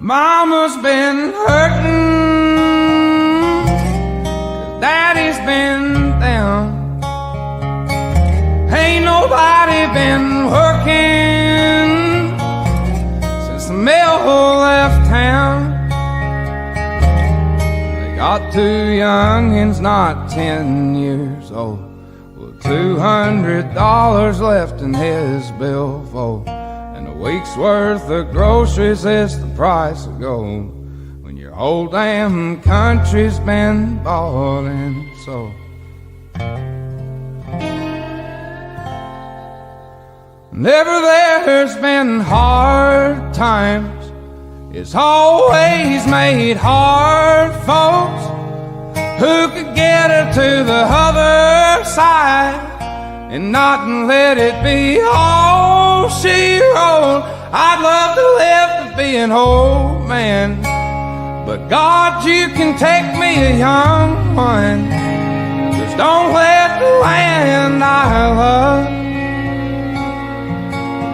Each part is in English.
Mama's been hurting, 'cause Daddy's been down. Ain't nobody been working since the mill left town. They got 2 youngins not 10 years old, with $200 left in his billfold. And a week's worth of groceries is the price of gold when your whole damn country's been bought and sold. Never there's been hard times, it's always made hard folks who could get her to the other side and not let it be all she wrote. I'd love to live to be an old man, but God, you can take me a young one. Just don't let the land I love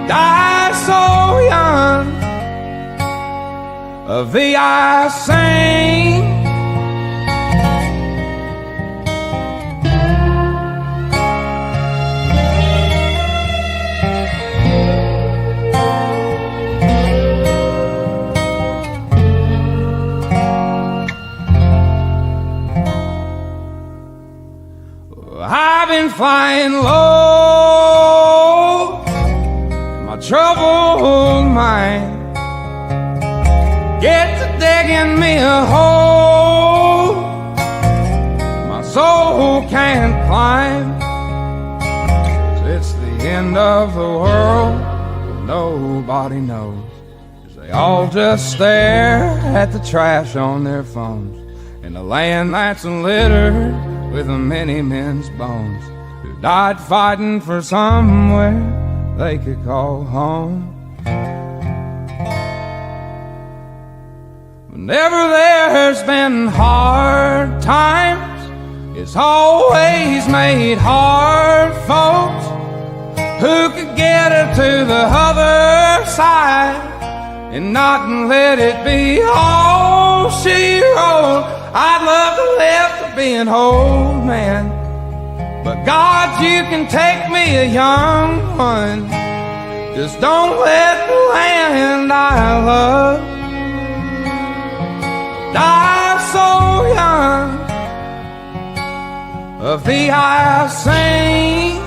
die so young. Of thee I sing, I've been flying low in my troubled mind, get to digging me a hole my soul can't climb. It's the end of the world, but nobody knows, 'cause they all just stare at the trash on their phones in a land that's littered with many men's bones who died fighting for somewhere they could call home. Whenever there's been hard times, it's always made hard folks who could get her to the other side and not let it be all she wrote. I'd love to live to be an old man, but God, you can take me a young one. Just don't let the land I love die so young. Of thee I sing,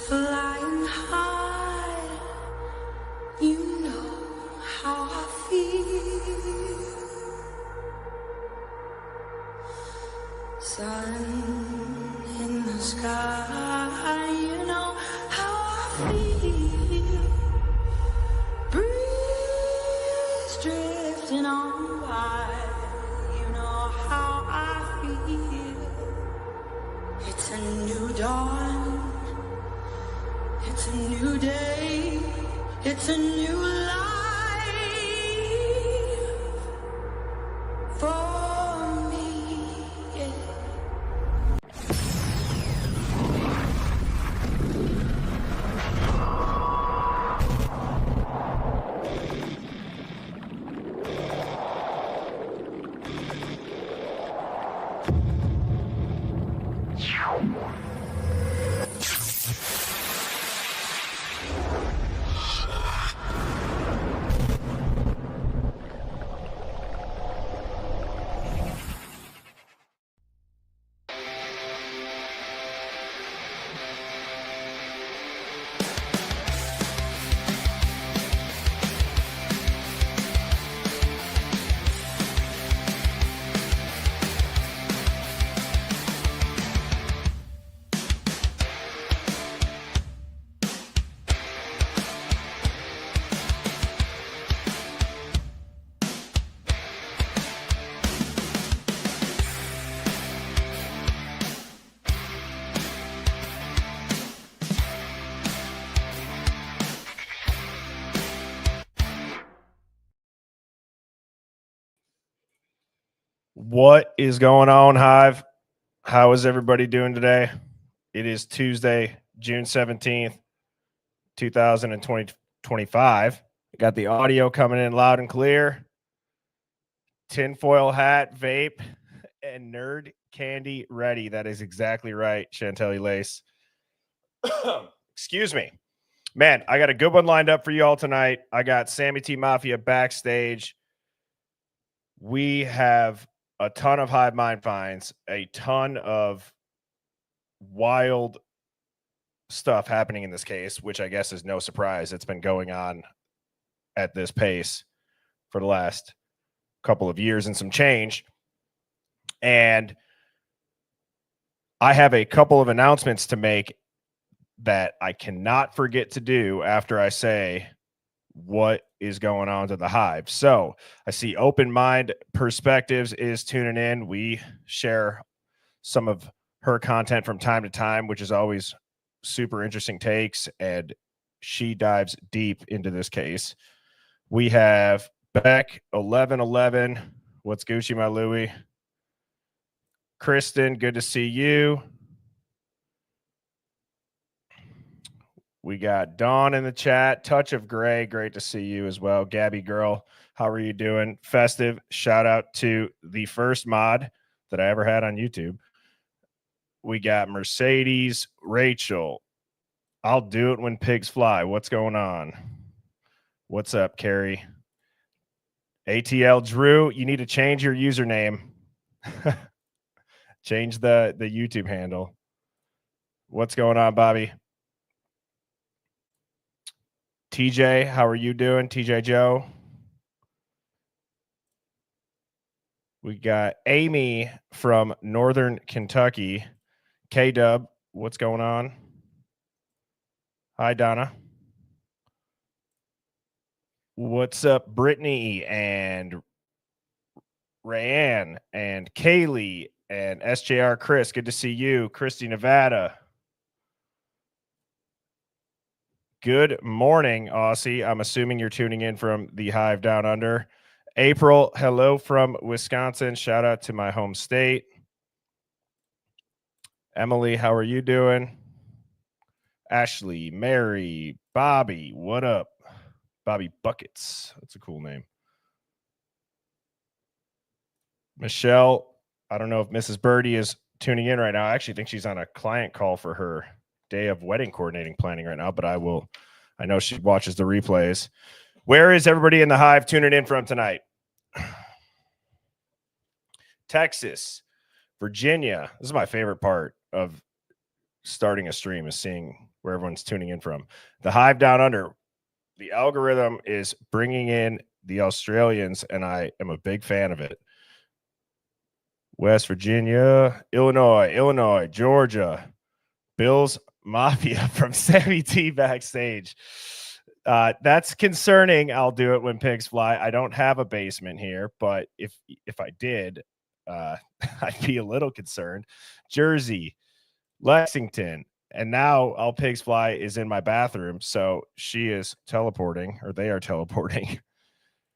flying high, you know how I feel. Sun in the sky, you know how I feel. Breeze drifting on by, you know how I feel. It's a new dawn, it's a new day, it's a new life for me, yeah. What is going on, Hive? How is everybody doing today? It is Tuesday, June 17th, 2025. Got the audio coming in loud and clear. Tinfoil hat, vape, and nerd candy ready. That is exactly right, Chantelli Lace. Excuse me. Man, I got a good one lined up for you all tonight. I got Sammy T Mafia backstage. We have a ton of Hive Mind finds, a ton of wild stuff happening in this case, which I guess is no surprise. It's been going on at this pace for the last couple of years and some change. And I have a couple of announcements to make that I cannot forget to do after I say what is going on to the Hive. So I see Open Mind Perspectives is tuning in. We share some of her content from time to time, which is always super interesting takes, and she dives deep into this case. We have Beck 1111. What's Gucci, my Louie? Kristen, good to see you. We got Dawn in the chat. Touch of Gray, great to see you as well. Gabby girl, how are you doing? Festive, shout out to the first mod that I ever had on YouTube. We got Mercedes, Rachel. I'll do it when pigs fly. What's going on? What's up, Carrie? ATL Drew, you need to change your username. Change the YouTube handle. What's going on, Bobby? TJ, how are you doing? TJ Joe. We got Amy from Northern Kentucky. K-Dub, what's going on? Hi, Donna. What's up, Brittany and Rayanne and Kaylee and SJR Chris? Good to see you. Christy, Nevada. Good morning, Aussie. I'm assuming you're tuning in from the Hive Down Under. April, hello from Wisconsin. Shout out to my home state. Emily, how are you doing? Ashley, Mary, Bobby, what up? Bobby Buckets. That's a cool name. Michelle, I don't know if Mrs. Birdie is tuning in right now. I actually think she's on a client call for her day of wedding coordinating planning right now, but I know she watches the replays. Where is everybody in the Hive tuning in from tonight? Texas, Virginia. This is my favorite part of starting a stream, is seeing where everyone's tuning in from. The Hive Down Under. The algorithm is bringing in the Australians, and I am a big fan of it. West Virginia, Illinois, Georgia. Bills Mafia from Sammy T backstage. That's concerning. I'll do it when pigs fly. I don't have a basement here, but if I did, I'd be a little concerned. Jersey, Lexington, and now All Pigs Fly is in my bathroom, so she is teleporting, or they are teleporting.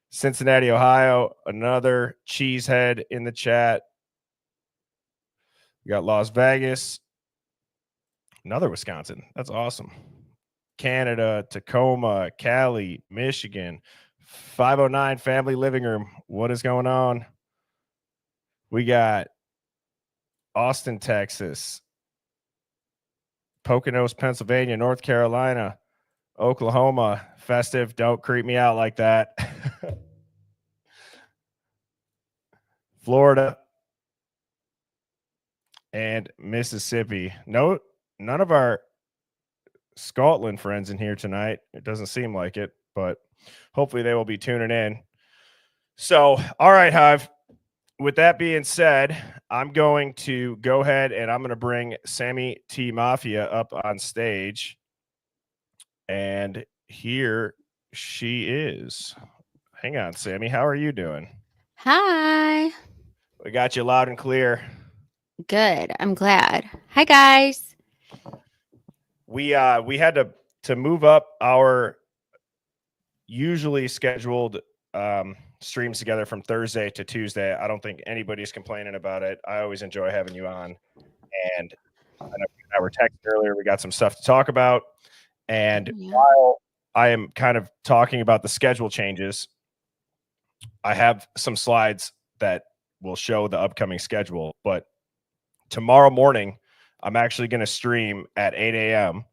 Cincinnati, Ohio, another cheesehead in the chat. We got Las Vegas, another Wisconsin. That's awesome. Canada, Tacoma, Cali, Michigan, 509 Family Living Room. What is going on? We got Austin, Texas, Poconos, Pennsylvania, North Carolina, Oklahoma. Festive, don't creep me out like that. Florida and Mississippi. No, none of our Scotland friends in here tonight. It doesn't seem like it, but hopefully they will be tuning in. So, all right, Hive. With that being said, I'm going to go ahead and I'm going to bring Sammy T Mafia up on stage. And here she is. Hang on, Sammy. How are you doing? Hi. We got you loud and clear. Good. I'm glad. Hi, guys. We had to move up our usually scheduled streams together from Thursday to Tuesday. I don't think anybody's complaining about it. I always enjoy having you on. And I know you and I were texting earlier. We got some stuff to talk about. And while I am kind of talking about the schedule changes, I have some slides that will show the upcoming schedule. But tomorrow morning, I'm actually going to stream at 8 a.m.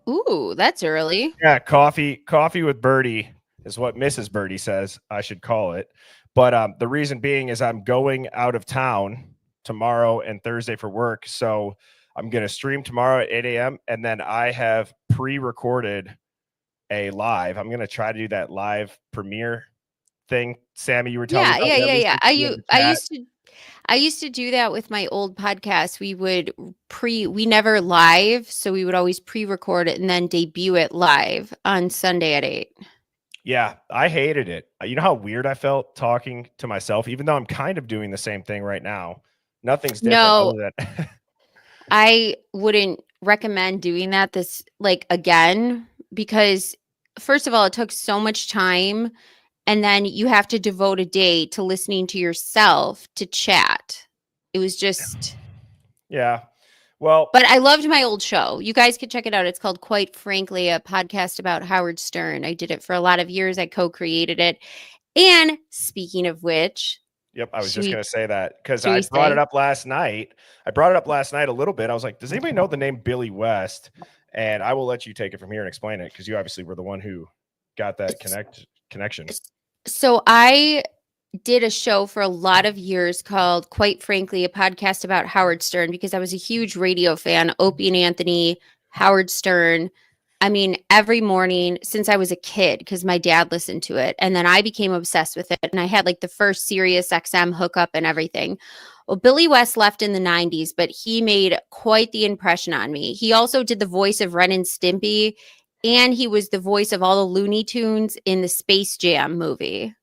Ooh, that's early. Yeah, coffee with Birdie is what Mrs. Birdie says I should call it. But the reason being is I'm going out of town tomorrow and Thursday for work. So I'm going to stream tomorrow at 8 a.m. And then I have pre-recorded a live. I'm going to try to do that live premiere thing. Sammy, you were telling me about Yeah. I used to do that with my old podcast. We never live, so we would always pre-record it and then debut it live on Sunday at 8. Yeah, I hated it. You know how weird I felt talking to myself, even though I'm kind of doing the same thing right now. Nothing's different. No, other than I wouldn't recommend doing that again, because first of all, it took so much time. And then you have to devote a day to listening to yourself to chat. It was just. Yeah. Well. But I loved my old show. You guys could check it out. It's called Quite Frankly, a podcast about Howard Stern. I did it for a lot of years. I co-created it. And speaking of which. Yep. I was just going to say that because I brought it up last night. I brought it up last night a little bit. I was like, does anybody know the name Billy West? And I will let you take it from here and explain it because you obviously were the one who got that connection. So I did a show for a lot of years called Quite Frankly, a podcast about Howard Stern, because I was a huge radio fan. Opie and Anthony, Howard Stern. I mean, every morning since I was a kid, because my dad listened to it. And then I became obsessed with it. And I had like the first Sirius XM hookup and everything. Well, Billy West left in the 90s, but he made quite the impression on me. He also did the voice of Ren and Stimpy. And he was the voice of all the Looney Tunes in the Space Jam movie.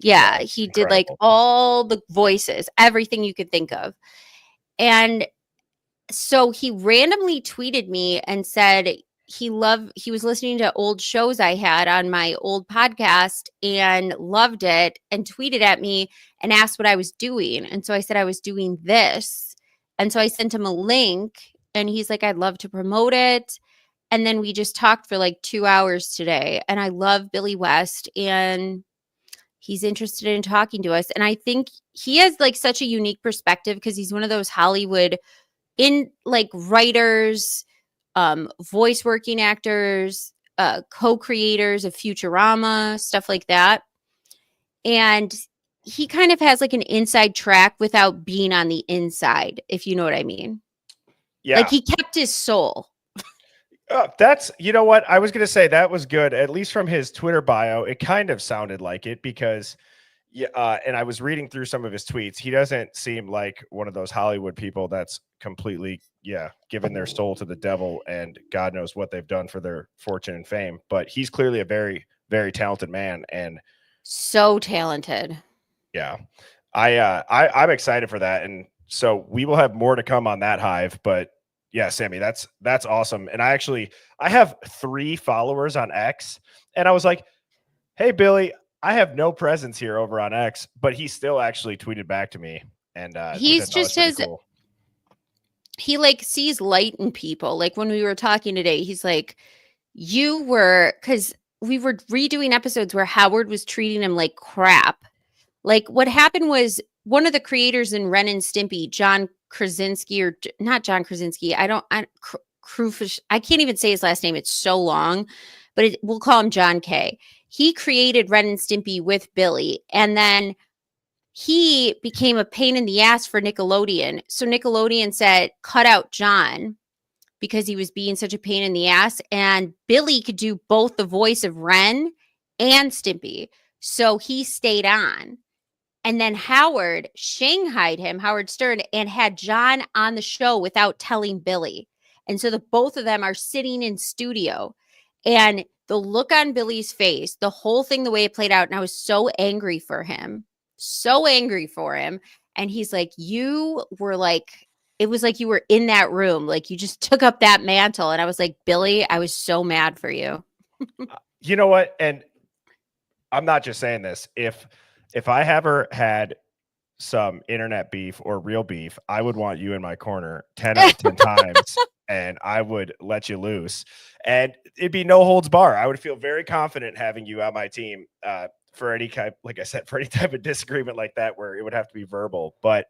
Yeah, he did like all the voices, everything you could think of. And so he randomly tweeted me and said he was listening to old shows I had on my old podcast and loved it, and tweeted at me and asked what I was doing. And so I said I was doing this. And so I sent him a link and he's like, I'd love to promote it. And then we just talked for like 2 hours today. And I love Billy West and he's interested in talking to us. And I think he has like such a unique perspective because he's one of those Hollywood writers, voice working actors, co-creators of Futurama, stuff like that. And he kind of has like an inside track without being on the inside, if you know what I mean. Yeah. Like he kept his soul. That's, you know what, I was going to say that was good, at least from his Twitter bio. It kind of sounded like it because, and I was reading through some of his tweets. He doesn't seem like one of those Hollywood people that's completely, given their soul to the devil and God knows what they've done for their fortune and fame. But he's clearly a very, very talented man and so talented. Yeah, I'm excited for that, and so we will have more to come on that, Hive. But yeah, Sammy, that's awesome. And I have 3 followers on X, and I was like, hey, Billy, I have no presence here over on X, but he still actually tweeted back to me. And he's just cool. He like sees light in people. Like when we were talking today, he's like, because we were redoing episodes where Howard was treating him like crap. Like what happened was one of the creators in Ren and Stimpy, John Krasinski, or not John Krasinski. I can't even say his last name. It's so long, but we'll call him John K. He created Ren and Stimpy with Billy, and then he became a pain in the ass for Nickelodeon. So Nickelodeon said, cut out John because he was being such a pain in the ass, and Billy could do both the voice of Ren and Stimpy. So he stayed on. And then Howard shanghaied him, Howard Stern, and had John on the show without telling Billy. And so the both of them are sitting in studio. And the look on Billy's face, the whole thing, the way it played out, and I was so angry for him. And he's like, you were like, it was like you were in that room. Like you just took up that mantle. And I was like, Billy, I was so mad for you. You know what? And I'm not just saying this. If if I ever had some internet beef or real beef, I would want you in my corner 10 out of 10 times, and I would let you loose. And it'd be no holds bar. I would feel very confident having you on my team for any kind, like I said, for any type of disagreement like that, where it would have to be verbal. But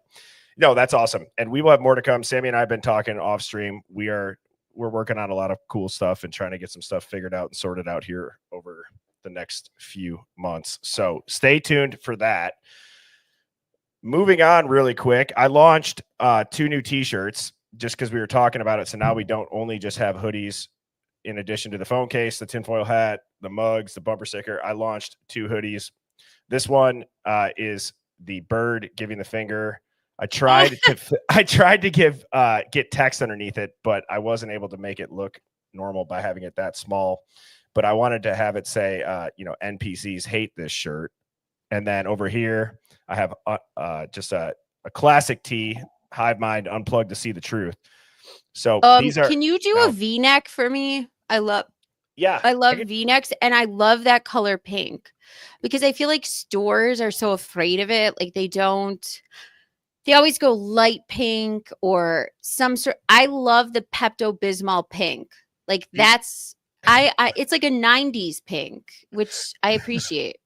no, that's awesome. And we will have more to come. Sammy and I have been talking off stream. We're working on a lot of cool stuff and trying to get some stuff figured out and sorted out here over the next few months. So stay tuned for that. Moving on really quick, I launched 2 new t-shirts just because we were talking about it. So now we don't only just have hoodies in addition to the phone case, the tinfoil hat, the mugs, the bumper sticker. I launched 2 hoodies. This one is the bird giving the finger. I tried to get text underneath it, but I wasn't able to make it look normal by having it that small. But I wanted to have it say, NPCs hate this shirt. And then over here, I have just a classic tee, Hive Mind, unplugged to see the truth. So these are. Can you do a V-neck for me? I love V-necks, and I love that color pink because I feel like stores are so afraid of it. Like they always go light pink or some sort. I love the Pepto-Bismol pink. Like that's it's like a 90s pink, which I appreciate.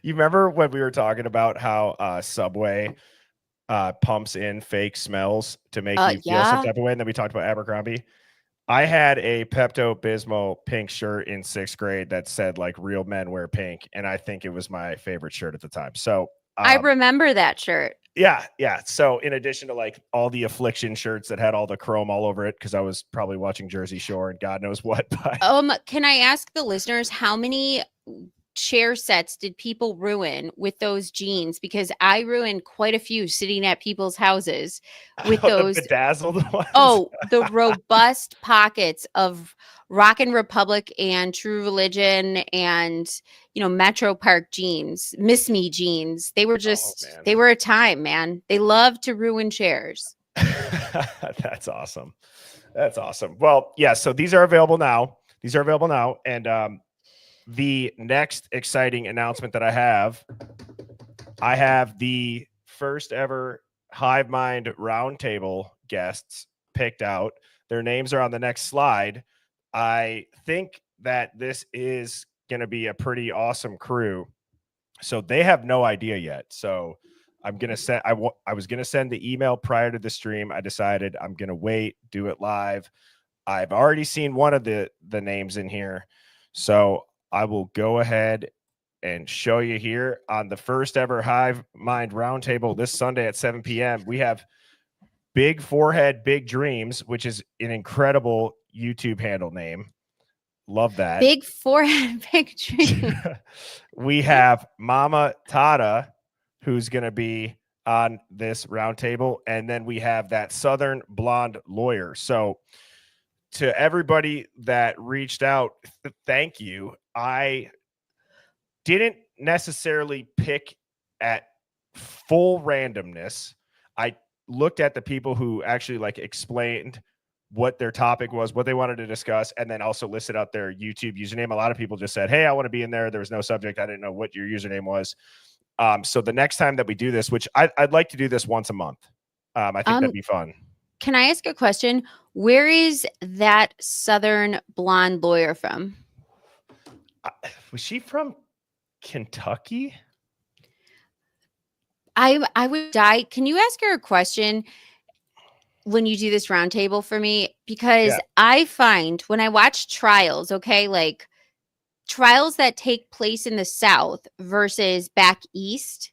You remember when we were talking about how Subway pumps in fake smells to make you feel some type of way? And then we talked about Abercrombie. I had a Pepto-Bismol pink shirt in 6th grade that said like real men wear pink. And I think it was my favorite shirt at the time. So I remember that shirt. Yeah. So in addition to like all the Affliction shirts that had all the chrome all over it, because I was probably watching Jersey Shore and God knows what. But can I ask the listeners how many chair sets did people ruin with those jeans? Because I ruined quite a few sitting at people's houses with those bedazzled ones. Oh, the robust pockets of Rockin' Republic and True Religion and Metro Park jeans, Miss Me jeans. They were just they were a time, man. They love to ruin chairs. That's awesome. Well, yeah, so these are available now. And the next exciting announcement that I have the first ever Hive Mind Roundtable guests picked out. Their names are on the next slide. I think that this is going to be a pretty awesome crew. So they have no idea yet. So I'm going to send, I was going to send the email prior to the stream. I decided I'm going to wait, do it live. I've already seen one of the names in here. So I will go ahead and show you here on the first ever Hive Mind Roundtable this Sunday at 7 p.m. We have Big Forehead, Big Dreams, which is an incredible YouTube handle name. Love that. Big Forehead, Big Dreams. We have Mama Tata, who's going to be on this roundtable. And then we have that Southern blonde lawyer. So to everybody that reached out, thank you. I didn't necessarily pick at full randomness. I looked at the people who actually like explained what their topic was, what they wanted to discuss, and then also listed out their YouTube username. A lot of people just said, hey, I want to be in there. There was no subject. I didn't know what your username was. So the next time that we do this, which I'd like to do this once a month. I think that'd be fun. Can I ask a question? Where is that Southern blonde lawyer from? Was she from Kentucky? I would die. Can you ask her a question when you do this roundtable for me? Because I find when I watch trials, like trials that take place in the South versus back East,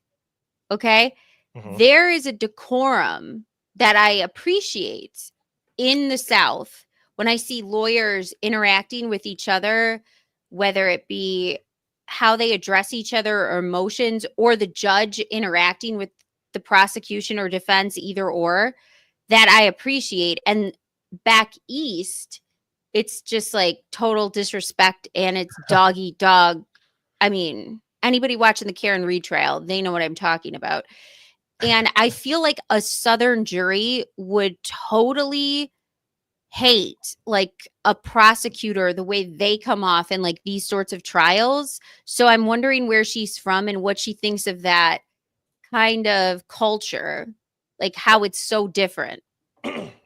there is a decorum that I appreciate in the South when I see lawyers interacting with each other, whether it be how they address each other or emotions, or the judge interacting with the prosecution or defense, either or, that I appreciate. And back East, it's just like total disrespect and it's dog eat dog. I mean, anybody watching the Karen Reed trial, they know what I'm talking about. And I feel like a Southern jury would totally hate like a prosecutor, the way they come off in like these sorts of trials. So I'm wondering where she's from and what she thinks of that kind of culture, like how it's so different.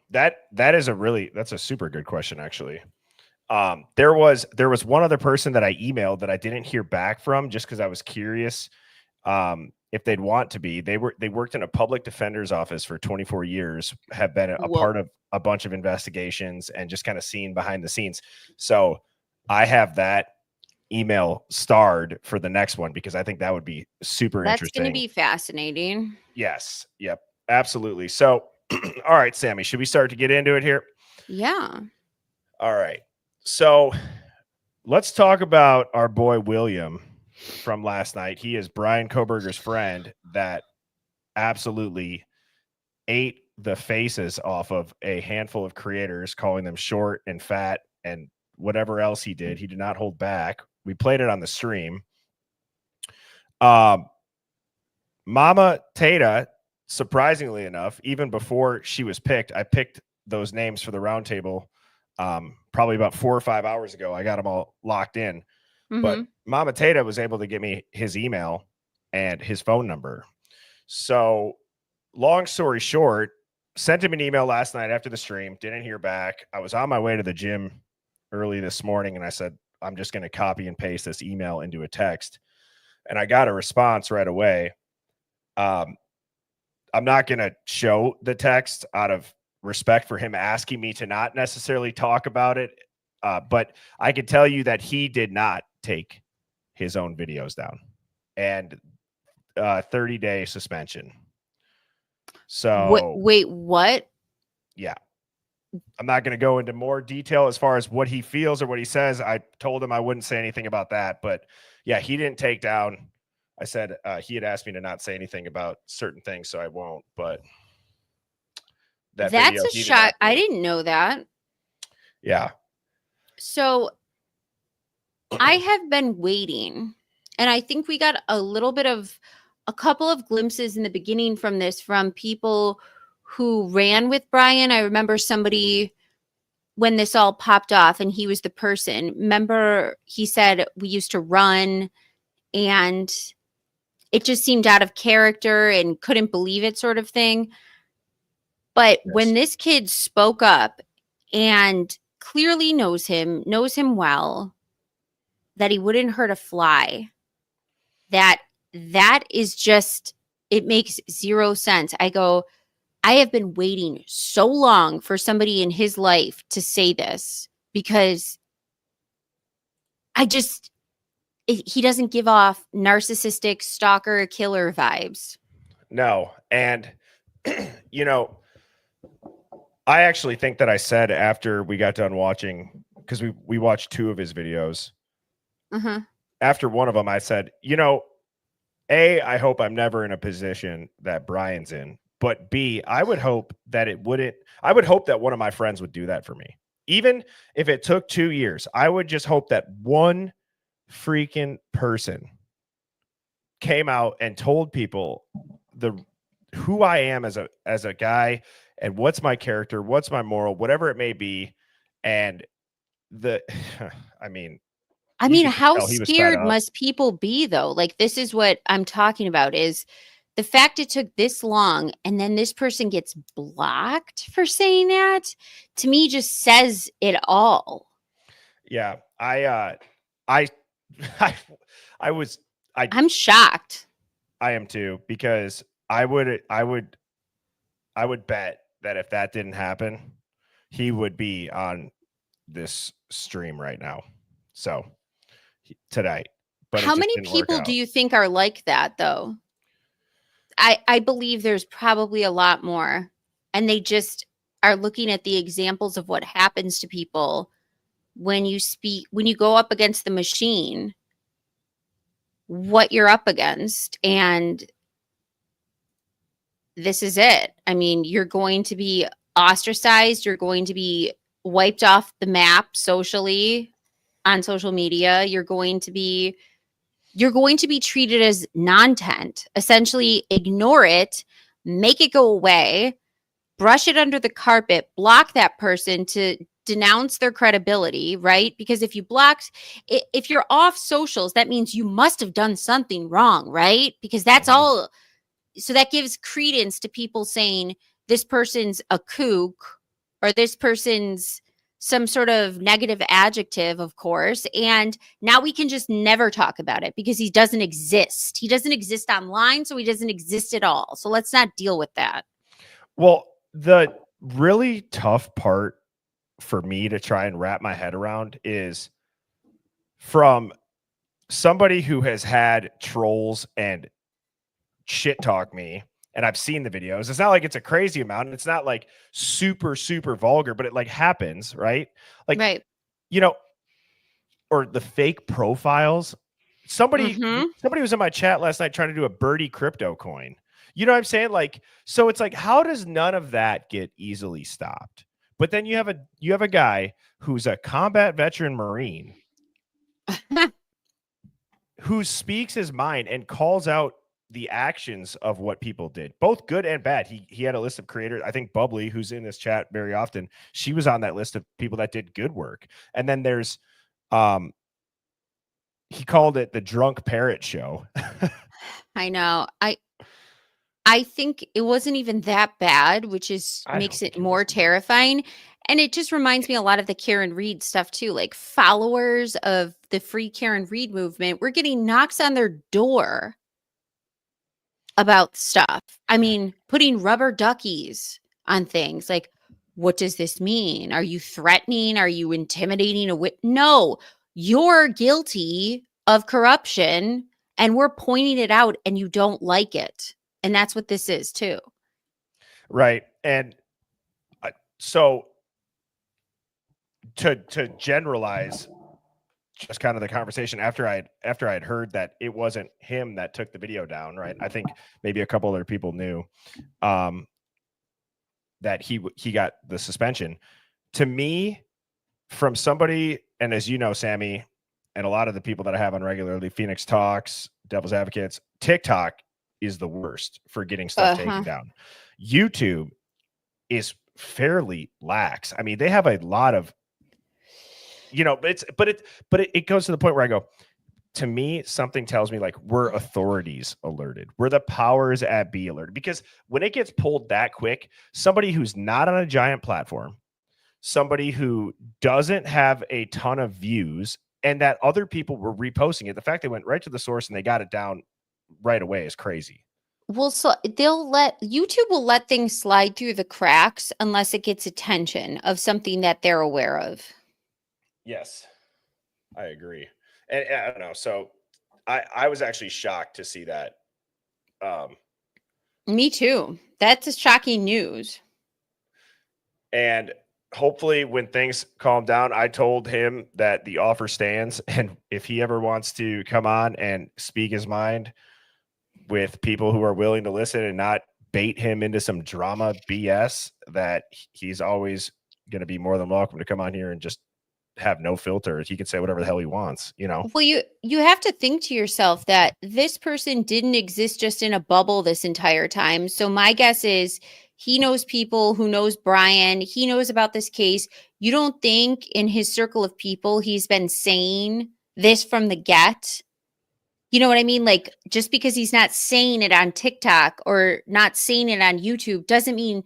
That's a super good question, actually. There was one other person that I emailed that I didn't hear back from just because I was curious if they'd want to be. They worked in a public defender's office for 24 years, have been a Whoa. part of a bunch of investigations and just kind of seen behind the scenes. So I have that email starred for the next one because I think that would be super That's interesting. going to be fascinating. Yes. Yep. Absolutely. So, all right, Sammy, should we start to get into it here? Yeah. All right. So let's talk about our boy William from last night. He is Brian Koberger's friend that absolutely ate the faces off of a handful of creators, calling them short and fat and whatever else he did. He did not hold back. We played it on the stream. Mama Tata, surprisingly enough, even before she was picked, I picked those names for the roundtable probably about 4 or 5 hours ago. I got them all locked in. But Mama Tata was able to get me his email and his phone number. So long story short, sent him an email last night after the stream, didn't hear back. I was on my way to the gym early this morning and I said, I'm just going to copy and paste this email into a text. And I got a response right away. I'm not going to show the text out of respect for him asking me to not necessarily talk about it. But I can tell you that he did not take his own videos down, and 30-day suspension. So wait, what? Yeah. I'm not going to go into more detail as far as what he feels or what he says. I told him I wouldn't say anything about that, but yeah, he didn't take down. I said he had asked me to not say anything about certain things, so I won't, but That's a shock. I didn't know that. Yeah. So I have been waiting, and I think we got a couple of glimpses in the beginning from this from people who ran with Brian. I remember somebody when this all popped off and he was the person. Remember, he said we used to run and it just seemed out of character and couldn't believe it, sort of thing. But when this kid spoke up and clearly knows him well, that he wouldn't hurt a fly, that is just, it makes zero sense. I have been waiting so long for somebody in his life to say this because he doesn't give off narcissistic stalker killer vibes. No. And, you know, I actually think that I said after we got done watching, because we watched 2 of his videos. After one of them, I said, you know, A, I hope I'm never in a position that Brian's in. But B, I would hope that one of my friends would do that for me. Even if it took 2 years, I would just hope that one freaking person came out and told people who I am as a guy and what's my character, what's my moral, whatever it may be. And I mean, how scared must people be though? Like, this is what I'm talking about, is the fact it took this long and then this person gets blocked for saying that, to me, just says it all. Yeah. I'm shocked. I am too, because I would bet that if that didn't happen, he would be on this stream right now. So tonight. But how many people do you think are like that though? I believe there's probably a lot more, and they just are looking at the examples of what happens to people when you go up against the machine, what you're up against. And this is it. I mean, you're going to be ostracized. You're going to be wiped off the map socially on social media. You're going to be treated as non-tent. Essentially, ignore it, make it go away, brush it under the carpet, block that person to denounce their credibility, right? Because if if you're off socials, that means you must have done something wrong, right? Because that's all. So that gives credence to people saying this person's a kook or this person's some sort of negative adjective, of course. And now we can just never talk about it because he doesn't exist. He doesn't exist online, so he doesn't exist at all. So let's not deal with that. Well, the really tough part for me to try and wrap my head around is from somebody who has had trolls and shit talk me, and I've seen the videos. It's not like it's a crazy amount. It's not like super, super vulgar, but it like happens, right? Like, Right. you know, or the fake profiles. Somebody was in my chat last night trying to do a birdie crypto coin. You know what I'm saying? Like, so it's like, how does none of that get easily stopped? But then you have a guy who's a combat veteran Marine who speaks his mind and calls out the actions of what people did, both good and bad. He had a list of creators. I think Bubbly, who's in this chat very often, she was on that list of people that did good work. And then there's he called it the drunk parrot show. I know. I think it wasn't even that bad, which makes it more terrifying. And it just reminds me a lot of the Karen Reed stuff too. Like followers of the free Karen Reed movement were getting knocks on their door about stuff. I mean, putting rubber duckies on things like, what does this mean? Are you threatening? Are you intimidating a witness? No, you're guilty of corruption and we're pointing it out and you don't like it. And that's what this is too. Right. And so to generalize just kind of the conversation after I'd heard that it wasn't him that took the video down, right? I think maybe a couple other people knew that he got the suspension. To me, from somebody, and as you know, Sammy, and a lot of the people that I have on regularly, Phoenix Talks, Devil's Advocates, TikTok is the worst for getting stuff taken down. YouTube is fairly lax. I mean, they have a lot of, but it goes to the point where I go, to me, something tells me like we're authorities alerted. We're the powers at be alerted, because when it gets pulled that quick, somebody who's not on a giant platform, somebody who doesn't have a ton of views, and that other people were reposting it, the fact they went right to the source and they got it down right away is crazy. Well, so YouTube will let things slide through the cracks unless it gets attention of something that they're aware of. Yes, I agree. And I don't know. So I was actually shocked to see that. Me too. That's a shocking news. And hopefully when things calm down, I told him that the offer stands. And if he ever wants to come on and speak his mind with people who are willing to listen and not bait him into some drama BS, that he's always going to be more than welcome to come on here and just have no filter. He can say whatever the hell he wants, Well, you have to think to yourself that this person didn't exist just in a bubble this entire time. So my guess is he knows people who knows Brian. He knows about this case. You don't think in his circle of people he's been saying this from the get? You know what I mean? Like, just because he's not saying it on TikTok or not saying it on YouTube doesn't mean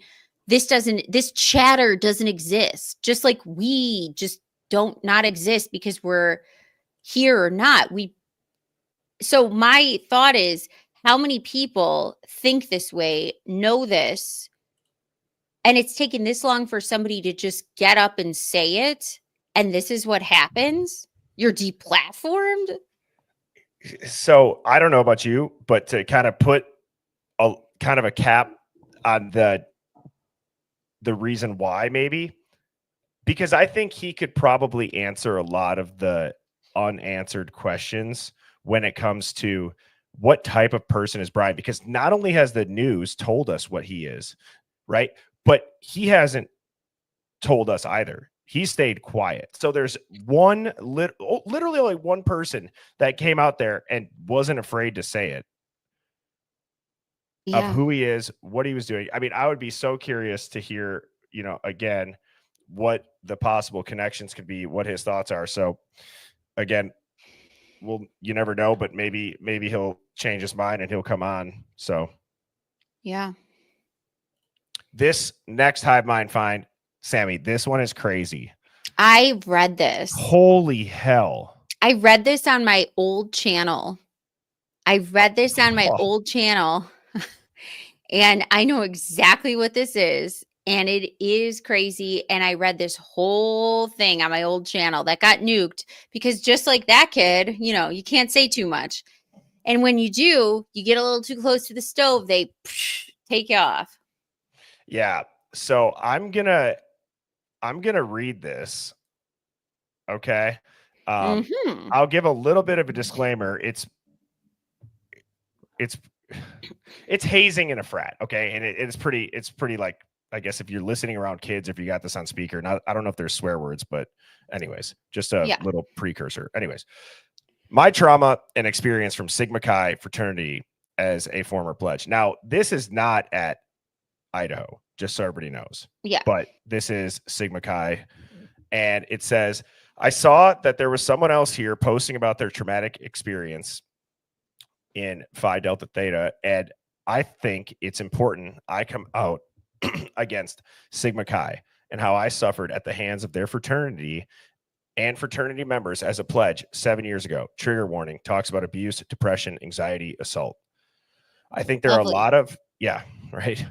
this chatter doesn't exist. Just like we just don't not exist because we're here or not. So my thought is, how many people think this way, know this, and it's taken this long for somebody to just get up and say it, and this is what happens? You're deplatformed? So I don't know about you, but to kind of put a kind of a cap on the reason why, maybe, because I think he could probably answer a lot of the unanswered questions when it comes to what type of person is Brian, because not only has the news told us what he is, right, but he hasn't told us either. He stayed quiet. So there's literally only one person that came out there and wasn't afraid to say it. of Yeah. who he is, what he was doing. I mean, I would be so curious to hear, again, what the possible connections could be, what his thoughts are. So again, you never know, but maybe he'll change his mind and he'll come on. So Yeah. this next Hive Mind find, Sammy, this one is crazy. I read this. Holy hell. I read this on my old channel. And I know exactly what this is. And it is crazy. And I read this whole thing on my old channel that got nuked because just like that kid, you can't say too much. And when you do, you get a little too close to the stove, they take you off. Yeah. So I'm gonna read this. Okay. I'll give a little bit of a disclaimer. It's hazing in a frat. Okay. And it's pretty like, I guess if you're listening around kids, if you got this on speaker, I don't know if there's swear words, but anyways, just a little precursor. Anyways, my trauma and experience from Sigma Chi fraternity as a former pledge. Now, this is not at Idaho, just so everybody knows. Yeah. But this is Sigma Chi. And it says, I saw that there was someone else here posting about their traumatic experience in Phi Delta Theta. And I think it's important I come out against Sigma Chi and how I suffered at the hands of their fraternity and fraternity members as a pledge 7 years ago. Trigger warning, talks about abuse, depression, anxiety, assault. I think there are a lot of, right.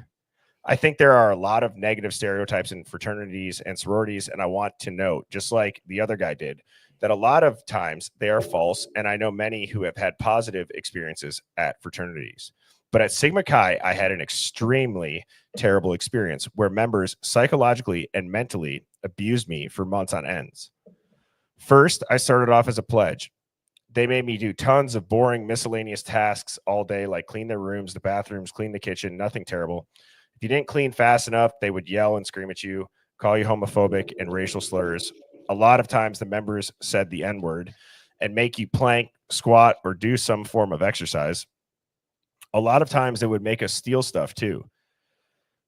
I think there are a lot of negative stereotypes in fraternities and sororities. And I want to note, just like the other guy did, that a lot of times they are false. And I know many who have had positive experiences at fraternities. But at Sigma Chi, I had an extremely terrible experience where members psychologically and mentally abused me for months on ends. First, I started off as a pledge. They made me do tons of boring miscellaneous tasks all day, like clean their rooms, the bathrooms, clean the kitchen, nothing terrible. If you didn't clean fast enough, they would yell and scream at you, call you homophobic and racial slurs. A lot of times the members said the N-word and make you plank, squat, or do some form of exercise. A lot of times they would make us steal stuff too.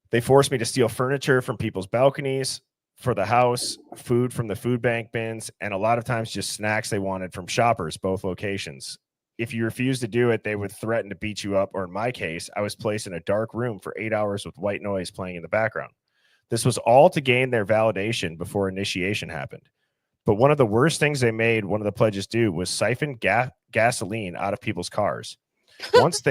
They forced me to steal furniture from people's balconies for the house, food from the food bank bins, and a lot of times just snacks they wanted from shoppers, both locations. If you refused to do it, they would threaten to beat you up, or in my case, I was placed in a dark room for 8 hours with white noise playing in the background. This was all to gain their validation before initiation happened. But one of the worst things they made one of the pledges do was siphon gasoline out of people's cars. Once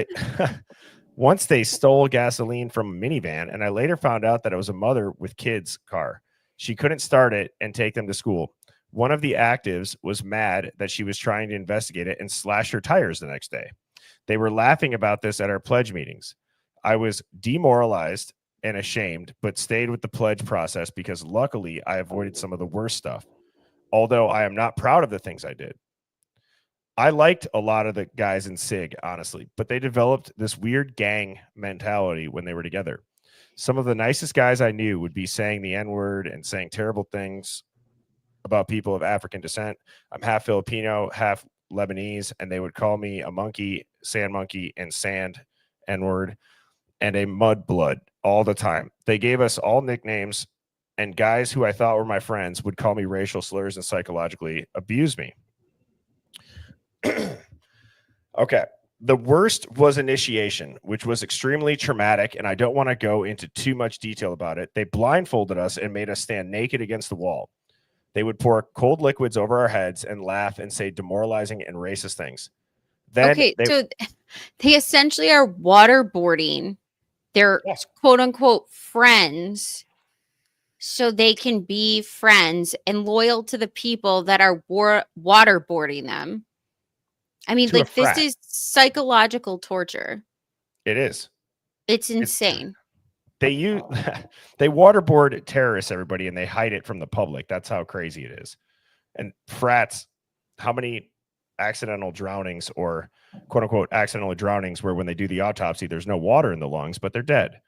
they stole gasoline from a minivan, and I later found out that it was a mother with kids' car. She couldn't start it and take them to school. One of the actives was mad that she was trying to investigate it and slash her tires the next day. They were laughing about this at our pledge meetings. I was demoralized and ashamed, but stayed with the pledge process because luckily I avoided some of the worst stuff. Although I am not proud of the things I did. I liked a lot of the guys in SIG, honestly, but they developed this weird gang mentality when they were together. Some of the nicest guys I knew would be saying the N-word and saying terrible things about people of African descent. I'm half Filipino, half Lebanese, and they would call me a monkey, sand monkey, and sand N-word, and a mud blood all the time. They gave us all nicknames, and guys who I thought were my friends would call me racial slurs and psychologically abuse me. Okay. The worst was initiation, which was extremely traumatic, and I don't want to go into too much detail about it. They blindfolded us and made us stand naked against the wall. They would pour cold liquids over our heads and laugh and say demoralizing and racist things. Then so they essentially are waterboarding their quote unquote friends so they can be friends and loyal to the people that are waterboarding them. I mean, like, this is psychological torture. It is. It's insane. They waterboard terrorists, everybody, and they hide it from the public. That's how crazy it is. And frats, how many accidental drownings or quote unquote accidental drownings where when they do the autopsy, there's no water in the lungs, but they're dead.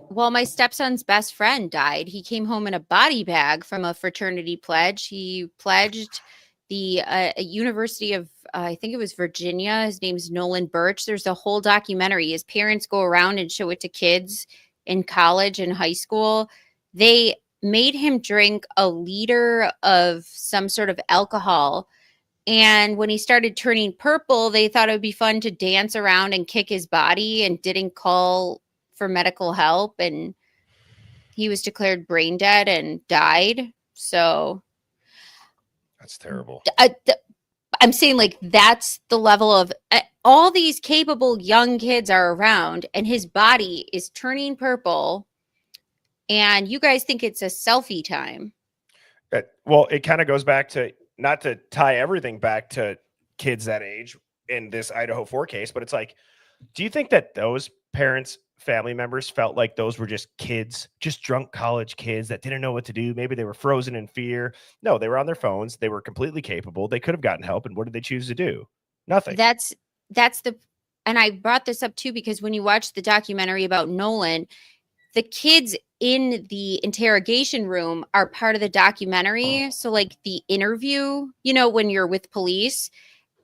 Well, my stepson's best friend died. He came home in a body bag from a fraternity pledge. He pledged the University of I think it was Virginia. His name's Nolan Birch. There's a whole documentary. His parents go around and show it to kids in college and high school. They made him drink a liter of some sort of alcohol. And when he started turning purple, they thought it would be fun to dance around and kick his body and didn't call for medical help. And he was declared brain dead and died. So That's terrible. I'm saying like that's the level of all these capable young kids are around and his body is turning purple and you guys think it's a selfie time. Well, it kind of goes back to, not to tie everything back to kids that age in this Idaho 4 case, but it's like, do you think that those parents, family members felt like those were just kids, just drunk college kids that didn't know what to do? Maybe they were frozen in fear. No, they were on their phones. They were completely capable. They could have gotten help. And what did they choose to do? Nothing. That's and I brought this up too, because when you watch the documentary about Nolan, the kids in the interrogation room are part of the documentary. So like the interview, you know, when you're with police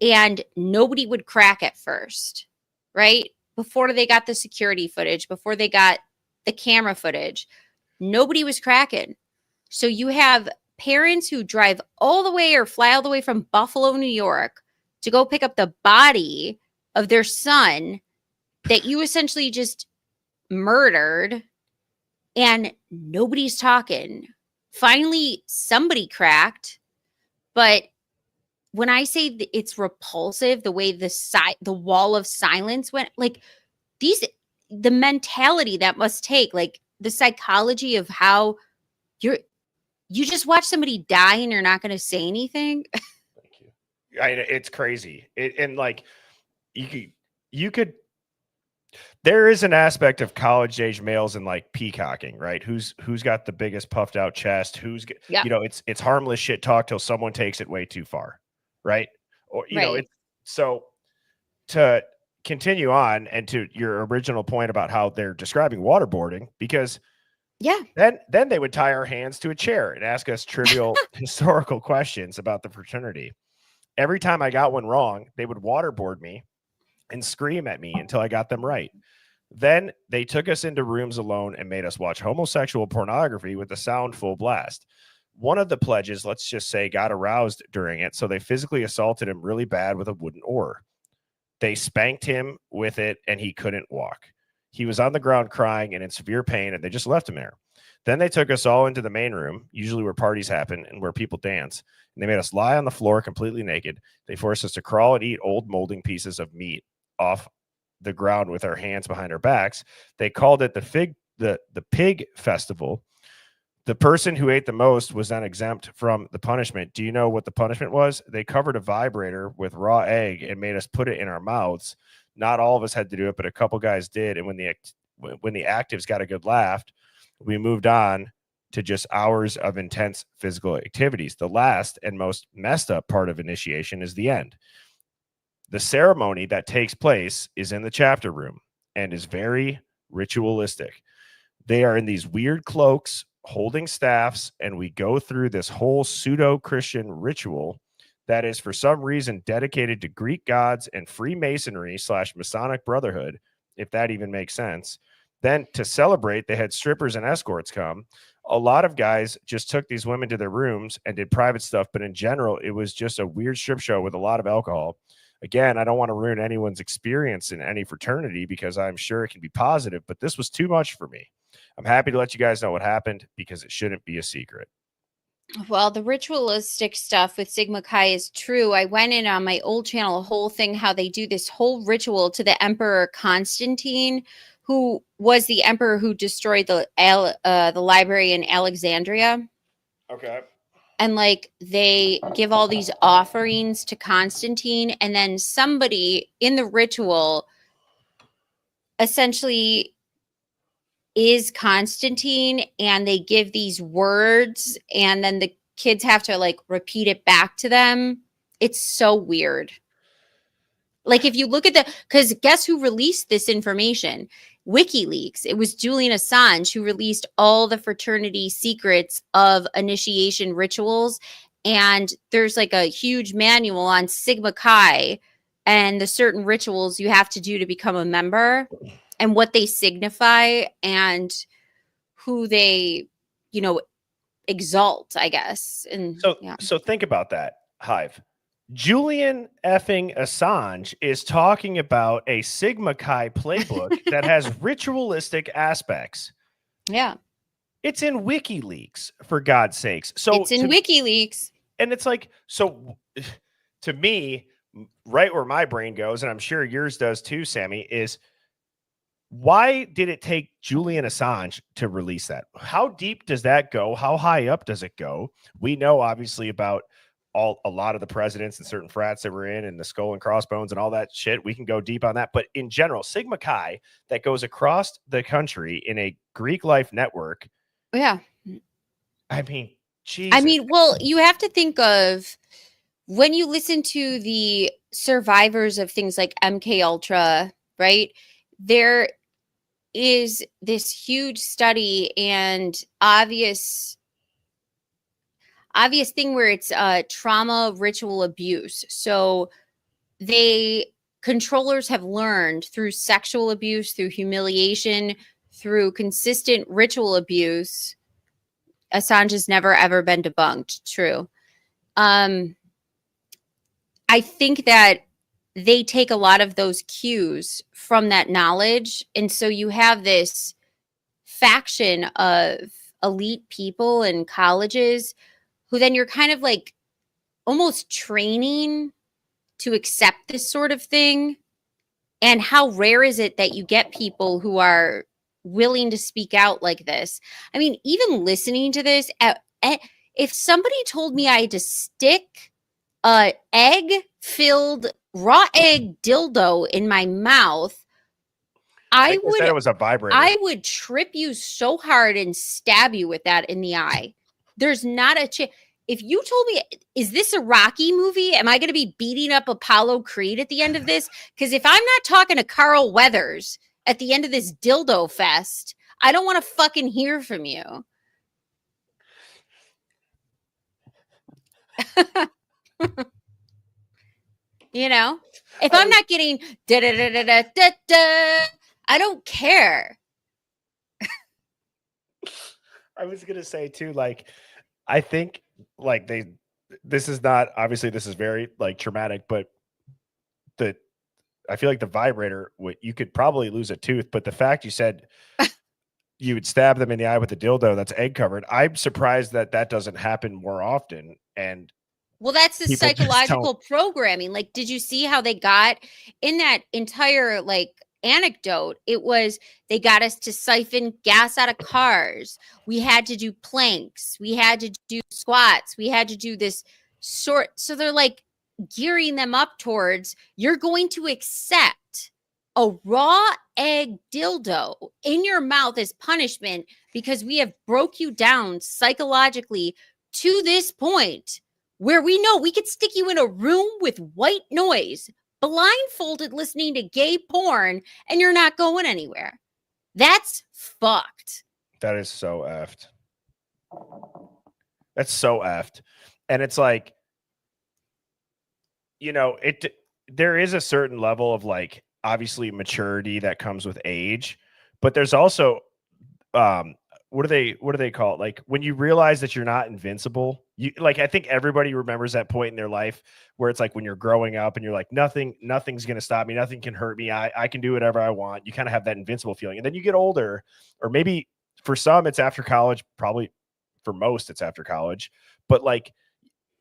and nobody would crack at first, right? Before they got the security footage, before they got the camera footage, nobody was cracking. So you have parents who drive all the way or fly all the way from Buffalo, New York to go pick up the body of their son that you essentially just murdered, and nobody's talking. Finally, somebody cracked, but when I say it's repulsive, the way the wall of silence went, like the mentality that must take, like the psychology of how you just watch somebody die and you're not going to say anything. Thank you. It's crazy. And like you could, there is an aspect of college age males and like peacocking, right? Who's got the biggest puffed out chest? You know, it's harmless shit talk till someone takes it way too far. Right. Or, you know, so to continue on and to your original point about how they're describing waterboarding, because then they would tie our hands to a chair and ask us trivial historical questions about the fraternity. Every time I got one wrong, they would waterboard me and scream at me until I got them right. Then they took us into rooms alone and made us watch homosexual pornography with the sound full blast. One of the pledges, let's just say, got aroused during it, so they physically assaulted him really bad with a wooden oar. They spanked him with it, and he couldn't walk. He was on the ground crying and in severe pain, and they just left him there. Then they took us all into the main room, usually where parties happen and where people dance, and they made us lie on the floor completely naked. They forced us to crawl and eat old molding pieces of meat off the ground with our hands behind our backs. They called it the pig festival. The person who ate the most was then exempt from the punishment. Do you know what the punishment was? They covered a vibrator with raw egg and made us put it in our mouths. Not all of us had to do it, but a couple guys did. And when the actives got a good laugh, we moved on to just hours of intense physical activities. The last and most messed up part of initiation is the end. The ceremony that takes place is in the chapter room and is very ritualistic. They are in these weird cloaks, holding staffs, and we go through this whole pseudo-Christian ritual that is for some reason dedicated to Greek gods and Freemasonry / Masonic Brotherhood, if that even makes sense. Then to celebrate, they had strippers and escorts come. A lot of guys just took these women to their rooms and did private stuff, but in general, it was just a weird strip show with a lot of alcohol. Again, I don't want to ruin anyone's experience in any fraternity because I'm sure it can be positive, but this was too much for me. I'm happy to let you guys know what happened because it shouldn't be a secret. Well, the ritualistic stuff with Sigma Chi is true. I went in on my old channel, a whole thing, how they do this whole ritual to the Emperor Constantine, who was the emperor who destroyed the library in Alexandria. Okay. And like they give all these offerings to Constantine, and then somebody in the ritual essentially is Constantine, and they give these words, and then the kids have to like repeat it back to them. It's so weird. Like if you look at because guess who released this information? WikiLeaks. It was Julian Assange who released all the fraternity secrets of initiation rituals. and there's like a huge manual on Sigma Chi and the certain rituals you have to do to become a member and what they signify and who they, you know, exalt, I guess. And So think about that, Hive. Julian effing Assange is talking about a Sigma Chi playbook that has ritualistic aspects. Yeah. It's in WikiLeaks, for God's sakes. So it's in WikiLeaks. And it's like, so to me, right where my brain goes, and I'm sure yours does too, Sammy, is why did it take Julian Assange to release that? How deep does that go? How high up does it go? We know obviously about a lot of the presidents and certain frats that were in and the skull and crossbones and all that shit. We can go deep on that. But in general, Sigma Chi that goes across the country in a Greek life network. Yeah. I mean, Jesus. I mean, well, you have to think of when you listen to the survivors of things like MK Ultra, right? There is this huge study and obvious thing where it's trauma ritual abuse. So controllers have learned through sexual abuse, through humiliation, through consistent ritual abuse. Assange has never ever been debunked. True. I think that they take a lot of those cues from that knowledge. And so you have this faction of elite people in colleges who then you're kind of like almost training to accept this sort of thing. And how rare is it that you get people who are willing to speak out like this? I mean, even listening to this, if somebody told me I had to stick a egg-filled raw egg dildo in my mouth, I would said it was a vibrator. I would trip you so hard and stab you with that in the eye. There's not a chance. If you told me, is this a Rocky movie? Am I going to be beating up Apollo Creed at the end of this? Because if I'm not talking to Carl Weathers at the end of this dildo fest, I don't want to fucking hear from you. You know, if I'm not getting da da da da da da da, I don't care. I was gonna say too, like, I think like this is not obviously this is very like traumatic, but I feel like the vibrator you could probably lose a tooth, but the fact you said you would stab them in the eye with a dildo that's egg covered, I'm surprised that doesn't happen more often. And well, that's the psychological programming. Like, did you see how they got in that entire like anecdote? It was they got us to siphon gas out of cars. We had to do planks. We had to do squats. We had to do this sort. So they're like gearing them up towards you're going to accept a raw egg dildo in your mouth as punishment because we have broke you down psychologically to this point where we know we could stick you in a room with white noise, blindfolded listening to gay porn, and you're not going anywhere. That's fucked. That is so effed. That's so effed. And it's like, you know, there is a certain level of like obviously maturity that comes with age, but there's also what do they call it? Like when you realize that you're not invincible, I think everybody remembers that point in their life where it's like when you're growing up and you're like, nothing's going to stop me. Nothing can hurt me. I can do whatever I want. You kind of have that invincible feeling. And then you get older, or maybe for some it's after college, probably for most it's after college. But like,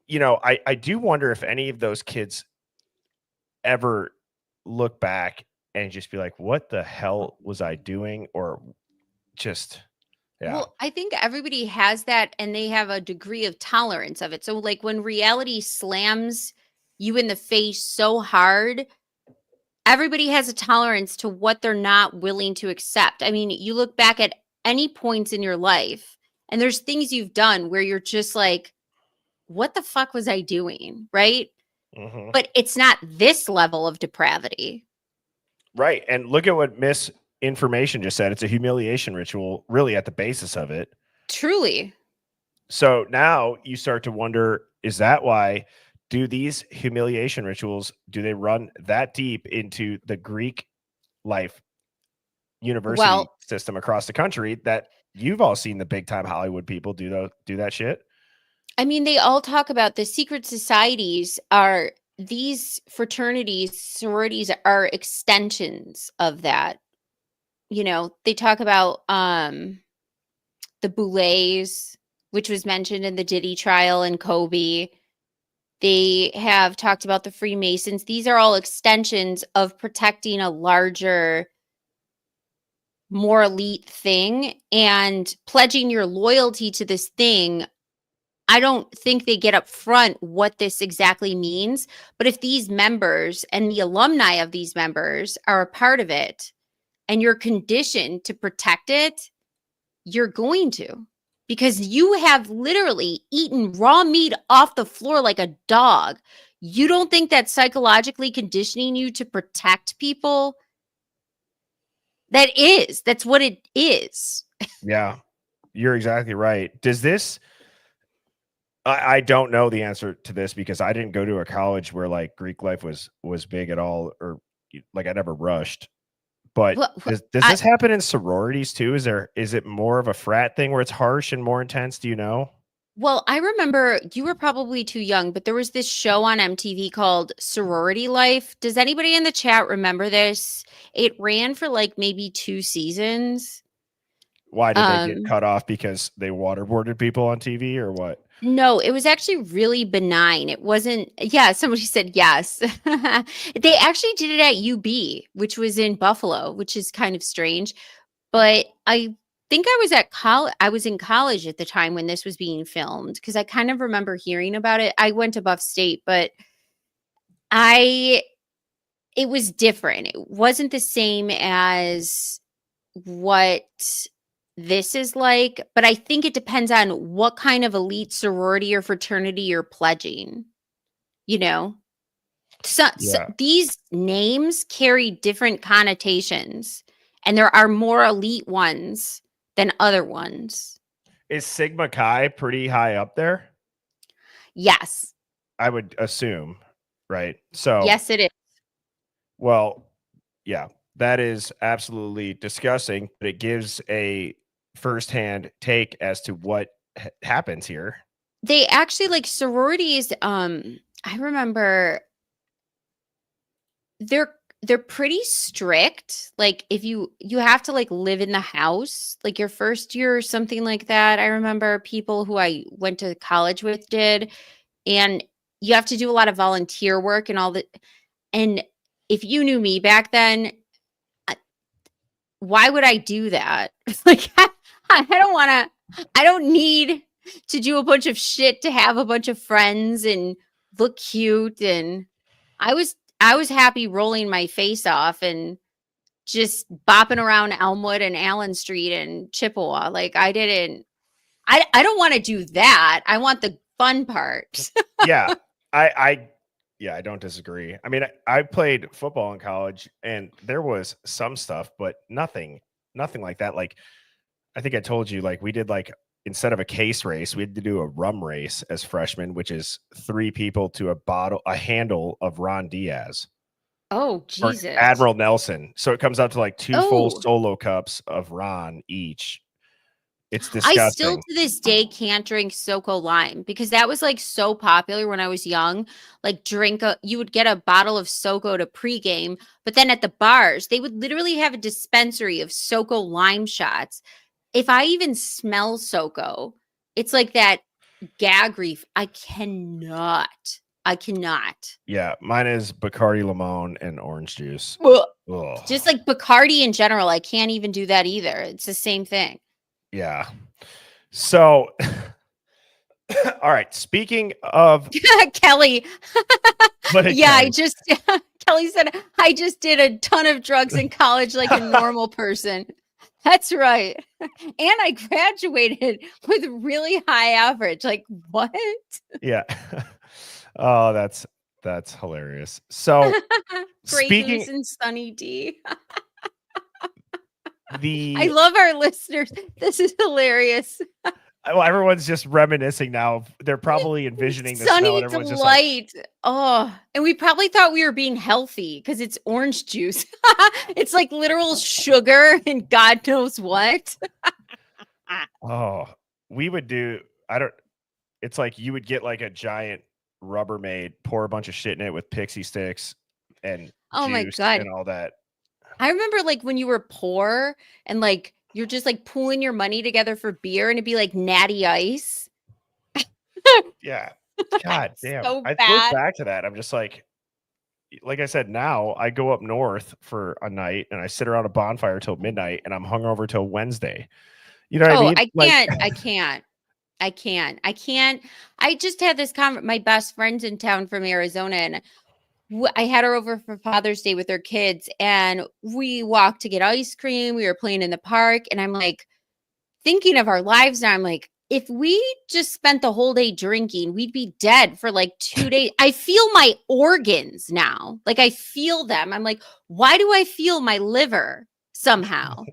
you know, I do wonder if any of those kids ever look back and just be like, what the hell was I doing? Or just, yeah. Well, I think everybody has that and they have a degree of tolerance of it. So like when reality slams you in the face so hard, everybody has a tolerance to what they're not willing to accept. I mean, you look back at any points in your life and there's things you've done where you're just like, what the fuck was I doing? Right. Mm-hmm. But it's not this level of depravity. Right. And look at what Misinformation just said. It's a humiliation ritual, really, at the basis of it. Truly. So now you start to wonder, Is that why? Do these humiliation rituals, do they run that deep into the Greek life university Well, system across the country that you've all seen the big time Hollywood people do that shit? I mean, they all talk about the secret societies are these fraternities, sororities are extensions of that. You know, they talk about the Boulets, which was mentioned in the Diddy trial and Kobe. They have talked about the Freemasons. These are all extensions of protecting a larger, more elite thing and pledging your loyalty to this thing. I don't think they get up front what this exactly means. But if these members and the alumni of these members are a part of it and you're conditioned to protect it, you're going to. Because you have literally eaten raw meat off the floor like a dog. You don't think that's psychologically conditioning you to protect people? That's what it is. Yeah, you're exactly right. Does this, I don't know the answer to this because I didn't go to a college where like Greek life was big at all, or like I never rushed. But Well, does this happen in sororities too? Is it more of a frat thing where it's harsh and more intense? Do you know? Well, I remember you were probably too young, but there was this show on MTV called Sorority Life. Does anybody in the chat remember this? It ran for like maybe 2 seasons. Why did they get cut off? Because they waterboarded people on TV or what? No, it was actually really benign. It wasn't, yeah, somebody said yes. They actually did it at UB, which was in Buffalo, which is kind of strange. But I think I was at college. I was in college at the time when this was being filmed because I kind of remember hearing about it. I went to Buff State, but it was different. It wasn't the same as what this is like, but I think it depends on what kind of elite sorority or fraternity you're pledging, you know? So Yeah. these names carry different connotations, and there are more elite ones than other ones. Is Sigma Chi pretty high up there? Yes. I would assume, right? So Yes, it is. well, yeah, that is absolutely disgusting, but it gives a firsthand take as to what happens here. They actually like sororities. I remember they're pretty strict. Like if you have to like live in the house, like your first year or something like that. I remember people who I went to college with did, and you have to do a lot of volunteer work and all that. And if you knew me back then, why would I do that? Like I don't want to. I don't need to do a bunch of shit to have a bunch of friends and look cute. And I was happy rolling my face off and just bopping around Elmwood and Allen Street and Chippewa. Like I don't want to do that. I want the fun part. Yeah. I don't disagree. I mean, I played football in college and there was some stuff, but nothing like that. Like I think I told you, like we did like instead of a case race, we had to do a rum race as freshmen, which is 3 people to a handle of Ron Diaz. Oh, Or Jesus. Admiral Nelson. So it comes out to like 2 full Oh. solo cups of Ron each. It's disgusting. I still to this day can't drink SoCo Lime because that was like so popular when I was young. Like you would get a bottle of SoCo to pregame, but then at the bars, they would literally have a dispensary of SoCo Lime shots. If I even smell SoCo, it's like that gag reef. I cannot. Yeah, mine is Bacardi Limon and orange juice. Ugh. Just like Bacardi in general, I can't even do that either. It's the same thing. Yeah. So, all right. Speaking of Kelly. Yeah, Kelly said, I just did a ton of drugs in college like a normal person. That's right. And I graduated with really high average. Like, what? Yeah. Oh, that's hilarious. So, Grey speaking Goose and Sunny D. the I love our listeners. This is hilarious. Well, everyone's just reminiscing now. They're probably envisioning the snow, Sunny and everyone's just like, delight. Oh, and we probably thought we were being healthy because it's orange juice. It's like literal sugar and God knows what. oh, we would do. I don't. It's like you would get like a giant Rubbermaid, pour a bunch of shit in it with pixie sticks and Oh my juice God. and all that. I remember like when you were poor and like you're just like pooling your money together for beer and it'd be like natty ice. Yeah. God damn. So I look bad. back to that. I'm just like I said, now I go up north for a night and I sit around a bonfire till midnight and I'm hungover till Wednesday. You know what I Oh, mean? I Like, can't. I can't. I just had this my best friend's in town from Arizona and I had her over for Father's Day with her kids and we walked to get ice cream. We were playing in the park and I'm like thinking of our lives now. I'm like, if we just spent the whole day drinking, we'd be dead for like 2 days. I feel my organs now. Like I feel them. I'm like, why do I feel my liver somehow?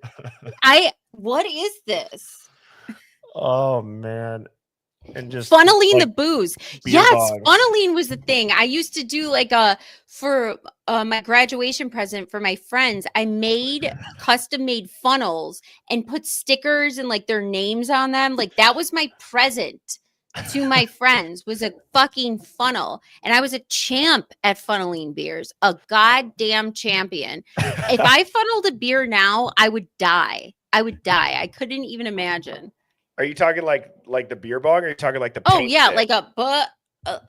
What is this? oh man. And just Funneling like, the booze. beer Yes, bongs. funneling was the thing. I used to do like for my graduation present for my friends. I made custom made funnels and put stickers and like their names on them. Like that was my present to my friends was a fucking funnel. And I was a champ at funneling beers, a goddamn champion. If I funneled a beer now, I would die. I couldn't even imagine. Are you talking like the beer bong, or are you talking like the Oh paint yeah, stick? like a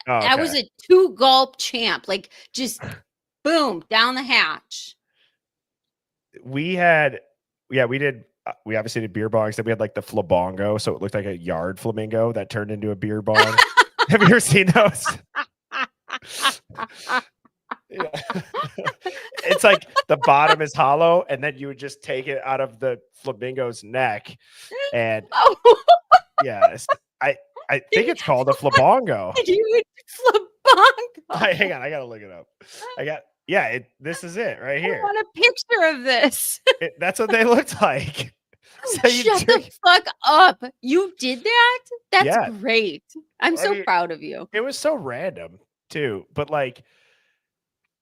I was okay. a 2 gulp champ, like just boom down the hatch. We had, yeah, we did. We obviously did beer bongs. Then we had like the flabongo, so it looked like a yard flamingo that turned into a beer bong. Have you ever seen those? Yeah. It's like the bottom is hollow, and then you would just take it out of the flamingo's neck, and Oh, yes, I think it's called a flabongo. you flabongo. Hang on, I gotta look it up. This is it right I here. want a picture of this. That's what they looked like. So you Shut the drink- fuck up. You did that? That's Yeah. great. I'm I so mean, proud of you. It was so random too, but like,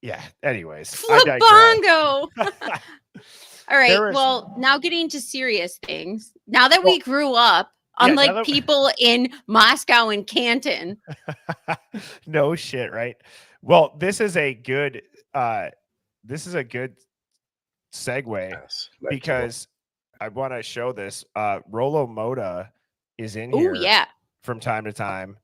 yeah. Anyways, I Flabongo. All right. was- Well, now getting to serious things. Now that we grew up, unlike that- people in Moscow and Canton. no shit, right? Well, this is a good segue Yes, because I want to show this. Rolo Moda is in Oh here yeah. from time to time.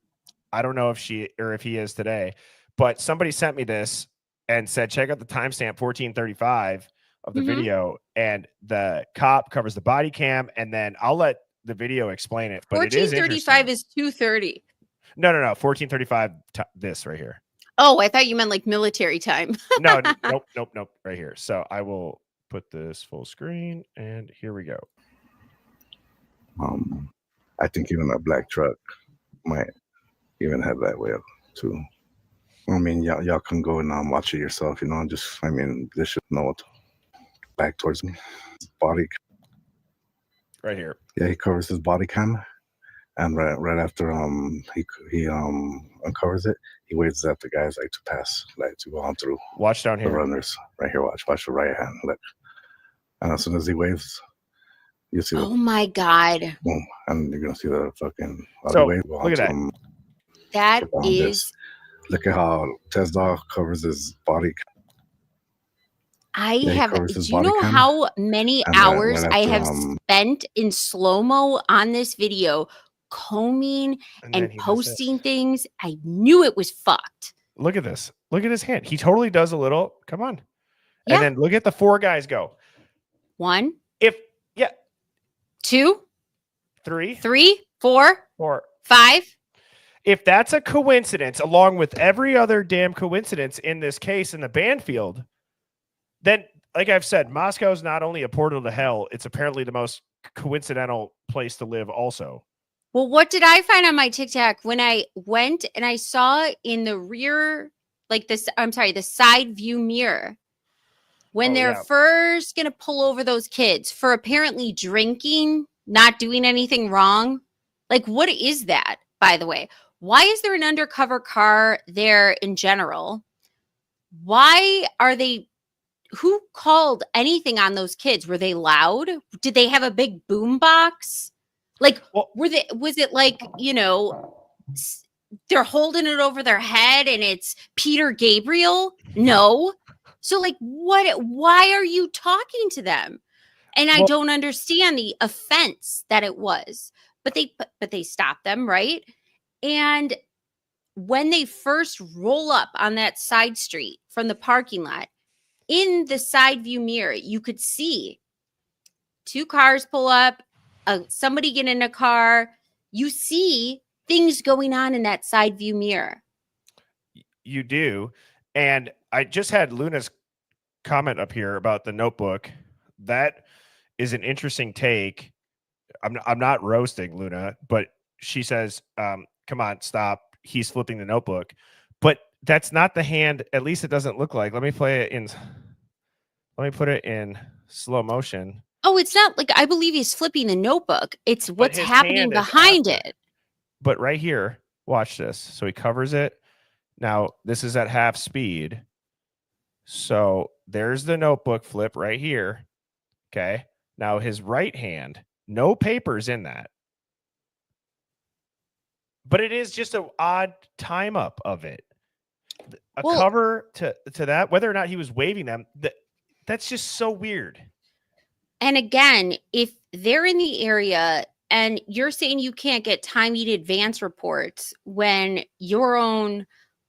I don't know if she or if he is today, but somebody sent me this and said, check out the timestamp 1435 of the Mhm. video, and the cop covers the body cam, and then I'll let the video explain it. But it is 1435 interesting. is 2:30. No, 1435. This right here. Oh, I thought you meant like military time. No, nope. Right here. So I will put this full screen, and here we go. I think even a black truck might even have that way too. I mean, y'all can go and watch it yourself, you know, and just, I mean, this should know it. Back towards me. His body. Right here. Yeah, he covers his body cam. And right after he uncovers it, he waves at the guys like to pass, like to go on through. Watch down The here. runners. Right here, watch the right hand. Look. And as soon as he waves, you see the Oh my God. boom, and you're gonna see the fucking So, wave go look at onto that. him. That on is this. Look at how Tesla covers his body. I Yeah, he have covers his do you body know cam. how many And hours right I after, have spent in slow-mo on this video combing And then and he does posting this. things? I knew it was fucked. Look at this. Look at his hand. He totally does a little. Come on. Yeah. And then look at the 4 guys go. 1, If, yeah, 2, 3, 3, 4, 4. 5. If that's a coincidence, along with every other damn coincidence in this case in the Banfield, then, like I've said, Moscow is not only a portal to hell, it's apparently the most coincidental place to live also. Well, what did I find on my TikTok when I went and I saw in the rear, like this, I'm sorry, the side view mirror, when Oh, they're yeah. first going to pull over those kids for apparently drinking, not doing anything wrong. Like, what is that, by the way? Why is there an undercover car there in general? Why are they, who called anything on those kids? Were they loud? Did they have a big boom box? Like, Well- was it like, they're holding it over their head and it's Peter Gabriel? No. So like, why are you talking to them? And I Well- don't understand the offense that it was, but they stopped them, right? And when they first roll up on that side street from the parking lot, in the side view mirror, you could see 2 cars pull up, somebody get in a car. You see things going on in that side view mirror. You do. And I just had Luna's comment up here about the notebook. That is an interesting take. I'm not roasting Luna, but she says, come on, stop. He's flipping the notebook. But that's not the hand. At least it doesn't look like. Let me put it in slow motion. Oh, it's not like, I believe he's flipping the notebook. It's what's his happening hand is behind after. it. But right here, watch this. So he covers it. Now this is at half speed. So there's the notebook flip right here. Okay. Now his right hand, no papers in that. But it is just an odd time up of it. Well- Cover to that, whether or not he was waving them, that's just so weird. And again, if they're in the area and you're saying you can't get time-eat advance reports when your own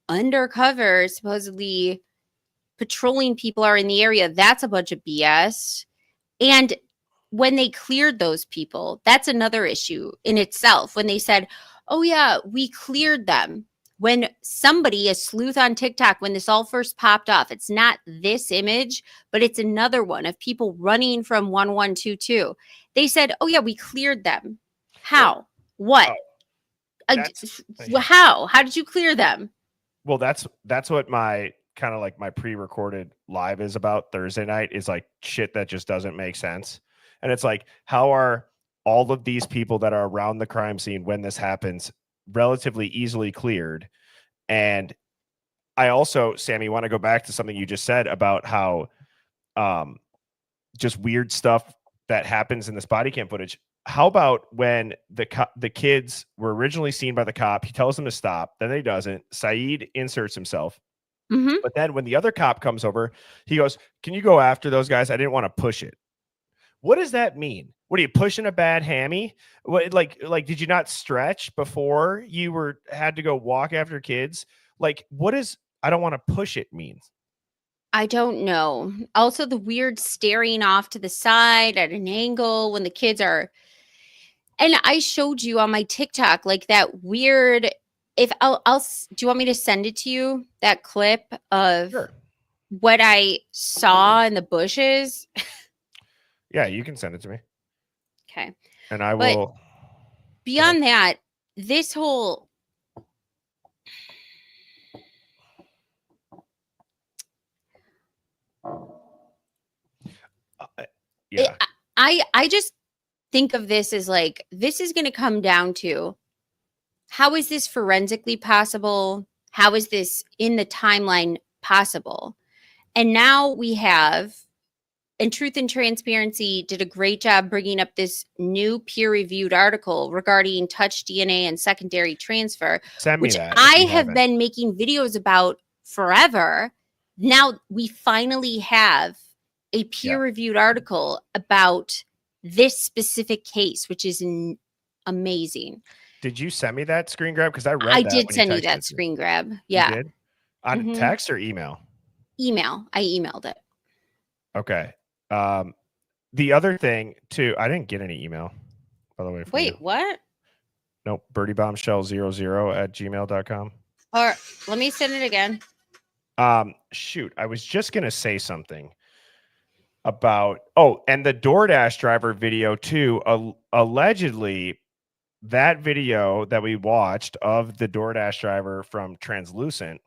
undercover, supposedly patrolling people are in the area, that's a bunch of BS. And when they cleared those people, that's another issue in itself. When they said, oh yeah, we cleared them. When somebody, a sleuth on TikTok, when this all first popped off, it's not this image, but it's another one of people running from 1122. They said, oh yeah, we cleared them. How? What? How? How did you clear them? Well, that's what my kind of like my pre-recorded live is about Thursday night, is like shit that just doesn't make sense. And it's like, how are all of these people that are around the crime scene when this happens relatively easily cleared? And I also, Sammy, want to go back to something you just said about how just weird stuff that happens in this body cam footage. How about when the kids were originally seen by the cop, he tells them to stop, then he doesn't. Saeed inserts himself. Mm-hmm. But then when the other cop comes over, he goes, can you go after those guys? I didn't want to push it. What does that mean? What are you pushing a bad hammy? What, like did you not stretch before you had to go walk after kids? Like, what is I don't want to push it means? I don't know. Also, the weird staring off to the side at an angle when the kids are. And I showed you on my TikTok, like that weird. If I'll do you want me to send it to you? That clip of Sure. what I saw in the bushes. Yeah, you can send it to me. Okay. And I But will. Beyond that, this whole. Yeah. I just think of this as like, this is going to come down to, how is this forensically possible? How is this in the timeline possible? And now we have, and Truth and Transparency did a great job bringing up this new peer-reviewed article regarding touch DNA and secondary transfer, Send me which that. I have been making videos about forever. Now we finally have a peer-reviewed article about this specific case, which is amazing. Did you send me that screen grab? Because I read I that did when send you texted that it to me. screen grab. You Yeah. did? On Mhm. text or email? Email. I emailed it. Okay. The other thing too, I didn't get any email, by the way. From Wait, you. what? Nope. birdiebombshell00@gmail.com. Or let me send it again. Shoot. I was just gonna say something about and the Doordash driver video too. Allegedly, that video that we watched of the Doordash driver from Translucent,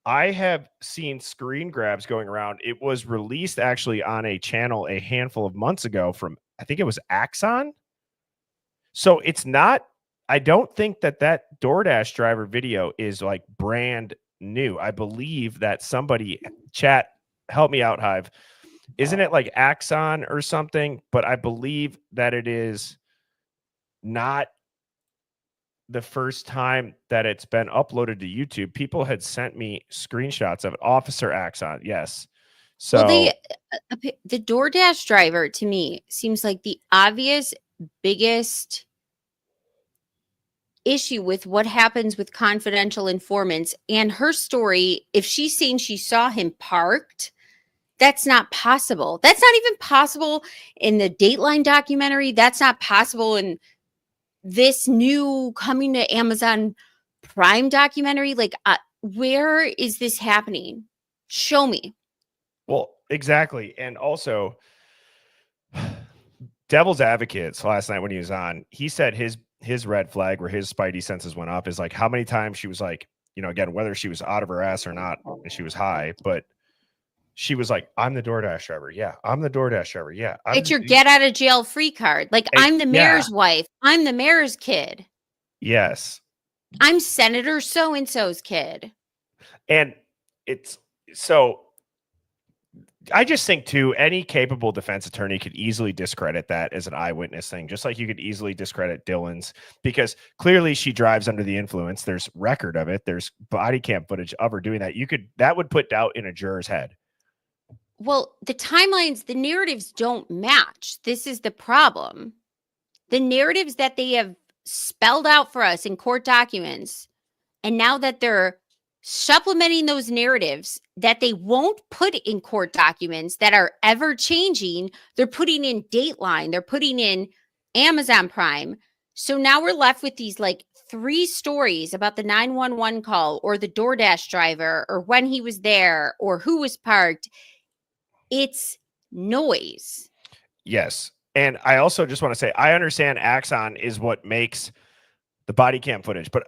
I have seen screen grabs going around. It was released actually on a channel a handful of months ago from, I think it was Axon. So it's not, I don't think that DoorDash driver video is like brand new. I believe that somebody, chat, help me out, Hive. Isn't it like Axon or something? But I believe that it is not the first time that it's been uploaded to YouTube. People had sent me screenshots of it. Officer Axon, yes. So Well, the DoorDash driver to me seems like the obvious biggest issue with what happens with confidential informants and her story. If she's saying she saw him parked, that's not possible. That's not even possible in the Dateline documentary. That's not possible in this new coming to Amazon Prime documentary. Like, where is this happening? Show me. well, exactly. And also, Devil's Advocates last night when he was on, he said his red flag where his spidey senses went up is like how many times she was like, you know, again, whether she was out of her ass or not, and she was high, but she was like, I'm the DoorDash driver. Yeah. I'm the DoorDash driver. Yeah. It's your get out of jail free card. Like, I'm the mayor's yeah. wife. I'm the mayor's kid. Yes. I'm Senator so-and-so's kid. And it's so I just think too, any capable defense attorney could easily discredit that as an eyewitness thing, just like you could easily discredit Dylan's, because clearly she drives under the influence. There's record of it. There's body cam footage of her doing that. That would put doubt in a juror's head. Well, the timelines, the narratives don't match. This is the problem. The narratives that they have spelled out for us in court documents, and now that they're supplementing those narratives that they won't put in court documents that are ever changing, they're putting in Dateline, they're putting in Amazon Prime. So now we're left with these like 3 stories about the 911 call or the DoorDash driver or when he was there or who was parked. It's noise. Yes. And I also just want to say, I understand Axon is what makes the body cam footage, but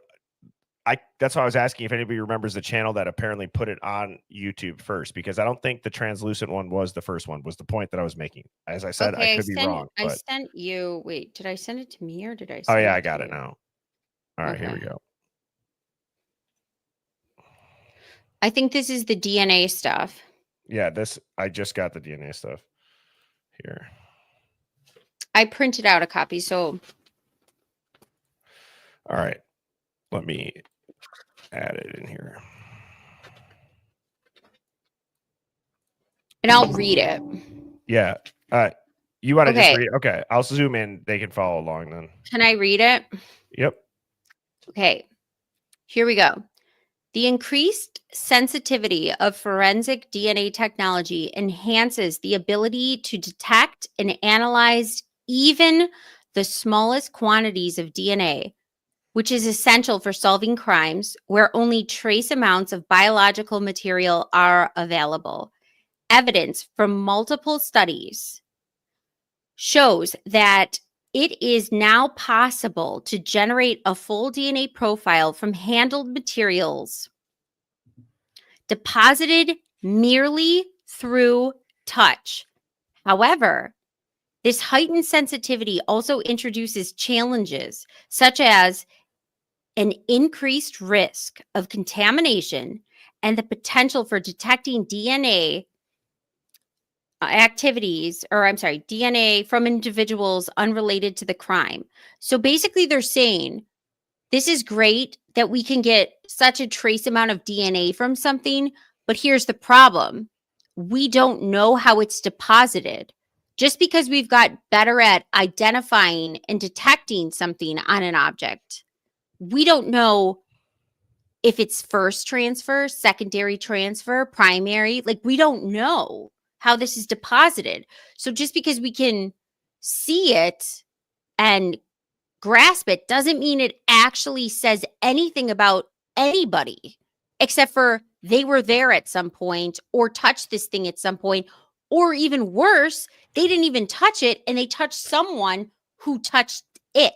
that's why I was asking if anybody remembers the channel that apparently put it on YouTube first, because I don't think the translucent one was the first one, was the point that I was making. As I said, Okay, I could be wrong. I But... sent you, wait, did I send it to me or did I Oh send yeah, it I got to it you? now. All right, here we Okay. go. I think this is the DNA stuff. Yeah, I just got the DNA stuff here. I printed out a copy, so. All right, let me add it in here. And I'll read it. Yeah. You want to just Okay. read? Okay, I'll zoom in. They can follow along then. Can I read it? Yep. Okay. Here we go. The increased sensitivity of forensic DNA technology enhances the ability to detect and analyze even the smallest quantities of DNA, which is essential for solving crimes where only trace amounts of biological material are available. Evidence from multiple studies shows that it is now possible to generate a full DNA profile from handled materials deposited merely through touch. However, this heightened sensitivity also introduces challenges such as an increased risk of contamination and the potential for detecting DNA DNA from individuals unrelated to the crime. So basically they're saying this is great that we can get such a trace amount of DNA from something, but here's the problem. We don't know how it's deposited. Just because we've got better at identifying and detecting something on an object, we don't know if it's first transfer, secondary transfer, primary. Like, we don't know how this is deposited. So just because we can see it and grasp it doesn't mean it actually says anything about anybody, except for they were there at some point or touched this thing at some point, or even worse, they didn't even touch it and they touched someone who touched it.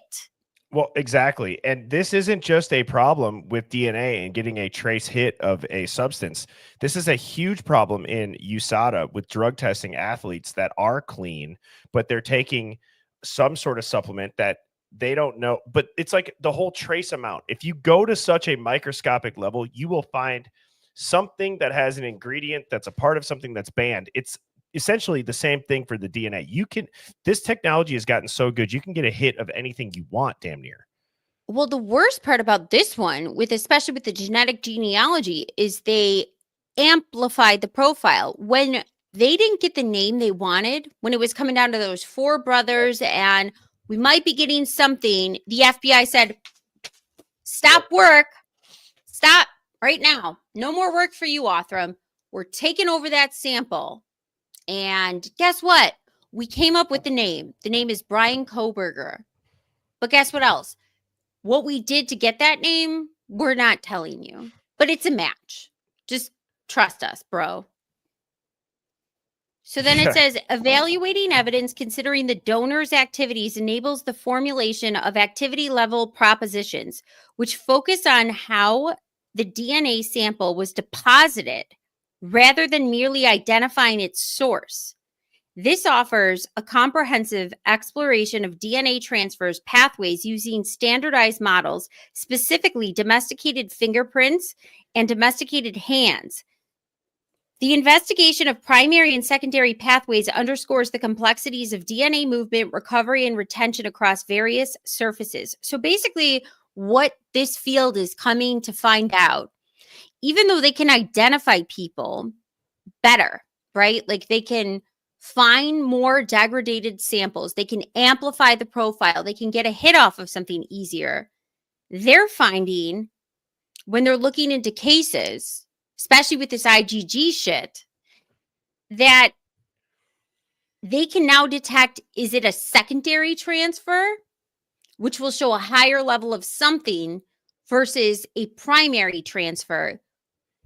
Well, exactly. And this isn't just a problem with DNA and getting a trace hit of a substance. This is a huge problem in USADA with drug testing athletes that are clean, but they're taking some sort of supplement that they don't know. But it's like the whole trace amount. If you go to such a microscopic level, you will find something that has an ingredient that's a part of something that's banned. It's essentially the same thing for the DNA. This technology has gotten so good, you can get a hit of anything you want, damn near. Well, the worst part about this one, especially with the genetic genealogy, is they amplified the profile. When they didn't get the name they wanted, when it was coming down to those 4 brothers and we might be getting something, the FBI said, stop work. Stop right now. No more work for you, Othram. We're taking over that sample. And guess what? We came up with the name. The name is Brian Koberger. But guess what else? What we did to get that name, we're not telling you. But it's a match. Just trust us, bro. So then it says, evaluating evidence considering the donor's activities enables the formulation of activity level propositions, which focus on how the DNA sample was deposited rather than merely identifying its source. This offers a comprehensive exploration of DNA transfers pathways using standardized models, specifically domesticated fingerprints and domesticated hands. The investigation of primary and secondary pathways underscores the complexities of DNA movement, recovery, and retention across various surfaces. So basically, what this field is coming to find out, even though they can identify people better, right? Like they can find more degraded samples. They can amplify the profile. They can get a hit off of something easier. They're finding when they're looking into cases, especially with this IgG shit, that they can now detect, is it a secondary transfer, which will show a higher level of something versus a primary transfer,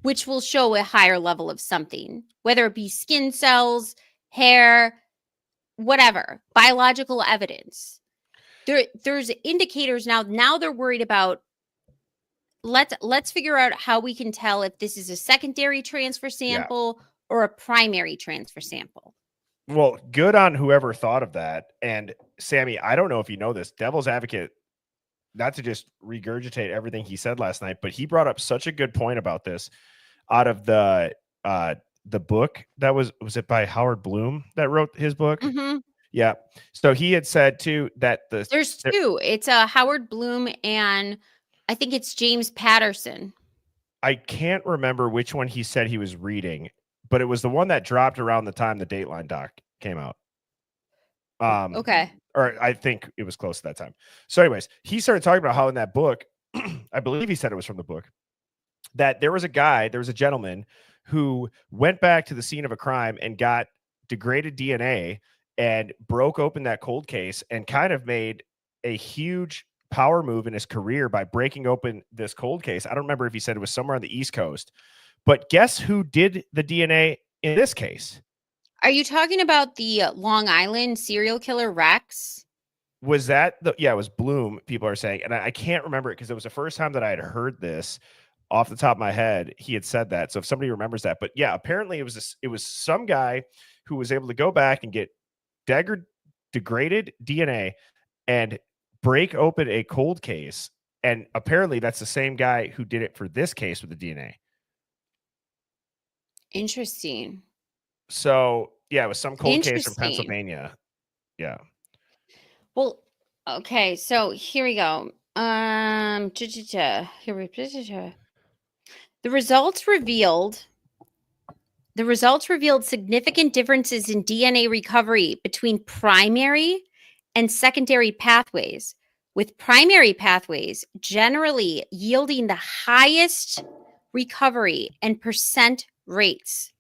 which will show a higher level of something, whether it be skin cells, hair, whatever, biological evidence. There's indicators now. Now they're worried about, let's figure out how we can tell if this is a secondary transfer sample or a primary transfer sample. Well, good on whoever thought of that. And Sammy, I don't know if you know this, devil's advocate, not to just regurgitate everything he said last night, but he brought up such a good point about this out of the book that was it by Howard Bloom that wrote his book? Mm-hmm. Yeah. So he had said too that there's 2. It's Howard Bloom and I think it's James Patterson. I can't remember which one he said he was reading, but it was the one that dropped around the time the Dateline doc came out. Okay. Or I think it was close to that time. So anyways, he started talking about how in that book, I believe he said it was from the book, that there was a gentleman who went back to the scene of a crime and got degraded DNA and broke open that cold case and kind of made a huge power move in his career by breaking open this cold case. I don't remember if he said it was somewhere on the East Coast, but guess who did the DNA in this case? Are you talking about the Long Island serial killer Rex? Was that it was Bloom, people are saying, and I can't remember it because it was the first time that I had heard this off the top of my head. He had said that. So if somebody remembers that, but yeah, apparently it was some guy who was able to go back and get degraded DNA and break open a cold case. And apparently that's the same guy who did it for this case with the DNA. Interesting. So yeah, it was some cold case from Pennsylvania. Yeah. Well, okay. So here we go. The results revealed significant differences in DNA recovery between primary and secondary pathways, with primary pathways generally yielding the highest recovery and percent rates.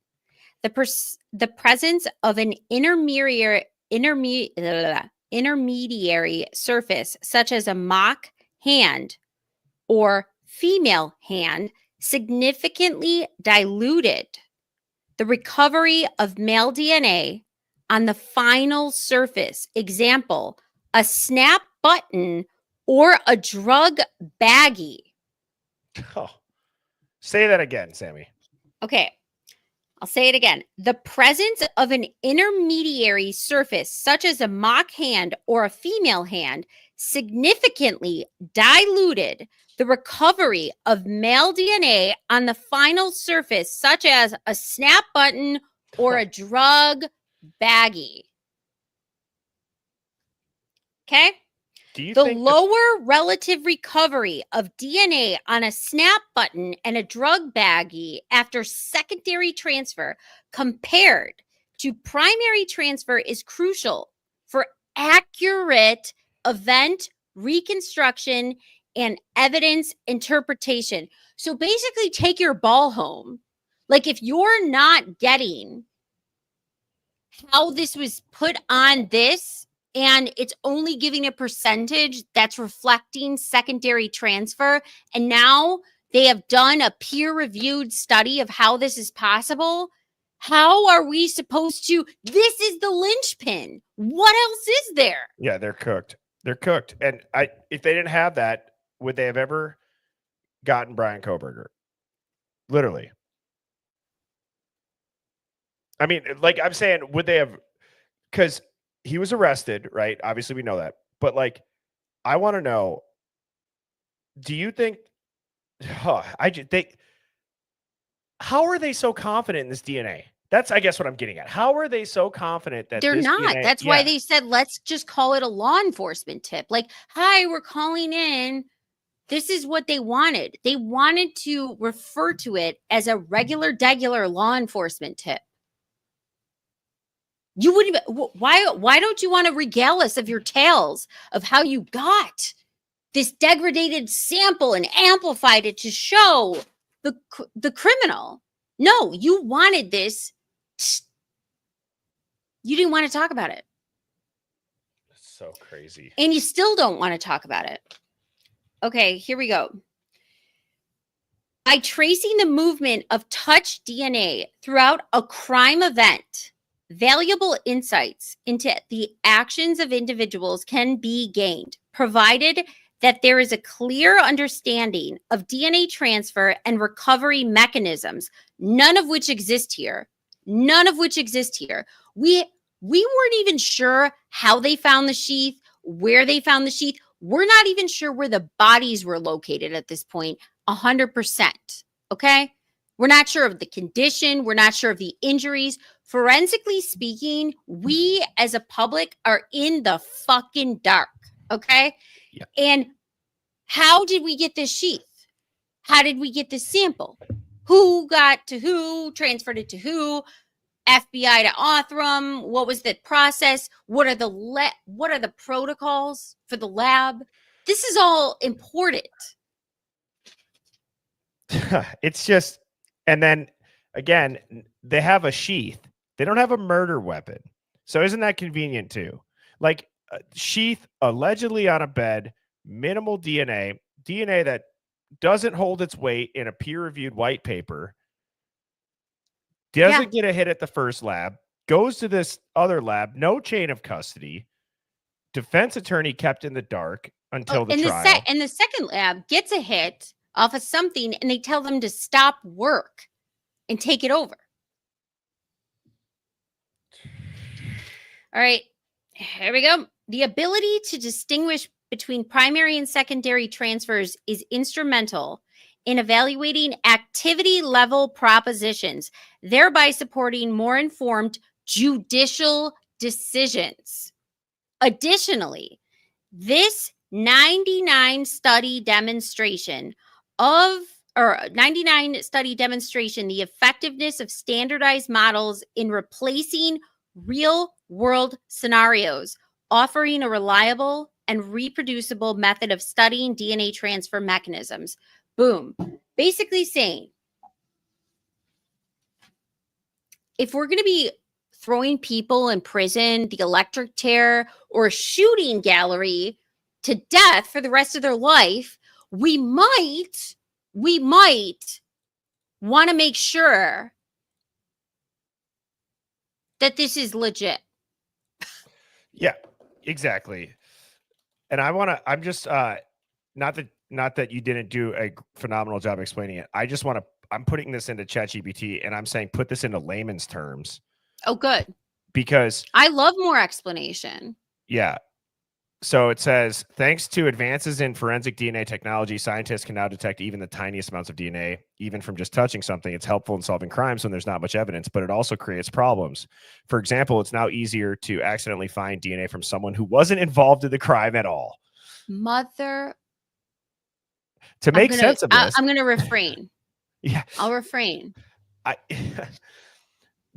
The presence of an intermediary surface, such as a mock hand or female hand, significantly diluted the recovery of male DNA on the final surface. Example, a snap button or a drug baggie. Oh. Say that again, Sammy. Okay, I'll say it again. The presence of an intermediary surface, such as a mock hand or a female hand, significantly diluted the recovery of male DNA on the final surface, such as a snap button or a drug baggie. Okay? Do you The think lower relative recovery of DNA on a snap button and a drug baggie after secondary transfer compared to primary transfer is crucial for accurate event reconstruction and evidence interpretation? So basically, take your ball home. Like, if you're not getting how this was put on this, and it's only giving a percentage that's reflecting secondary transfer, and now they have done a peer-reviewed study of how this is possible, how are we supposed to? This is the linchpin. What else is there? Yeah, they're cooked. They're cooked. And if they didn't have that, would they have ever gotten Brian Koberger? Literally. I mean, like I'm saying, would they have? Because he was arrested, right? Obviously, we know that. But like, I want to know, do you think, how are they so confident in this DNA? That's, I guess, what I'm getting at. How are they so confident that they're this not? DNA, That's why they said, let's just call it a law enforcement tip. Like, hi, we're calling in. This is what they wanted. They wanted to refer to it as a degular law enforcement tip. You wouldn't even, why don't you want to regale us of your tales of how you got this degraded sample and amplified it to show the criminal? No, you wanted this. You didn't want to talk about it. That's so crazy. And you still don't want to talk about it. Okay, here we go. By tracing the movement of touch DNA throughout a crime event, valuable insights into the actions of individuals can be gained, provided that there is a clear understanding of DNA transfer and recovery mechanisms, none of which exist here. None of which exist here. We weren't even sure how they found the sheath, where they found the sheath. We're not even sure where the bodies were located at this point, 100%. Okay? We're not sure of the condition. We're not sure of the injuries. Forensically speaking, we as a public are in the fucking dark. Okay? Yeah. And how did we get this sheath? How did we get this sample? Who got to who? Transferred it to who? FBI to Othram? What was the process? What are the protocols for the lab? This is all important. It's just, and then again, they have a sheath. They don't have a murder weapon. So isn't that convenient too? Like a sheath allegedly on a bed, minimal DNA that doesn't hold its weight in a peer-reviewed white paper, doesn't get a hit at the first lab, goes to this other lab, no chain of custody, defense attorney kept in the dark until the trial. And the second lab gets a hit off of something, and they tell them to stop work and take it over. All right, here we go. The ability to distinguish between primary and secondary transfers is instrumental in evaluating activity level propositions, thereby supporting more informed judicial decisions. Additionally, this 99 study demonstration, the effectiveness of standardized models in replacing real world scenarios, offering a reliable and reproducible method of studying DNA transfer mechanisms. Boom. Basically saying, if we're going to be throwing people in prison, the electric chair, or a shooting gallery to death for the rest of their life, we might want to make sure that this is legit. Yeah, exactly. And I'm just not that you didn't do a phenomenal job explaining it. I'm putting this into ChatGPT and I'm saying put this into layman's terms. Oh, good. Because I love more explanation. Yeah. So it says, thanks to advances in forensic DNA technology, scientists can now detect even the tiniest amounts of DNA, even from just touching something. It's helpful in solving crimes when there's not much evidence, but it also creates problems. For example, it's now easier to accidentally find DNA from someone who wasn't involved in the crime at all. Mother. To make sense of this, I'm going to refrain. yeah, I'll refrain.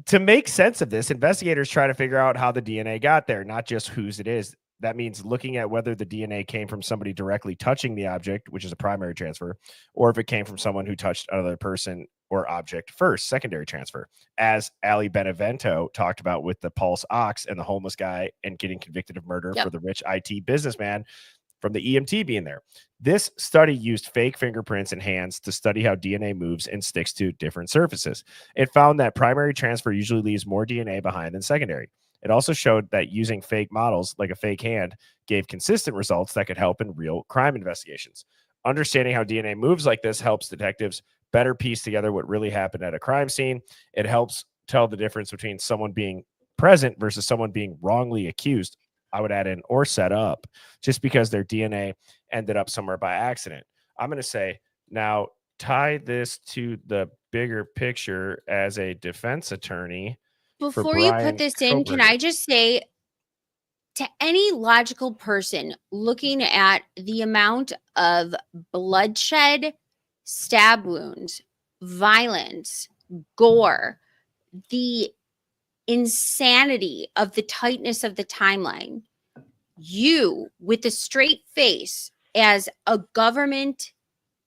To make sense of this, investigators try to figure out how the DNA got there, not just whose it is. That means looking at whether the DNA came from somebody directly touching the object, which is a primary transfer, or if it came from someone who touched another person or object first, secondary transfer. As Ali Benevento talked about with the Pulse Ox and the homeless guy and getting convicted of murder for the rich IT businessman from the EMT being there. This study used fake fingerprints and hands to study how DNA moves and sticks to different surfaces. It found that primary transfer usually leaves more DNA behind than secondary. It also showed that using fake models, like a fake hand, gave consistent results that could help in real crime investigations. Understanding how DNA moves like this helps detectives better piece together what really happened at a crime scene. It helps tell the difference between someone being present versus someone being wrongly accused. I would add in or set up just because their DNA ended up somewhere by accident. I'm going to say, now tie this to the bigger picture as a defense attorney. Before you put this in, can I just say to any logical person looking at the amount of bloodshed, stab wounds, violence, gore, the insanity of the tightness of the timeline, you with a straight face as a government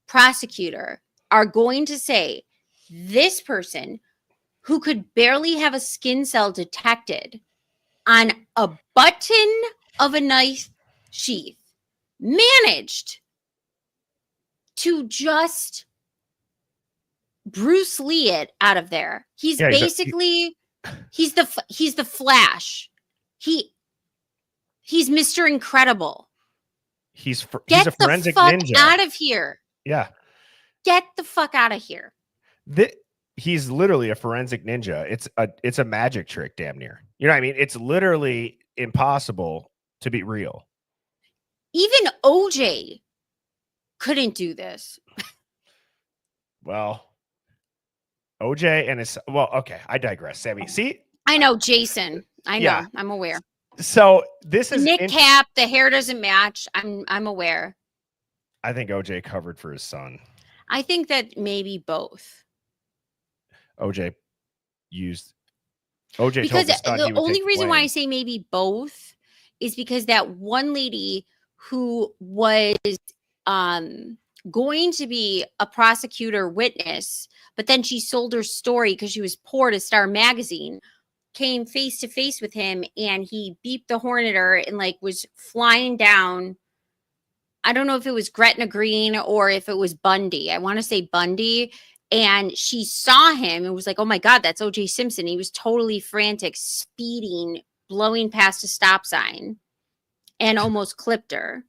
prosecutor are going to say this person who could barely have a skin cell detected on a button of a knife sheath managed to just Bruce Lee it out of there. He's basically he's the Flash. He's Mr. Incredible. He's a forensic ninja. Get the fuck out of here. Yeah. Get the fuck out of here. He's literally a forensic ninja. It's a magic trick, damn near. You know what I mean? It's literally impossible to be real. Even OJ couldn't do this. Well, OJ and his okay, I digress. Sammy, see? I know, Jason. I know. Yeah. I'm aware. So this is Nick Cap. The hair doesn't match. I'm aware. I think OJ covered for his son. I think that maybe both. OJ because the only reason why I say maybe both is because that one lady who was going to be a prosecutor witness, but then she sold her story because she was poor to Star Magazine, came face to face with him, and he beeped the horn at her and was flying down. I don't know if it was Gretna Green or if it was Bundy. I want to say Bundy. And she saw him and was like, oh my God, that's OJ Simpson. He was totally frantic, speeding, blowing past a stop sign, and almost clipped her.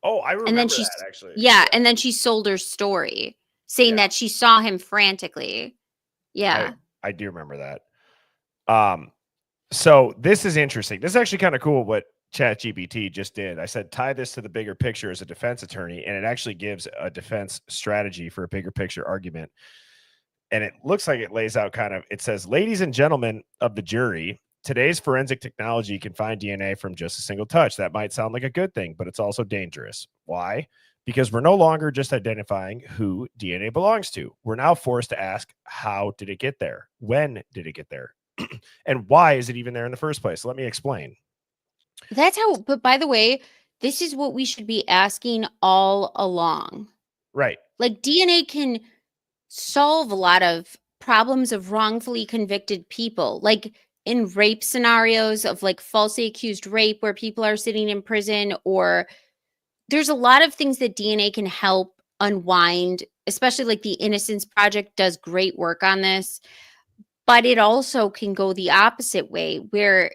Oh, I remember that, actually. Yeah, and then she sold her story, saying that she saw him frantically. Yeah. I do remember that. So this is interesting. This is actually kind of cool what ChatGPT just did. I said, tie this to the bigger picture as a defense attorney, and it actually gives a defense strategy for a bigger picture argument. And it looks like it lays out it says, ladies and gentlemen of the jury, today's forensic technology can find DNA from just a single touch. That might sound like a good thing, but it's also dangerous. Why? Because we're no longer just identifying who DNA belongs to. We're now forced to ask, how did it get there? When did it get there? And why is it even there in the first place? Let me explain. That's how, but by the way, this is what we should be asking all along. Right. DNA can solve a lot of problems of wrongfully convicted people, like in rape scenarios of falsely accused rape where people are sitting in prison, or there's a lot of things that DNA can help unwind, especially the Innocence Project does great work on this, but it also can go the opposite way where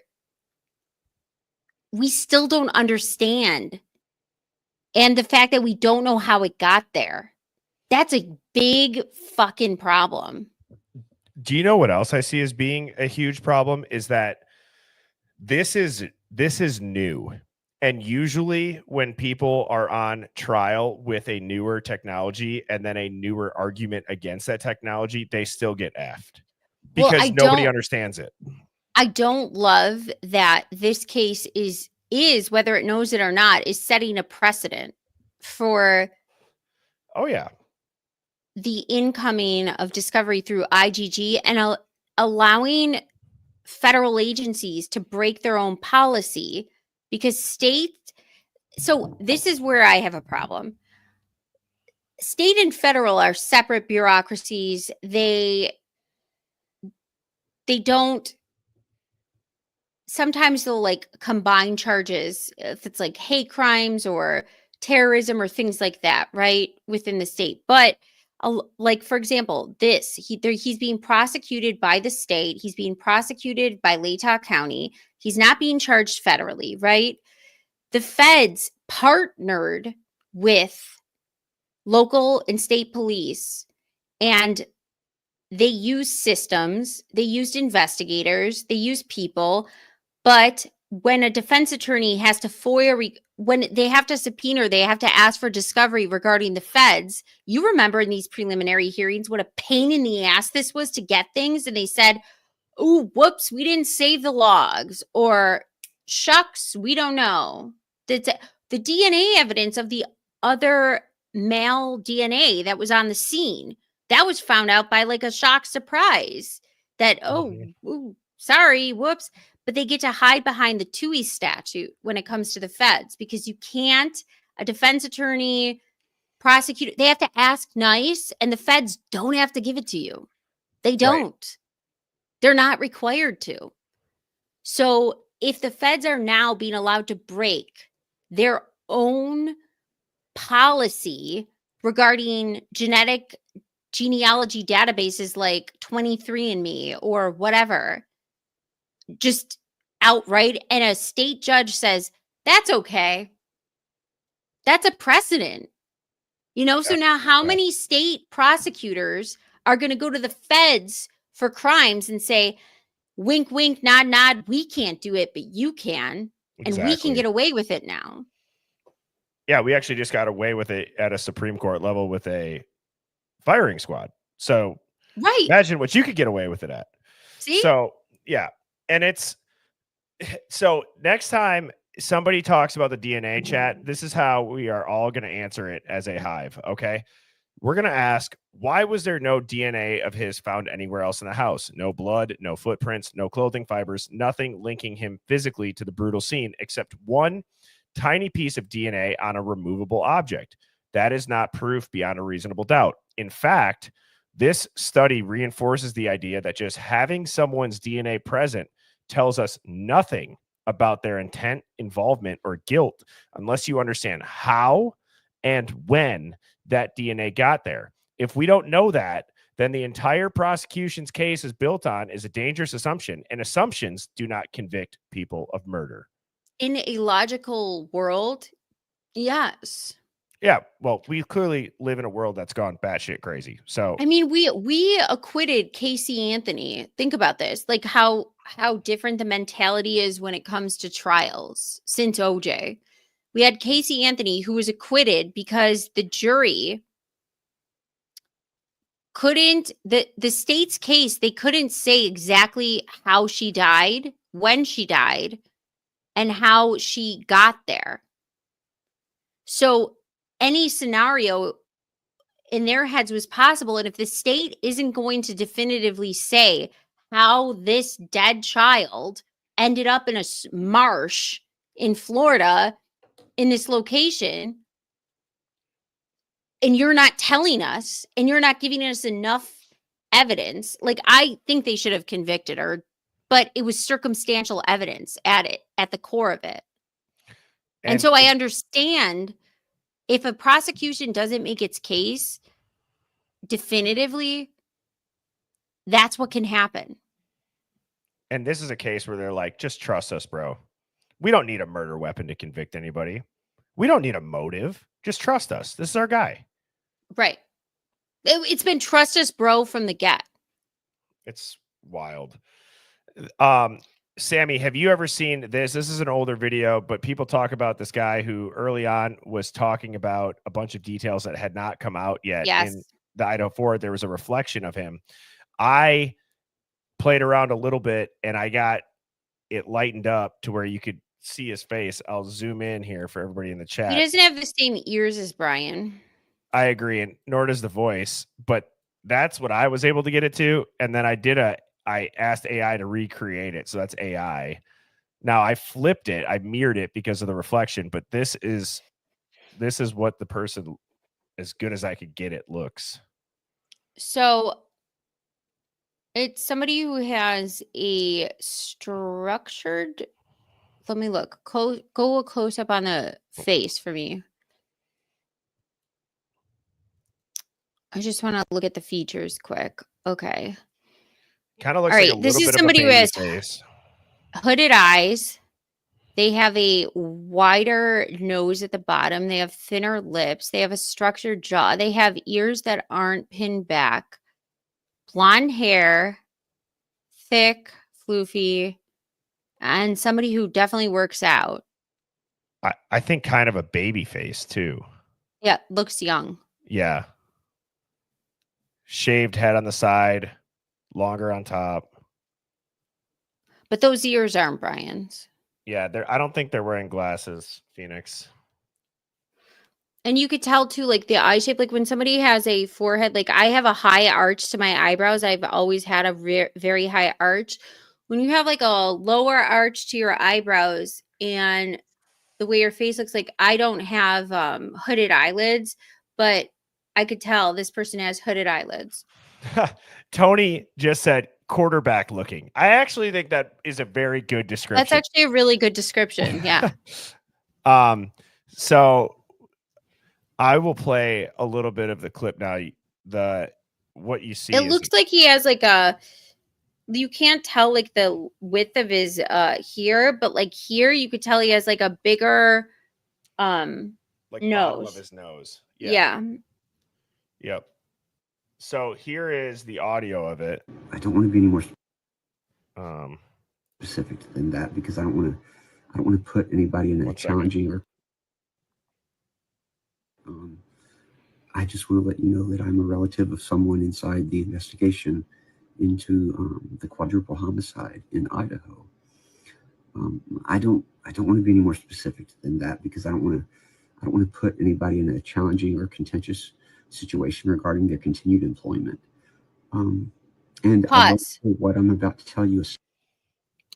we still don't understand. And the fact that we don't know how it got there, that's a big fucking problem. Do you know what else I see as being a huge problem is that this is new. And usually when people are on trial with a newer technology and then a newer argument against that technology, they still get effed Well, because nobody understands it. I don't love that this case is whether it knows it or not, is setting a precedent for Oh yeah. the incoming of discovery through IgG and allowing federal agencies to break their own policy because so this is where I have a problem. State and federal are separate bureaucracies. They don't, sometimes they'll like combine charges if it's like hate crimes or terrorism or things like that, right, within the state. But like, for example, he's being prosecuted by the state. He's being prosecuted by Latah County. He's not being charged federally, right? The feds partnered with local and state police, and they used systems, they used investigators, they used people. But when a defense attorney has to when they have to subpoena, they have to ask for discovery regarding the feds. You remember in these preliminary hearings what a pain in the ass this was to get things. And they said, oh, whoops, we didn't save the logs, or shucks, we don't know. The DNA evidence of the other male DNA that was on the scene, that was found out by like a shock surprise that, ooh, sorry, whoops. But they get to hide behind the TUI statute when it comes to the feds because you can't, a defense attorney, prosecutor, they have to ask nice, and the feds don't have to give it to you. They don't. Right. They're not required to. So if the feds are now being allowed to break their own policy regarding genealogy databases like 23andMe or whatever, just outright, and a state judge says, that's okay. That's a precedent. So now how many state prosecutors are going to go to the feds for crimes and say, wink, wink, nod, nod, we can't do it, but you can. Exactly. And we can get away with it now. Yeah, we actually just got away with it at a Supreme Court level with a firing squad. So imagine what you could get away with it at. See? So, yeah. And so next time somebody talks about the DNA chat, this is how we are all going to answer it as a hive. Okay. We're going to ask, why was there no DNA of his found anywhere else in the house? No blood, no footprints, no clothing fibers, nothing linking him physically to the brutal scene, except one tiny piece of DNA on a removable object. That is not proof beyond a reasonable doubt. In fact, this study reinforces the idea that just having someone's DNA present tells us nothing about their intent, involvement, or guilt unless you understand how and when that DNA got there. If we don't know that, then the entire prosecution's case is built on is a dangerous assumption, and assumptions do not convict people of murder. In a logical world, yes. Yeah, well, we clearly live in a world that's gone batshit crazy. So I mean, we acquitted Casey Anthony. Think about this, like how different the mentality is when it comes to trials since OJ. We had Casey Anthony who was acquitted because the jury couldn't, the state's case, they couldn't say exactly how she died, when she died, and how she got there. So any scenario in their heads was possible. And if the state isn't going to definitively say how this dead child ended up in a marsh in Florida in this location, and you're not telling us, and you're not giving us enough evidence, like I think they should have convicted her, but it was circumstantial evidence at the core of it. And so I understand if a prosecution doesn't make its case definitively, that's what can happen. And this is a case where they're like, just trust us, bro. We don't need a murder weapon to convict anybody. We don't need a motive. Just trust us. This is our guy. Right. It's been trust us, bro, from the get. It's wild. Sammy, have you ever seen this? This is an older video, but people talk about this guy who early on was talking about a bunch of details that had not come out yet. Yes. In the Idaho 4, there was a reflection of him. I played around a little bit and I got it lightened up to where you could see his face. I'll zoom in here for everybody in the chat. He doesn't have the same ears as Brian. I agree, and nor does the voice, but that's what I was able to get it to. And then I asked AI to recreate it. So that's AI. Now I flipped it, I mirrored it because of the reflection, but this is what the person, as good as I could get it, looks. So it's somebody who has a structured. Let me look. Go a close up on the face for me. I just want to look at the features quick. Okay. Kind of looks All like right, a this little is bit somebody of who a baby has face. hooded eyes. They have a wider nose at the bottom. They have thinner lips. They have a structured jaw. They have ears that aren't pinned back. Blonde hair, thick, floofy, and somebody who definitely works out. I think kind of a baby face too. Yeah, looks young. Yeah. Shaved head on the side, longer on top. But those ears aren't Brian's. Yeah, I don't think they're wearing glasses, Phoenix. And you could tell too, like the eye shape, like when somebody has a forehead, like I have a high arch to my eyebrows. I've always had a very high arch. When you have like a lower arch to your eyebrows and the way your face looks, like I don't have hooded eyelids, but I could tell this person has hooded eyelids. Tony just said quarterback looking. I actually think that is a very good description. That's actually a really good description. Yeah. So I will play a little bit of the clip now. What you see. It looks like he has like you can't tell like the width of his here, but like here you could tell he has like a bigger like nose. bottom of his nose. Yeah. Yep. So here is the audio of it. I don't want to be any more Um, specific than that because I don't want to put anybody in a challenging or. I just want to let you know that I'm a relative of someone inside the investigation into the quadruple homicide in Idaho. I don't want to be any more specific than that because I don't want to put anybody in a challenging or contentious situation regarding their continued employment. And Pause. What I'm about to tell you is.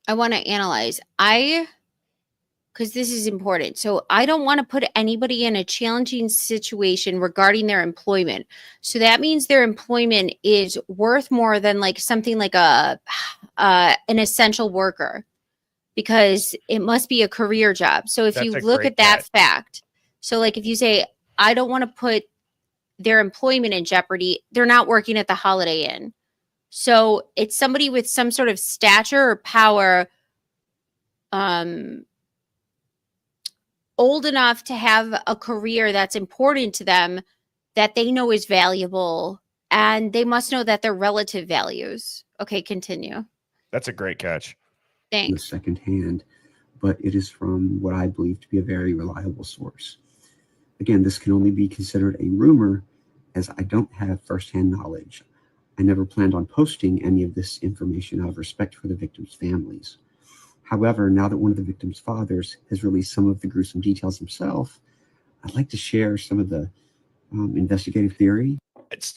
I want to analyze. Because this is important. So I don't want to put anybody in a challenging situation regarding their employment. So that means their employment is worth more than like something like an essential worker, because it must be a career job. So if you look at that fact, so like if you say, I don't want to put their employment in jeopardy, they're not working at the Holiday Inn. So it's somebody with some sort of stature or power, old enough to have a career that's important to them, that they know is valuable, and they must know that they're relative values. Okay, continue. That's a great catch. Thanks. Secondhand, but it is from what I believe to be a very reliable source. Again, this can only be considered a rumor as I don't have firsthand knowledge. I never planned on posting any of this information out of respect for the victims' families. However, now that one of the victims' fathers has released some of the gruesome details himself, I'd like to share some of the investigative theory.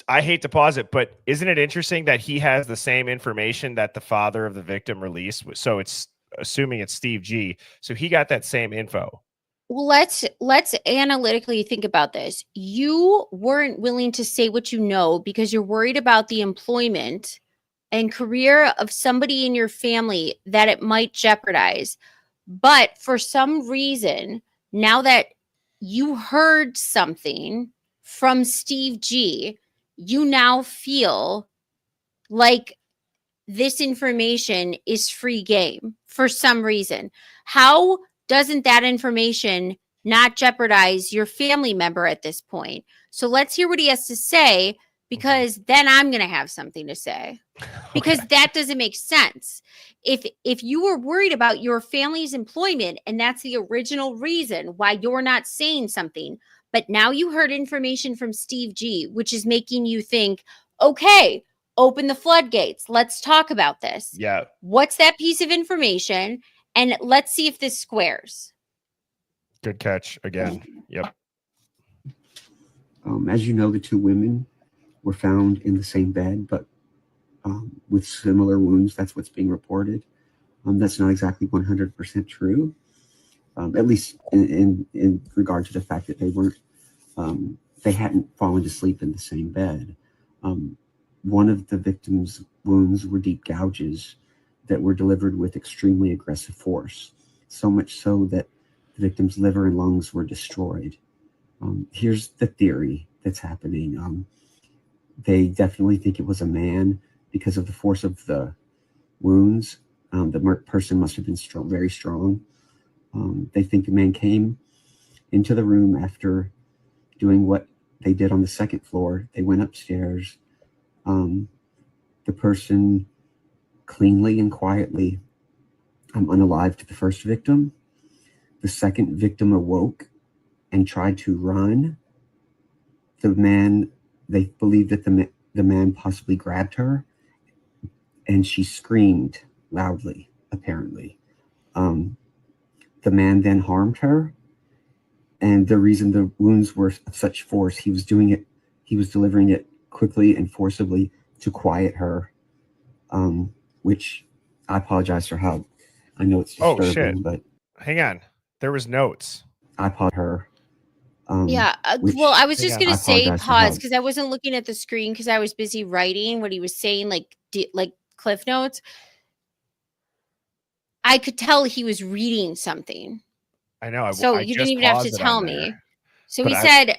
I hate to pause it, but isn't it interesting that he has the same information that the father of the victim released? So it's assuming it's Steve G. So he got that same info. Well, let's analytically think about this. You weren't willing to say what you know because you're worried about the employment and career of somebody in your family that it might jeopardize. But for some reason, now that you heard something from Steve G, you now feel like this information is free game for some reason. How doesn't that information not jeopardize your family member at this point? So let's hear what he has to say, because then I'm going to have something to say, because that doesn't make sense. If you were worried about your family's employment and that's the original reason why you're not saying something, but now you heard information from Steve G, which is making you think, okay, open the floodgates. Let's talk about this. Yeah. What's that piece of information? And let's see if this squares. Good catch again. Yep. As you know, the two women were found in the same bed, but with similar wounds. That's what's being reported. That's not exactly 100% true, at least in regard to the fact that they hadn't fallen to sleep in the same bed. One of the victim's wounds were deep gouges that were delivered with extremely aggressive force, so much so that the victim's liver and lungs were destroyed. Here's the theory that's happening. They definitely think it was a man because of the force of the wounds. The person must have been very strong. They think the man came into the room after doing what they did on the second floor. They went upstairs. The person cleanly and quietly unalived the first victim. The second victim awoke and tried to run. The man, they believe that the man possibly grabbed her, and she screamed loudly, apparently. The man then harmed her, and the reason the wounds were of such force, he was delivering it quickly and forcibly to quiet her, which I apologize for how, I know it's disturbing, shit. but Hang on. There was notes. I apologize her. Yeah. Well, I was just hang going on. to say I apologize for pause how- because I wasn't looking at the screen because I was busy writing what he was saying, like Cliff Notes. I could tell he was reading something. I know. So I you just didn't even have paused to it tell on me. there. So But he said,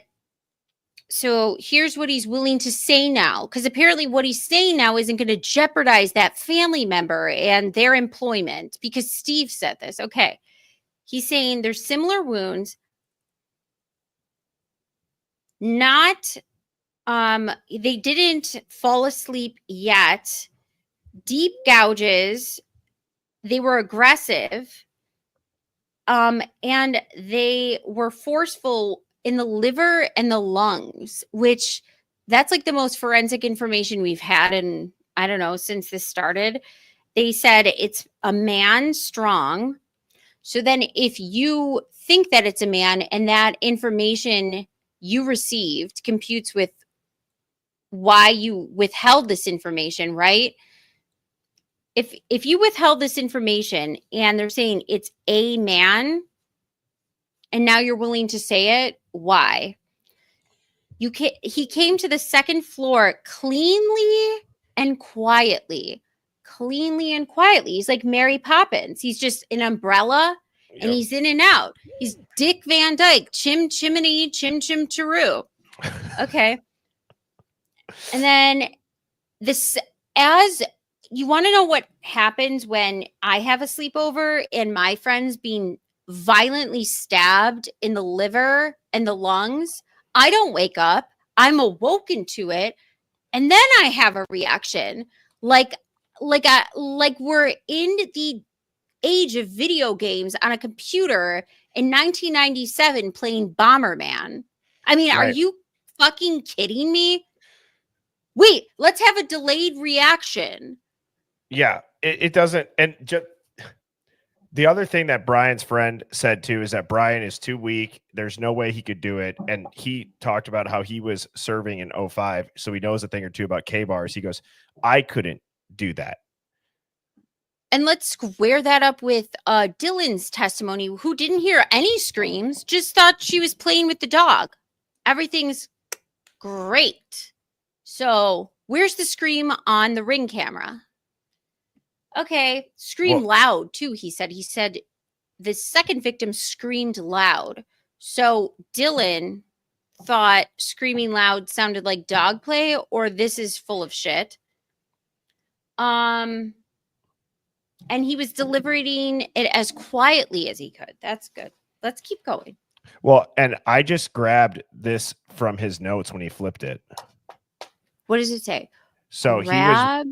so here's what he's willing to say now. Because apparently what he's saying now isn't going to jeopardize that family member and their employment because Steve said this. Okay. He's saying there's similar wounds. Not, they didn't fall asleep yet. Deep gouges. They were aggressive. And they were forceful in the liver and the lungs, which that's like the most forensic information we've had in, I don't know, since this started. They said it's a man strong. So then if you think that it's a man and that information you received computes with why you withheld this information, right? If you withheld this information and they're saying it's a man and now you're willing to say it, why? He came to the second floor cleanly and quietly. Cleanly and quietly. He's like Mary Poppins. He's just an umbrella and he's in and out. He's Dick Van Dyke. Chim chimney, chim chim chiroo. Okay. And then this, as you want to know what happens when I have a sleepover and my friend's being violently stabbed in the liver and the lungs, I don't wake up. I'm awoken to it. And then I have a reaction like we're in the age of video games on a computer in 1997 playing Bomberman. I mean, Are you fucking kidding me? Wait, let's have a delayed reaction. Yeah, it doesn't. And just the other thing that Brian's friend said too is that Brian is too weak. There's no way he could do it. And he talked about how he was serving in 05. So he knows a thing or two about K-bars. He goes, I couldn't do that. And let's square that up with Dylan's testimony, who didn't hear any screams, just thought she was playing with the dog. Everything's great. So where's the scream on the Ring camera? Okay, scream loud too, he said. He said the second victim screamed loud. So Dylan thought screaming loud sounded like dog play or this is full of shit. And he was deliberating it as quietly as he could. That's good. Let's keep going. Well, and I just grabbed this from his notes when he flipped it. What does it say? So Grabbed.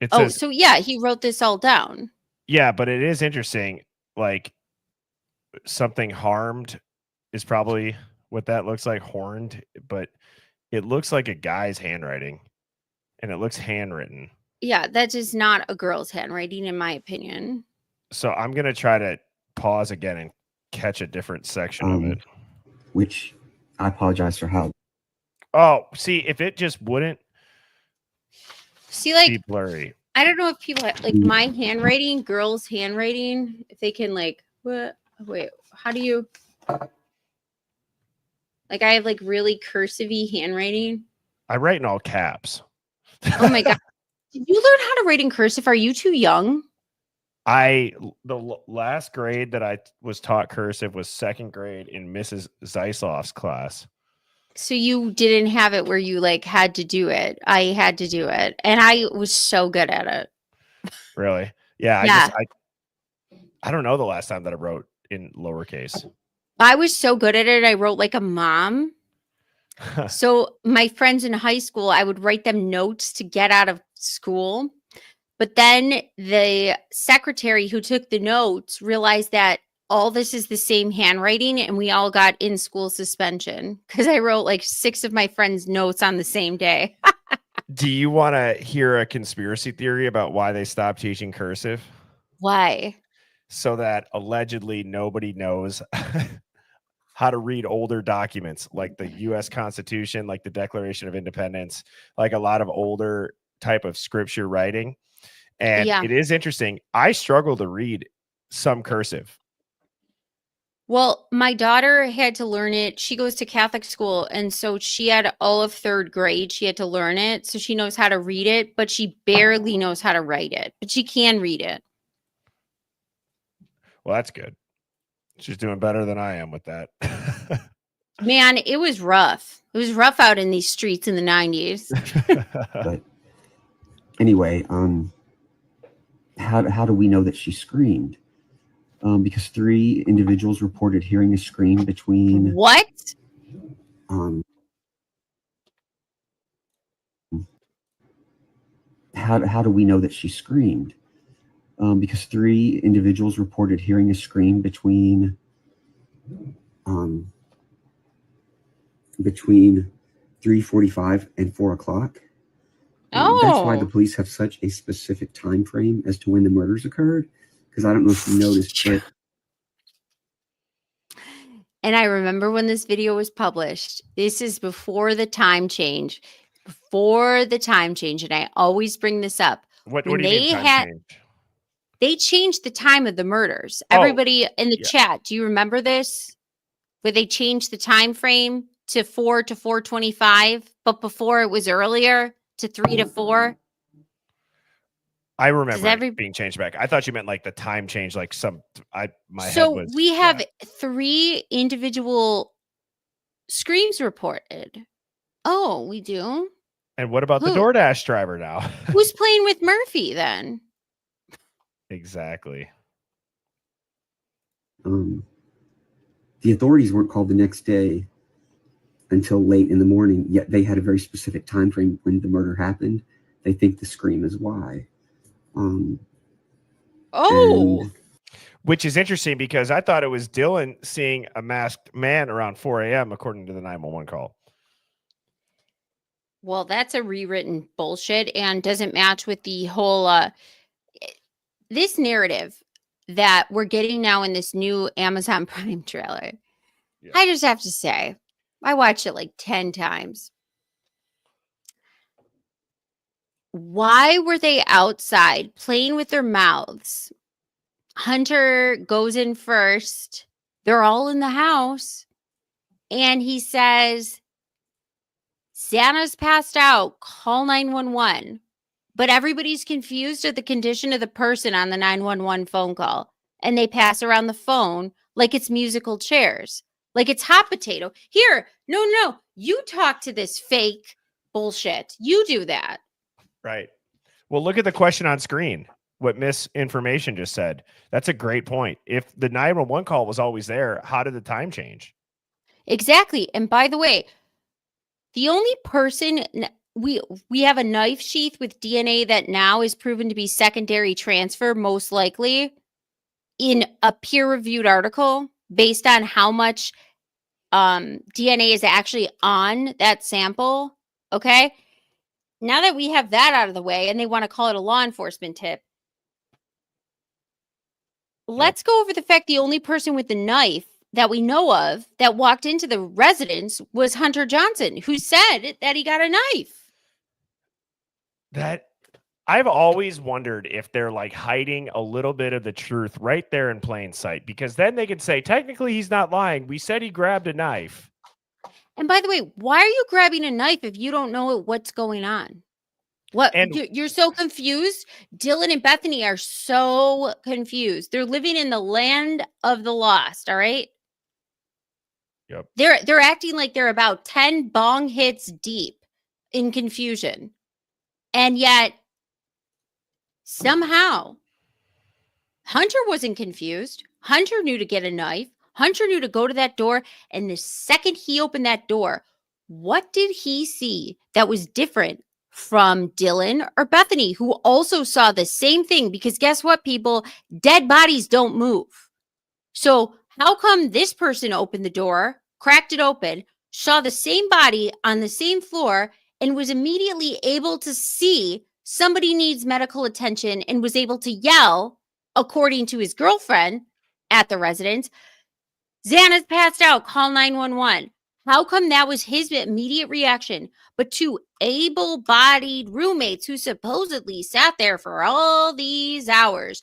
it Oh, says, so yeah, he wrote this all down. yeah, but it is interesting. Like something harmed is probably what that looks like, horned, but it looks like a guy's handwriting and it looks handwritten. Yeah, that is not a girl's handwriting, in my opinion. So I'm going to try to pause again and catch a different section of it. Which I apologize for how. Oh, see, if it just wouldn't See, like, be blurry. I don't know if people like my handwriting, girls' handwriting, if they can like what wait, how do you like I have like really cursive-y handwriting. I write in all caps. Oh my god. Did you learn how to write in cursive? Are you too young? The last grade that I was taught cursive was 2nd grade in Mrs. Zeisloff's class. So you didn't have it where you like had to do it. I had to do it. And I was so good at it. Really? Yeah. Yeah. I don't know the last time that I wrote in lowercase. I was so good at it. I wrote like a mom. So my friends in high school, I would write them notes to get out of school. But then the secretary who took the notes realized that all this is the same handwriting and we all got in school suspension because I wrote like 6 of my friends' notes on the same day. Do you want to hear a conspiracy theory about why they stopped teaching cursive? Why? So that allegedly nobody knows how to read older documents like the U.S. Constitution, like the Declaration of Independence, like a lot of older type of scripture writing. And Yeah. it is interesting. I struggle to read some cursive. Well, my daughter had to learn it. She goes to Catholic school. And so she had all of 3rd grade. She had to learn it. So she knows how to read it, but she barely knows how to write it. But she can read it. Well, that's good. She's doing better than I am with that. Man, it was rough. It was rough out in these streets in the 90s. But anyway, how do we know that she screamed? Because 3 individuals reported hearing a scream between. What? How do we know that she screamed? Because 3 individuals reported hearing a scream between 3:45 and 4 o'clock. That's why the police have such a specific time frame as to when the murders occurred. Because I don't know if you noticed, but And I remember when this video was published. This is before the time change. Before the time change. And I always bring this up. What do When you mean time change? They changed the time of the murders. Oh, Everybody in the yeah. chat, do you remember this? Where they changed the time frame to 4 to 4:25, but before it was earlier to 3 to 4. I remember every- it being changed back. I thought you meant like the time change, like my head So was. we have yeah. 3 individual screams reported. Oh, we do? And what about the Who? Doordash driver now? Who's playing with Murphy then? Exactly. the authorities weren't called the next day until late in the morning, yet they had a very specific time frame when the murder happened. They think the scream is why. Which is interesting because I thought it was Dylan seeing a masked man around 4 a.m. according to the 911 call. Well, that's a rewritten bullshit and doesn't match with the whole this narrative that we're getting now in this new Amazon Prime trailer. Yeah. I just have to say, I watched it like 10 times. Why were they outside playing with their mouths? Hunter goes in first. They're all in the house. And he says, Santa's passed out. Call 911. But everybody's confused at the condition of the person on the 911 phone call. And they pass around the phone like it's musical chairs. Like it's hot potato. Here, no. You talk to this fake bullshit. You do that. Right. Well, look at the question on screen. What misinformation just said. That's a great point. If the 911 call was always there, how did the time change? Exactly. And by the way, the only person, we have a knife sheath with DNA that now is proven to be secondary transfer, most likely, in a peer-reviewed article based on how much DNA is actually on that sample. Okay. Now that we have that out of the way and they want to call it a law enforcement tip, let's go over the fact the only person with the knife that we know of that walked into the residence was Hunter Johnson, who said that he got a knife. That I've always wondered if they're like hiding a little bit of the truth right there in plain sight, because then they can say, technically, he's not lying. We said he grabbed a knife. And by the way, why are you grabbing a knife if you don't know what's going on? What? And- You're so confused. Dylan and Bethany are so confused. They're living in the land of the lost. All right. Yep. They're acting like they're about 10 bong hits deep in confusion. And yet somehow Hunter wasn't confused. Hunter knew to get a knife. Hunter knew to go to that door. And the second he opened that door, what did he see that was different from Dylan or Bethany, who also saw the same thing? Because guess what, people? Dead bodies don't move. So how come this person opened the door, cracked it open, saw the same body on the same floor, and was immediately able to see somebody needs medical attention and was able to yell, according to his girlfriend at the residence, Xana's passed out, call 911. How come that was his immediate reaction? But two able-bodied roommates who supposedly sat there for all these hours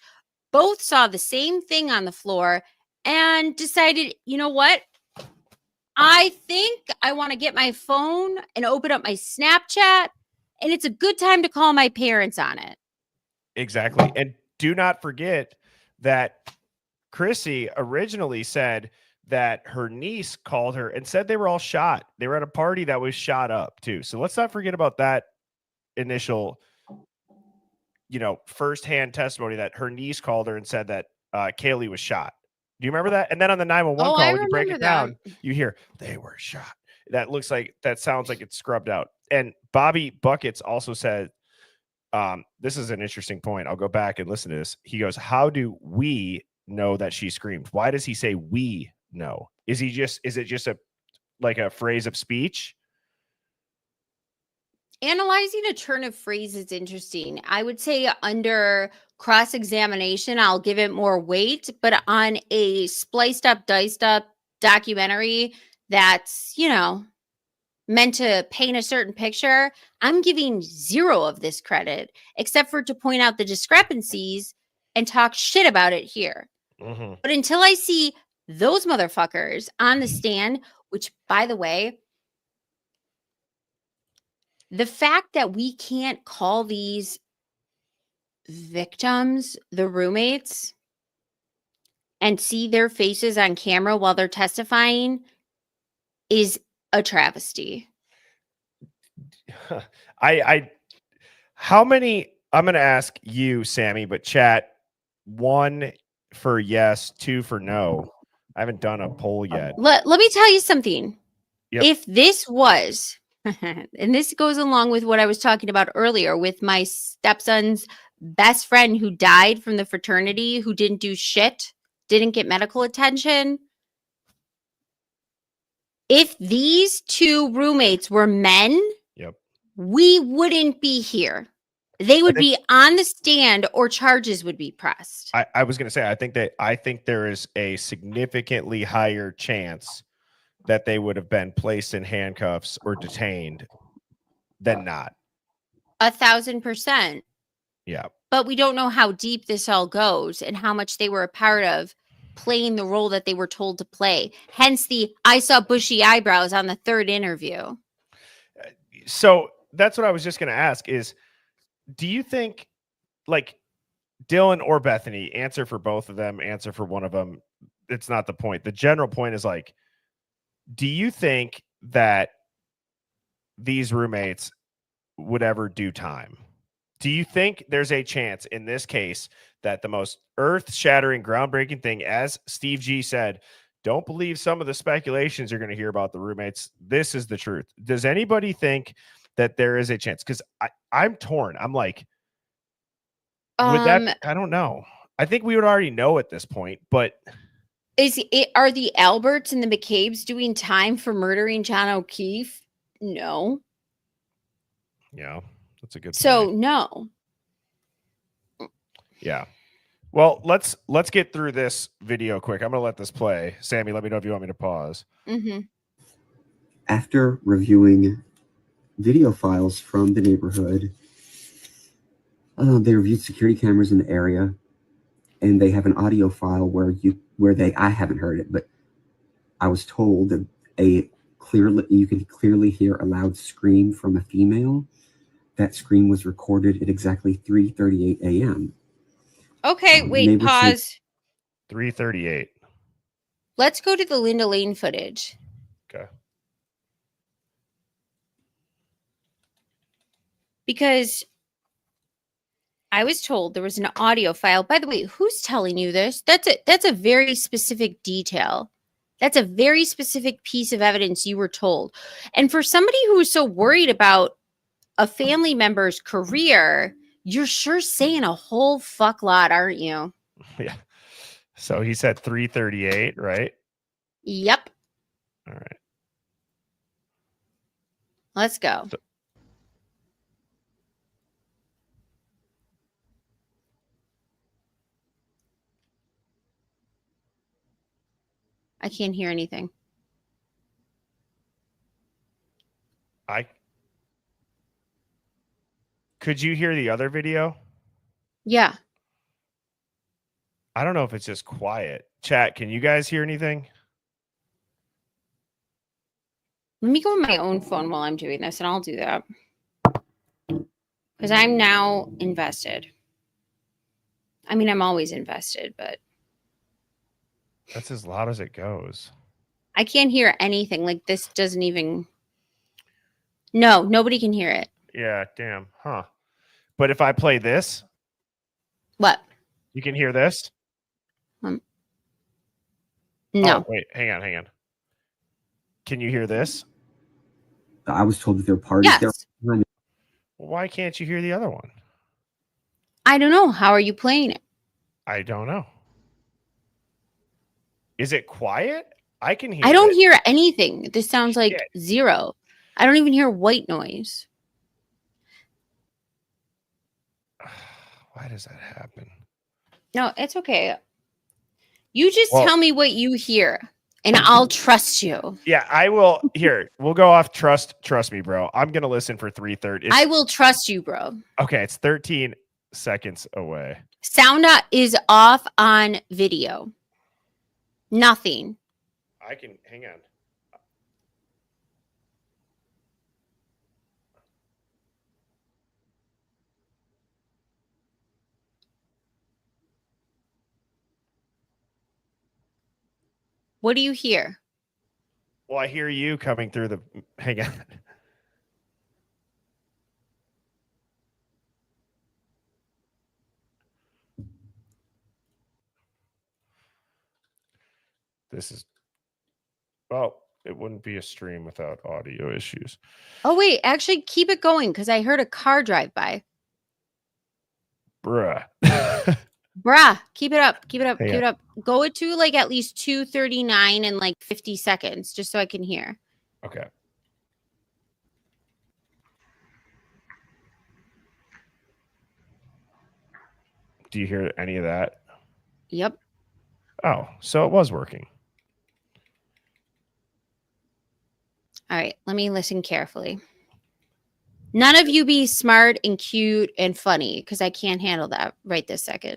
both saw the same thing on the floor and decided, you know what? I think I want to get my phone and open up my Snapchat, and it's a good time to call my parents on it. Exactly. And do not forget that Chrissy originally said that her niece called her and said they were all shot. They were at a party that was shot up too. So let's not forget about that initial, firsthand testimony that her niece called her and said that Kaylee was shot. Do you remember that? And then on the 911 call, when you break it down, you hear they were shot. That sounds like it's scrubbed out. And Bobby Buckets also said, this is an interesting point. I'll go back and listen to this. He goes, how do we know that she screamed? Why does he say we know? Is it just a phrase of speech? Analyzing a turn of phrase is interesting. I would say under cross-examination, I'll give it more weight, but on a spliced up, diced up documentary that's, meant to paint a certain picture, I'm giving zero of this credit, except for to point out the discrepancies and talk shit about it here. Mm-hmm. But until I see those motherfuckers on the stand, which, by the way, the fact that we can't call these victims the roommates and see their faces on camera while they're testifying is a travesty. How many, I'm going to ask you, Sammy, but chat, 1 for yes, 2 for no. I haven't done a poll yet. Let me tell you something. Yep. If this was, and this goes along with what I was talking about earlier with my stepson's best friend who died from the fraternity, who didn't do shit, didn't get medical attention. If these two roommates were men, Yep, we wouldn't be here. They would be on the stand or charges would be pressed. I was going to say, I think there is a significantly higher chance that they would have been placed in handcuffs or detained than not. 1,000%. Yeah. But we don't know how deep this all goes and how much they were a part of playing the role that they were told to play. Hence the I saw bushy eyebrows on the third interview. So that's what I was just going to ask is, do you think, like, Dylan or Bethany, answer for both of them, answer for one of them? It's not the point. The general point is, like, do you think that these roommates would ever do time? Do you think there's a chance in this case that the most earth-shattering, groundbreaking thing, as Steve G said, don't believe some of the speculations you're going to hear about the roommates. This is the truth. Does anybody think that there is a chance? Because I'm torn. I'm like, would that? I don't know. I think we would already know at this point, but Are the Alberts and the McCabe's doing time for murdering John O'Keefe? No. Yeah, that's a good point. So no. Yeah. Well, let's get through this video quick. I'm gonna let this play. Sammy, let me know if you want me to pause. Mm-hmm. After reviewing video files from the neighborhood, they reviewed security cameras in the area, and they have an audio file I haven't heard it, but I was told that you can clearly hear a loud scream from a female. That scream was recorded at exactly 3:38 a.m. Okay, wait, pause. 3:38. Let's go to the Linda Lane footage. Okay. Because I was told there was an audio file. By the way, who's telling you this? That's a very specific detail. That's a very specific piece of evidence you were told. And for somebody who is so worried about a family member's career, you're sure saying a whole fuck lot, aren't you? Yeah. So he said 3:38, right? Yep. All right. Let's go. I can't hear anything. Could you hear the other video? Yeah. I don't know if it's just quiet. Chat, can you guys hear anything? Let me go on my own phone while I'm doing this, and I'll do that. Because I'm now invested. I mean, I'm always invested, but That's as loud as it goes. I can't hear anything. Like, this doesn't even... No, nobody can hear it. Yeah, damn. Huh. But if I play this... What? You can hear this? No. Oh, wait, hang on. Can you hear this? I was told that there are parties there. Yes. Well, why can't you hear the other one? I don't know. How are you playing it? I don't know. Is it quiet? I can hear I don't it. hear anything. This sounds like Shit. zero. I don't even hear white noise. Why does that happen? No, it's okay. You just tell me what you hear, and I'll trust you. Yeah, I will. Here, we'll go off trust me, bro. I'm going to listen for 3:30. I will trust you, bro. Okay, it's 13 seconds away. Sound is off on video. Nothing. I can, hang on. What do you hear? Well, I hear you coming through the, hang on. This is, well, it wouldn't be a stream without audio issues. Oh, wait, actually keep it going because I heard a car drive by. Bruh. Bruh, keep it up. Keep it up. Hang Keep on. it up. Go it to like at least 2:39 and like 50 seconds just so I can hear. Okay. Do you hear any of that? Yep. Oh, so it was working. All right, let me listen carefully. None of you be smart and cute and funny because I can't handle that right this second.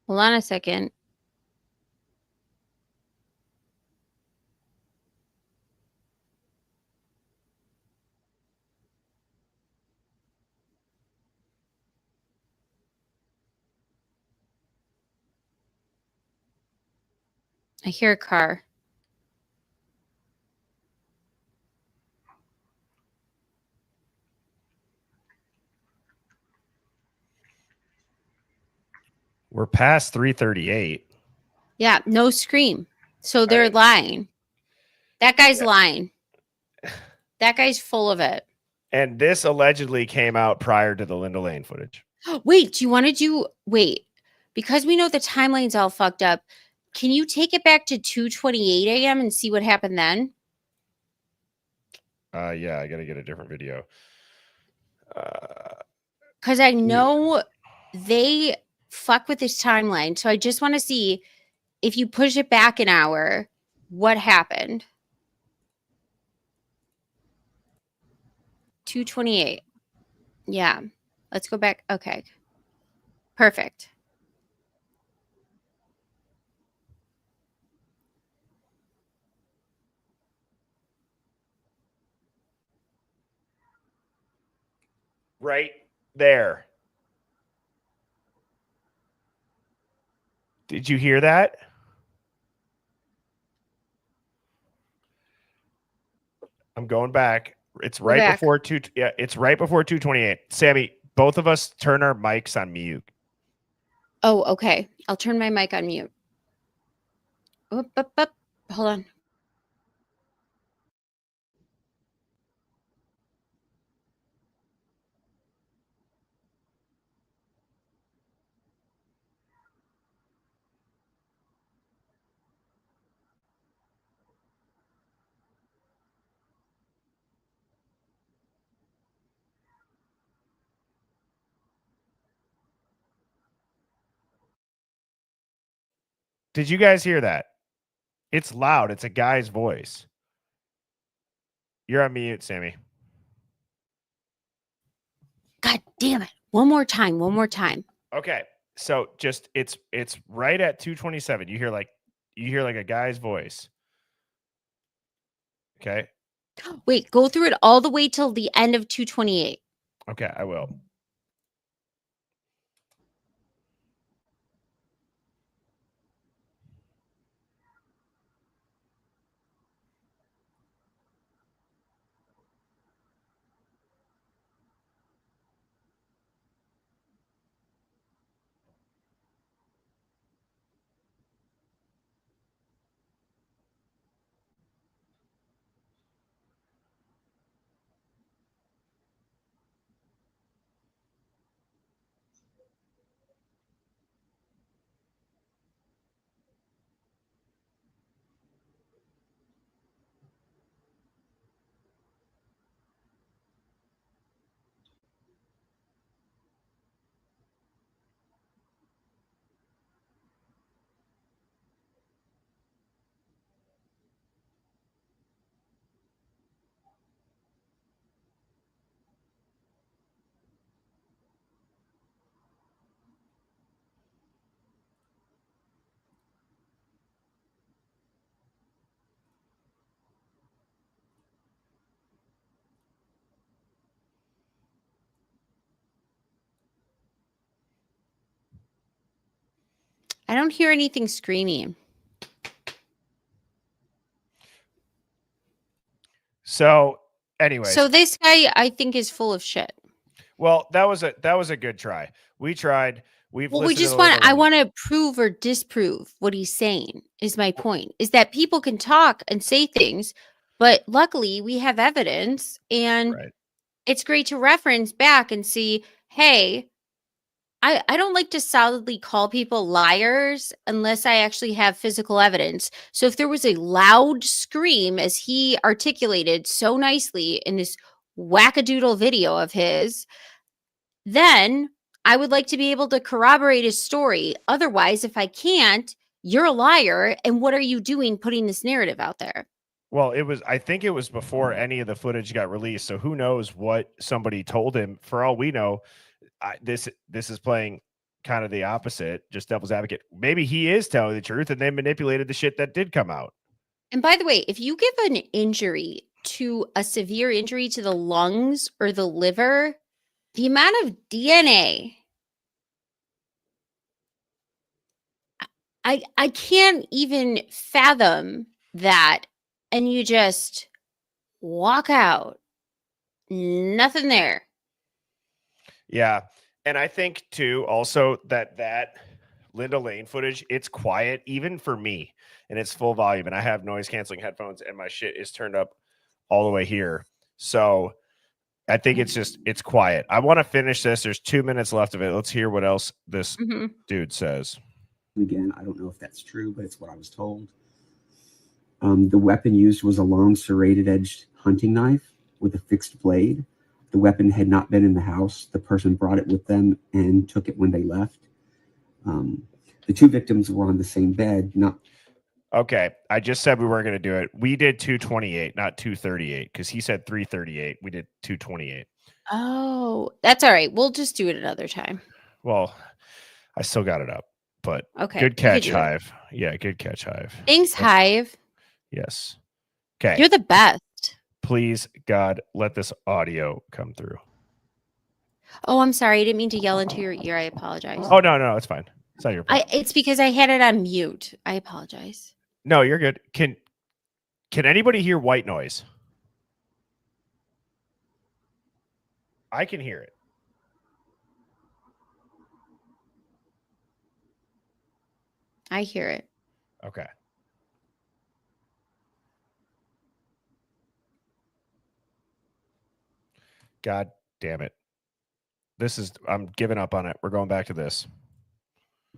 Hold on a second. I hear a car. We're past 3:38. Yeah, no scream. So they're lying. That guy's lying. That guy's full of it. And this allegedly came out prior to the Linda Lane footage. Wait, do you want to do because we know the timeline's all fucked up. Can you take it back to 2:28 a.m. and see what happened then? Yeah, I gotta get a different video. Because I know they fuck with this timeline. So I just want to see if you push it back an hour, what happened? 2:28. Yeah. Let's go back. Okay. Perfect. Right there. Did you hear that? I'm going back. It's right before 2. Yeah, it's right before 2:28. Sammy, both of us turn our mics on mute. Oh, okay. I'll turn my mic on mute. Hold on. Did you guys hear that? It's loud. It's a guy's voice. You're on mute, Sammy. God damn it. One more time. One more time. Okay. So just it's right at 2:27. You hear like a guy's voice. Okay. Wait, go through it all the way till the end of 2:28. Okay, I will. I don't hear anything screaming. So, anyways. So this guy, I think, is full of shit. Well, that was a good try. We tried. We just I want to prove or disprove what he's saying is my point. Is that people can talk and say things, but luckily we have evidence, and it's great to reference back and see, hey, I don't like to solidly call people liars unless I actually have physical evidence. So if there was a loud scream, as he articulated so nicely in this wackadoodle video of his, then I would like to be able to corroborate his story. Otherwise, if I can't, you're a liar. And what are you doing putting this narrative out there? Well, I think it was before any of the footage got released. So who knows what somebody told him? For all we know, this is playing kind of the opposite, just devil's advocate. Maybe he is telling the truth and they manipulated the shit that did come out. And by the way, if you give an injury to a severe injury to the lungs or the liver, the amount of DNA I can't even fathom that. And you just walk out. Nothing there. Yeah. And I think too, also that Linda Lane footage, it's quiet, even for me, and it's full volume. And I have noise canceling headphones and my shit is turned up all the way here. So I think it's quiet. I want to finish this. There's 2 minutes left of it. Let's hear what else this dude says. Again, I don't know if that's true, but it's what I was told. The weapon used was a long serrated edged hunting knife with a fixed blade. The weapon had not been in the house. The person brought it with them and took it when they left. The two victims were on the same bed. Okay, I just said we weren't going to do it. We did 228, not 238, because he said 338. We did 228. Oh, that's all right. We'll just do it another time. Well, I still got it up, but okay. Good catch, Hive. Yeah, good catch, Hive. Thanks, Hive. Yes. Okay. You're the best. Please, God, let this audio come through. Oh, I'm sorry. I didn't mean to yell into your ear. I apologize. Oh, no, it's fine. It's not your problem. It's because I had it on mute. I apologize. No, you're good. Can anybody hear white noise? I can hear it. I hear it. Okay. God damn it. I'm giving up on it. We're going back to this.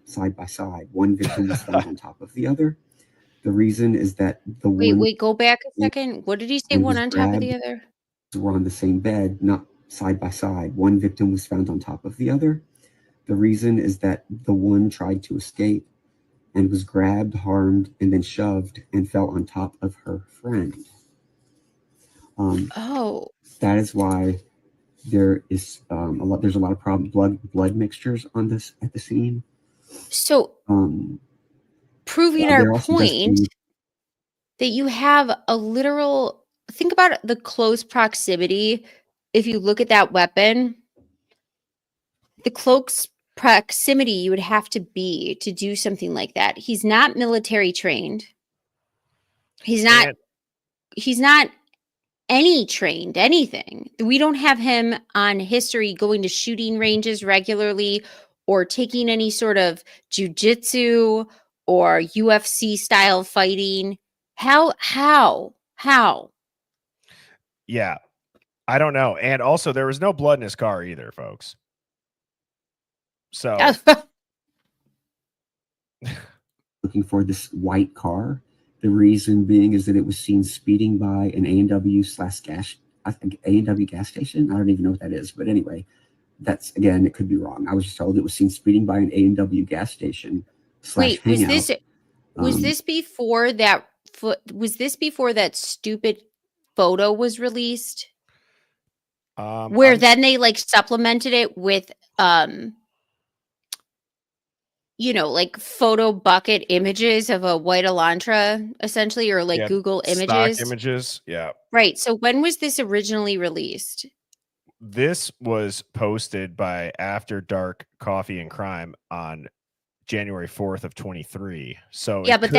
Side by side. One victim was found on top of the other. The reason is that the Wait, go back a second. What did he say? One on top of the other? Were on the same bed, not side by side. One victim was found on top of the other. The reason is that the one tried to escape and was grabbed, harmed, and then shoved and fell on top of her friend. That is why there is there's a lot of blood mixtures on this at the scene. So proving our point that you have a literal, think about the close proximity. If you look at that weapon, the close proximity you would have to be to do something like that. He's not military trained. He's not any trained anything. We don't have him on history going to shooting ranges regularly or taking any sort of jujitsu or UFC style fighting. How? Yeah, I don't know. And also, there was no blood in his car either, folks. So looking for this white car. The reason being is that it was seen speeding by an A&W gas, I think A&W gas station. I don't even know what that is, but anyway, that's, again, it could be wrong. I was just told it was seen speeding by an A&W gas station. Wait, was this before that? Was this before that stupid photo was released? Where then they like supplemented it with like photo bucket images of a white Elantra, essentially, or like Google images. Stock images, yeah. Right. So when was this originally released? This was posted by After Dark Coffee and Crime on January 4th of 23. So yeah, but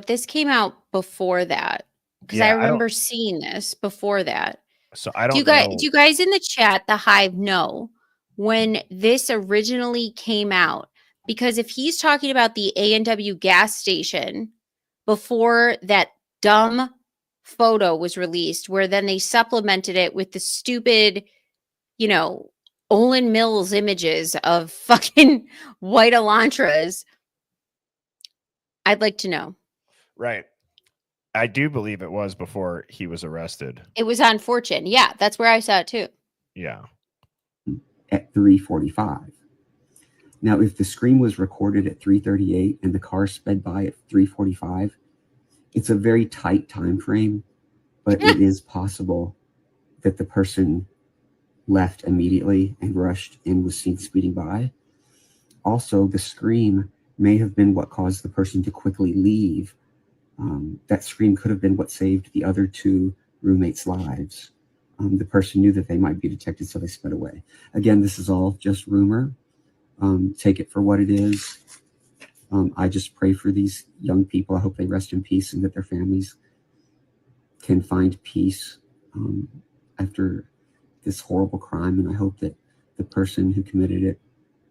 this came out before that, because I remember seeing this before that. So I don't know. Do you guys in the chat, the Hive, know when this originally came out? Because if he's talking about the A&W gas station before that dumb photo was released, where then they supplemented it with the stupid, Olin Mills images of fucking white Elantras, I'd like to know. Right. I do believe it was before he was arrested. It was on Fortune. Yeah, that's where I saw it too. Yeah. At 3:45. Now, if the scream was recorded at 3:38 and the car sped by at 3:45, it's a very tight time frame, but it is possible that the person left immediately and rushed and was seen speeding by. Also, the scream may have been what caused the person to quickly leave. That scream could have been what saved the other two roommates' lives. The person knew that they might be detected, so they sped away. Again, this is all just rumor. Take it for what it is. I just pray for these young people. I hope they rest in peace and that their families can find peace after this horrible crime. And I hope that the person who committed it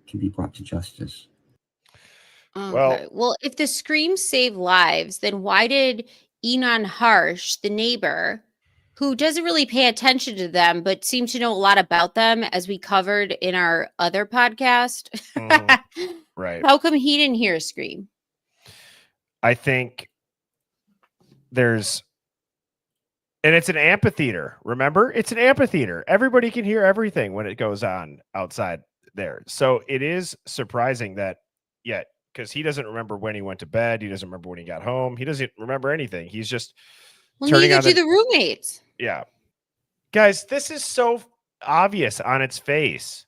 can be brought to justice. Okay. Well, if the screams save lives, then why did Enon Harsh, the neighbor, who doesn't really pay attention to them, but seems to know a lot about them, as we covered in our other podcast, Right. how come he didn't hear a scream? I think there's, and it's an amphitheater. Remember, it's an amphitheater. Everybody can hear everything when it goes on outside there. So it is surprising that, yet, because he doesn't remember when he went to bed. He doesn't remember when he got home. He doesn't remember anything. He's just turning Neither on do the roommates. Yeah. Guys, this is so obvious on its face.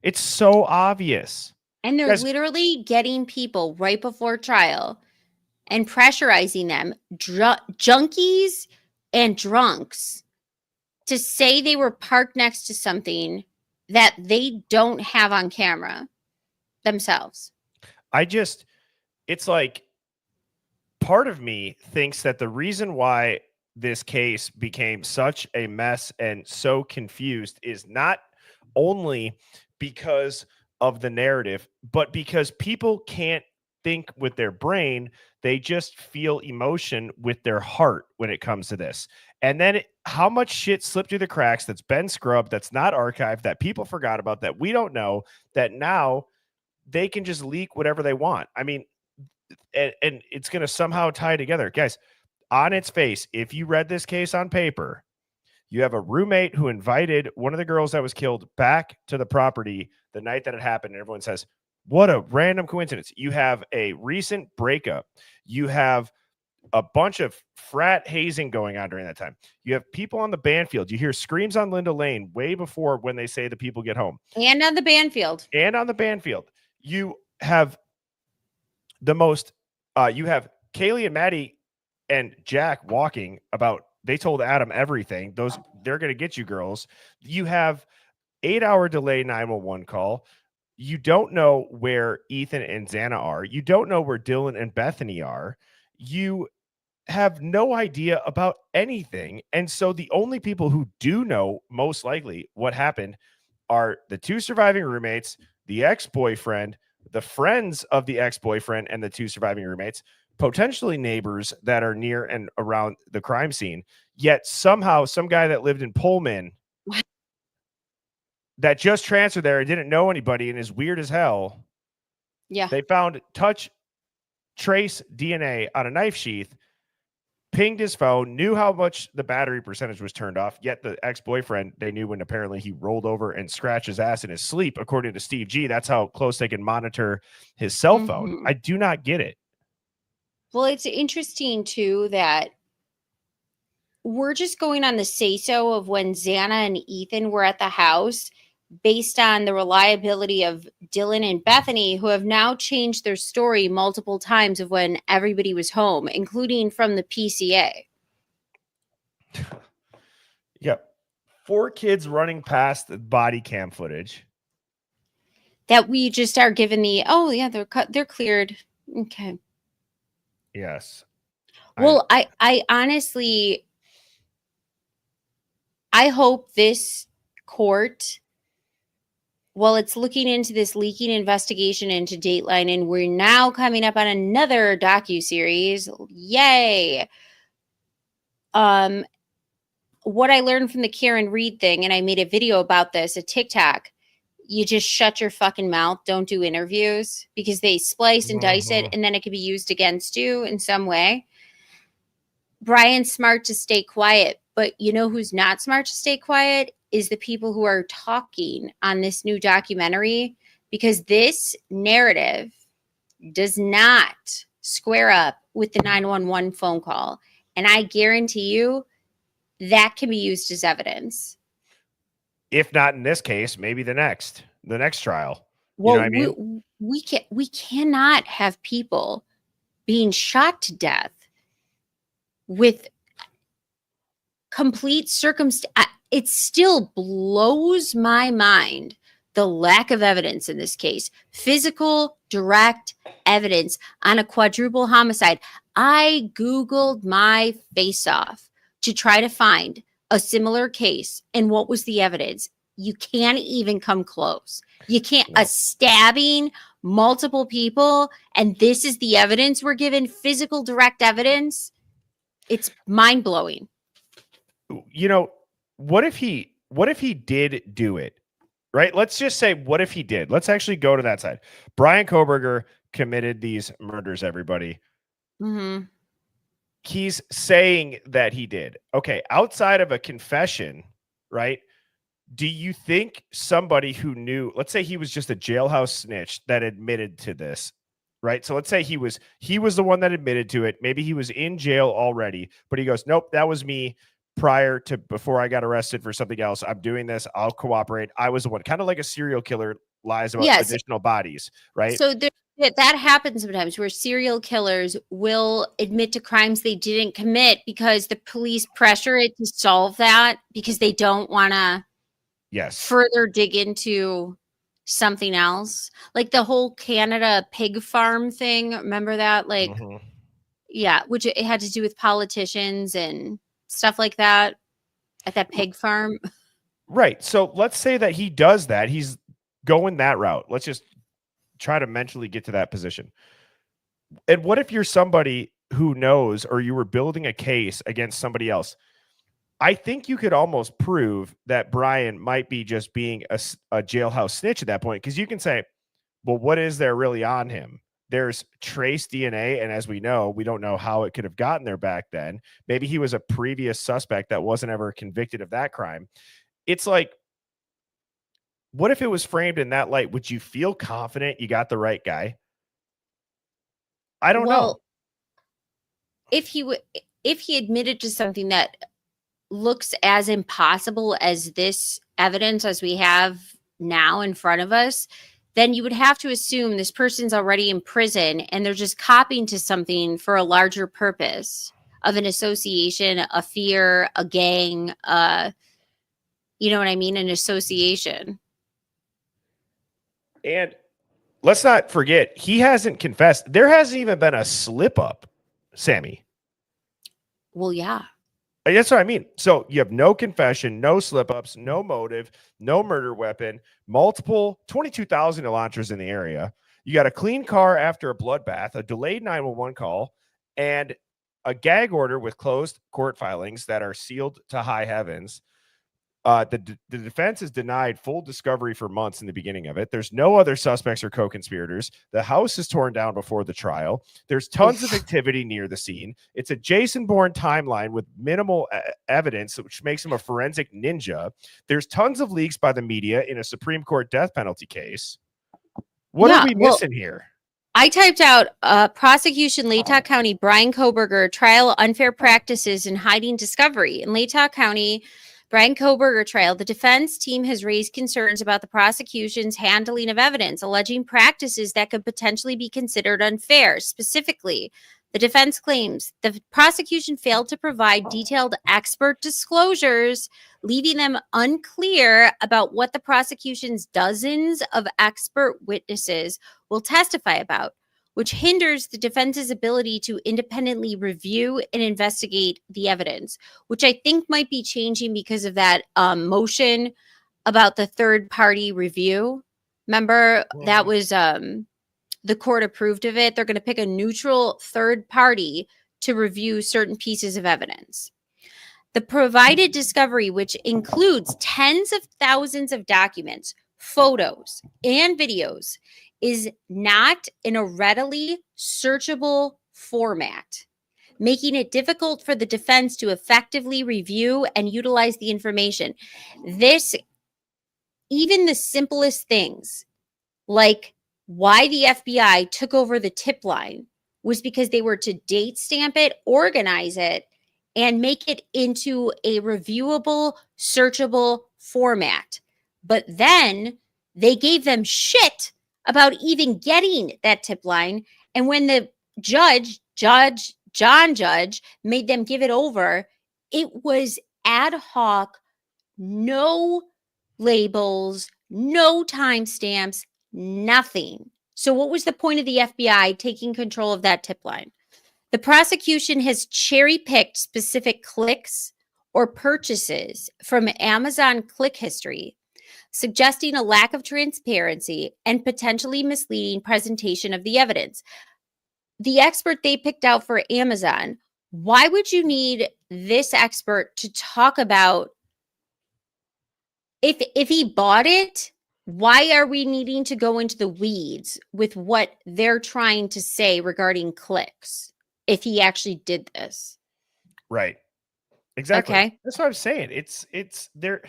It's so obvious. And they're literally getting people right before trial and pressurizing them, junkies and drunks, to say they were parked next to something that they don't have on camera themselves. It's like part of me thinks that the reason why this case became such a mess and so confused is not only because of the narrative, but because people can't think with their brain. They just feel emotion with their heart when it comes to this. And then how much shit slipped through the cracks that's been scrubbed, that's not archived, that people forgot about, that we don't know, that now they can just leak whatever they want. I mean, and it's going to somehow tie together. Guys, on its face, if you read this case on paper, you have a roommate who invited one of the girls that was killed back to the property the night that it happened, and everyone says, what a random coincidence. You have a recent breakup. You have a bunch of frat hazing going on during that time. You have people on the Banfield. You hear screams on Linda Lane way before when they say the people get home. And on the Banfield. You have the most, you have Kaylee and Maddie and Jack walking about, they told Adam everything. They're going to get you girls. You have 8-hour delay 911 call. You don't know where Ethan and Xana are. You don't know where Dylan and Bethany are. You have no idea about anything. And so the only people who do know most likely what happened are the two surviving roommates, the ex-boyfriend, the friends of the ex-boyfriend, and the two surviving roommates, potentially neighbors that are near and around the crime scene. Yet somehow some guy that lived in Pullman that just transferred there and didn't know anybody and is weird as hell. Yeah. They found touch trace DNA on a knife sheath, pinged his phone, knew how much the battery percentage was turned off. Yet the ex-boyfriend, they knew when apparently he rolled over and scratched his ass in his sleep, according to Steve G. That's how close they can monitor his cell phone. I do not get it. Well, it's interesting too that we're just going on the say-so of when Xana and Ethan were at the house based on the reliability of Dylan and Bethany, who have now changed their story multiple times of when everybody was home, including from the PCA. Yep. 4 kids running past the body cam footage. That we just are given the, oh yeah, they're cleared. Okay. Yes. Well, I honestly, I hope this court, well, it's looking into this leaking investigation into Dateline, and we're now coming up on another docuseries. Yay. What I learned from the Karen Reed thing, and I made a video about this, a TikTok, you just shut your fucking mouth. Don't do interviews because they splice and dice it, and then it can be used against you in some way. Brian's smart to stay quiet, but you know who's not smart to stay quiet is the people who are talking on this new documentary, because this narrative does not square up with the 911 phone call. And I guarantee you that can be used as evidence. If not in this case, maybe the next trial. Well, you know what I mean? we cannot have people being shot to death with complete circumstance. It still blows my mind the lack of evidence in this case. Physical, direct evidence on a quadruple homicide. I Googled my face off to try to find a similar case. And what was the evidence? You can't even come close. You can't, a stabbing, multiple people, and this is the evidence we're given, physical, direct evidence. It's mind blowing. You know, what if he did do it? Right? Let's just say, what if he did? Let's actually go to that side. Brian Koberger committed these murders, everybody. Mm-hmm. He's saying that he did. Okay, outside of a confession, right? Do you think somebody who knew, let's say he was just a jailhouse snitch that admitted to this, right? So let's say he was the one that admitted to it. Maybe he was in jail already, but he goes, nope, that was me before I got arrested for something else. I'm doing this. I'll cooperate. I was the one, kind of like a serial killer lies about additional bodies, right? So that happens sometimes where serial killers will admit to crimes they didn't commit because the police pressure it to solve that because they don't want to further dig into something else. Like the whole Canada pig farm thing. Remember that? Like, yeah, which it had to do with politicians and stuff like that at that pig farm. Right. So let's say that he does that. He's going that route. Let's just try to mentally get to that position. And what if you're somebody who knows, or you were building a case against somebody else? I think you could almost prove that Brian might be just being a jailhouse snitch at that point. Because you can say, well, what is there really on him? There's trace DNA. And as we know, we don't know how it could have gotten there back then. Maybe he was a previous suspect that wasn't ever convicted of that crime. It's like, what if it was framed in that light? Would you feel confident you got the right guy? I don't know. If he admitted to something that looks as impossible as this evidence as we have now in front of us, then you would have to assume this person's already in prison and they're just copying to something for a larger purpose of an association, a fear, a gang, you know what I mean? An association. And let's not forget, he hasn't confessed. There hasn't even been a slip up, Sammy. Well, yeah. That's what I mean. So you have no confession, no slip ups, no motive, no murder weapon, multiple 22,000 Elantras in the area. You got a clean car after a bloodbath, a delayed 911 call, and a gag order with closed court filings that are sealed to high heavens. The defense has denied full discovery for months in the beginning of it. There's no other suspects or co-conspirators. The house is torn down before the trial. There's tons of activity near the scene. It's a Jason Bourne timeline with minimal evidence, which makes him a forensic ninja. There's tons of leaks by the media in a Supreme Court death penalty case. What are we missing here? I typed out prosecution, Latah County, Brian Koberger, trial unfair practices in hiding discovery. In Latah County, Brian Koberger trial, the defense team has raised concerns about the prosecution's handling of evidence, alleging practices that could potentially be considered unfair. Specifically, the defense claims the prosecution failed to provide detailed expert disclosures, leaving them unclear about what the prosecution's dozens of expert witnesses will testify about, which hinders the defense's ability to independently review and investigate the evidence, which I think might be changing because of that motion about the third-party review. Remember, that was the court approved of it. They're going to pick a neutral third party to review certain pieces of evidence. The provided discovery, which includes tens of thousands of documents, photos, and videos, is not in a readily searchable format, making it difficult for the defense to effectively review and utilize the information. Even the simplest things, like why the FBI took over the tip line, was because they were to date stamp it, organize it, and make it into a reviewable, searchable format. But then they gave them shit about even getting that tip line. And when the John Judge made them give it over, it was ad hoc, no labels, No timestamps, nothing. So what was the point of the FBI taking control of that tip line? The prosecution has cherry-picked specific clicks or purchases from Amazon click history, suggesting a lack of transparency and potentially misleading presentation of the evidence. The expert they picked out for Amazon, why would you need this expert to talk about if he bought it? Why are we needing to go into the weeds with what they're trying to say regarding clicks if he actually did this? Right. Exactly. Okay. That's what I'm saying. It's there.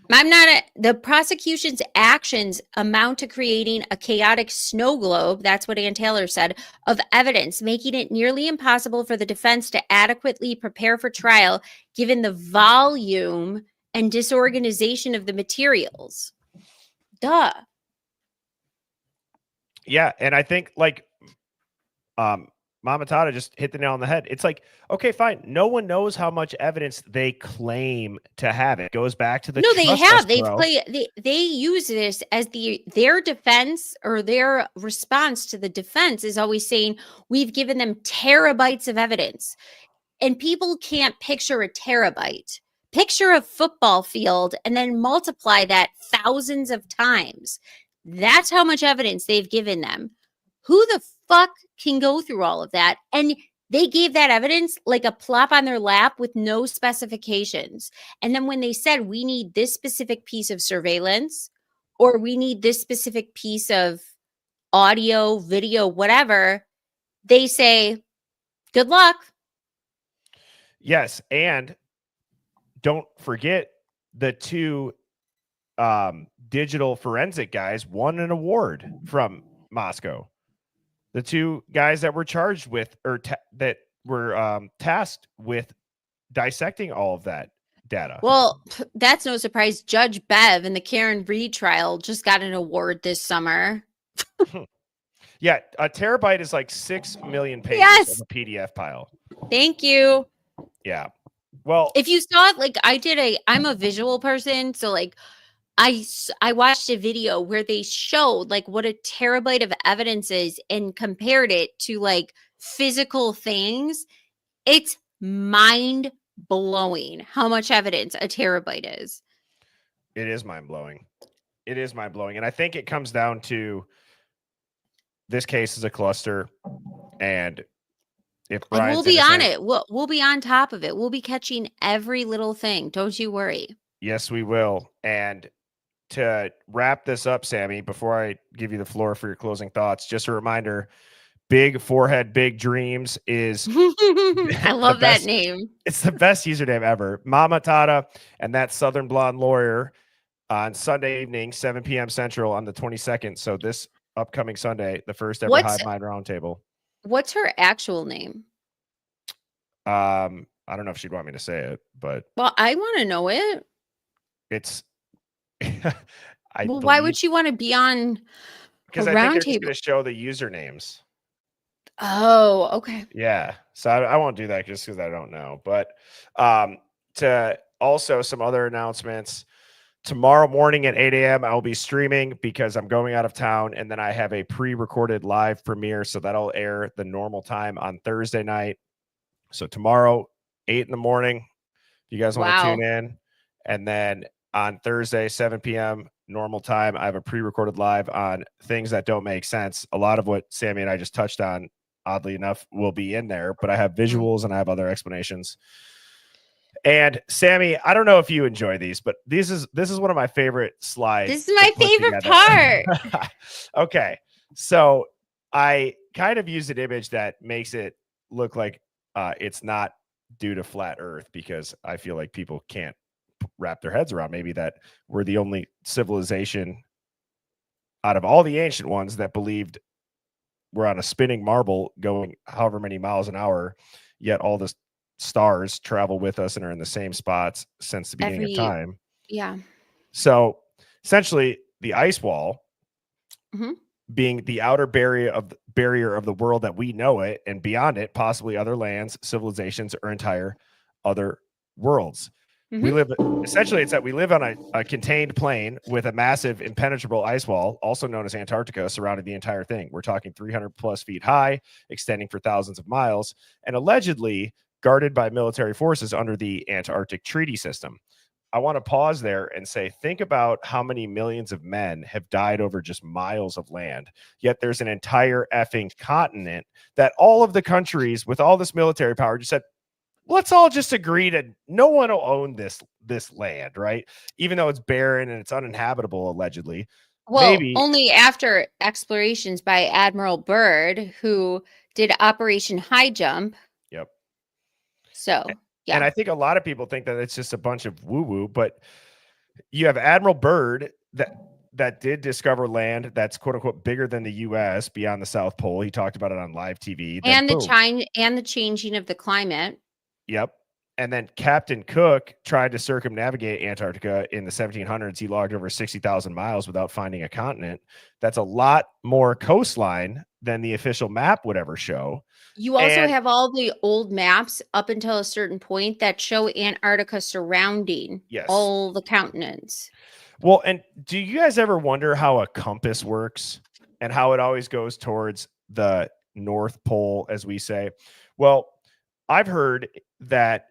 The prosecution's actions amount to creating a chaotic snow globe, that's what Ann Taylor said, of evidence, making it nearly impossible for the defense to adequately prepare for trial given the volume and disorganization of the materials. Duh. Yeah, and I think like Mama Tata just hit the nail on the head. It's like, okay, fine. No one knows how much evidence they claim to have. It goes back to the No, they trust have. us, They've bro. they use this as their defense, or their response to the defense is always saying, we've given them terabytes of evidence. And people can't picture a terabyte. Picture a football field and then multiply that thousands of times. That's how much evidence they've given them. Who the fuck can go through all of that? And they gave that evidence like a plop on their lap with no specifications. And then when they said, we need this specific piece of surveillance, or we need this specific piece of audio, video, whatever, they say, good luck. Yes, and don't forget the two digital forensic guys won an award from Moscow. The two guys that were charged with, or that were tasked with dissecting all of that data. Well, that's no surprise. Judge Bev in the Karen Reed trial just got an award this summer. Yeah, a terabyte is like 6 million pages Yes. of a PDF file. Thank you. Yeah. Well, If you saw it, like I'm a visual person, so like I watched a video where they showed like what a terabyte of evidence is and compared it to like physical things. It's mind blowing how much evidence a terabyte is. it is mind blowing. It is mind blowing. And I think it comes down to this case is a cluster. And if And Brian's we'll be on innocent- it. We'll be on top of it. We'll be catching every little thing. Don't you worry. Yes, we will. And to wrap this up, Sammy, before I give you the floor for your closing thoughts, just a reminder, Big Forehead, Big Dreams is I love that best- name. it's the best username ever. Mama Tata and that Southern Blonde Lawyer on Sunday evening, 7 p.m. Central on the 22nd. So this upcoming Sunday, the first ever What's- Hive Mind Roundtable. What's her actual name? I don't know if she'd want me to say it, but Well, I want to know it. it's Well, why would she want to be on because a I think they're just roundtable? going to show the usernames. Oh, okay. Yeah. So I won't do that just because I don't know. But to also some other announcements. Tomorrow morning at 8 a.m., I'll be streaming because I'm going out of town. And then I have a pre-recorded live premiere. So that'll air the normal time on Thursday night. So tomorrow, 8 in the morning, if you guys want to Wow. tune in. And then on Thursday, 7 p.m., normal time, I have a pre-recorded live on things that don't make sense. A lot of what Sammy and I just touched on, oddly enough, will be in there, but I have visuals and I have other explanations. And Sammy, I don't know if you enjoy these, but this is one of my favorite slides. This is my to put favorite together. part. Okay. So I kind of used an image that makes it look like it's not due to flat Earth, because I feel like people can't wrap their heads around maybe that we're the only civilization out of all the ancient ones that believed we're on a spinning marble going however many miles an hour, yet all the stars travel with us and are in the same spots since the beginning of time. Yeah. So essentially the ice wall Mhm. being the outer barrier of the world that we know it, and beyond it, possibly other lands, civilizations, or entire other worlds. We live essentially, it's that we live on a contained plane with a massive impenetrable ice wall, also known as Antarctica, surrounding the entire thing. We're talking 300 plus feet high, extending for thousands of miles, and allegedly guarded by military forces under the Antarctic Treaty System. I want to pause there and say, think about how many millions of men have died over just miles of land. Yet there's an entire effing continent that all of the countries with all this military power just said, let's all just agree that no one will own this land, right? Even though it's barren and it's uninhabitable, allegedly. Well, Maybe only after explorations by Admiral Byrd, who did Operation High Jump. Yep. So, yeah. And I think a lot of people think that it's just a bunch of woo-woo, but you have Admiral Byrd that did discover land that's quote unquote bigger than the US beyond the South Pole. He talked about it on live TV. And the changing of the climate. Yep. And then Captain Cook tried to circumnavigate Antarctica in the 1700s. He logged over 60,000 miles without finding a continent. That's a lot more coastline than the official map would ever show. You also have all the old maps up until a certain point that show Antarctica surrounding all the continents. Well, and do you guys ever wonder how a compass works and how it always goes towards the North Pole, as we say? Well, I've heard that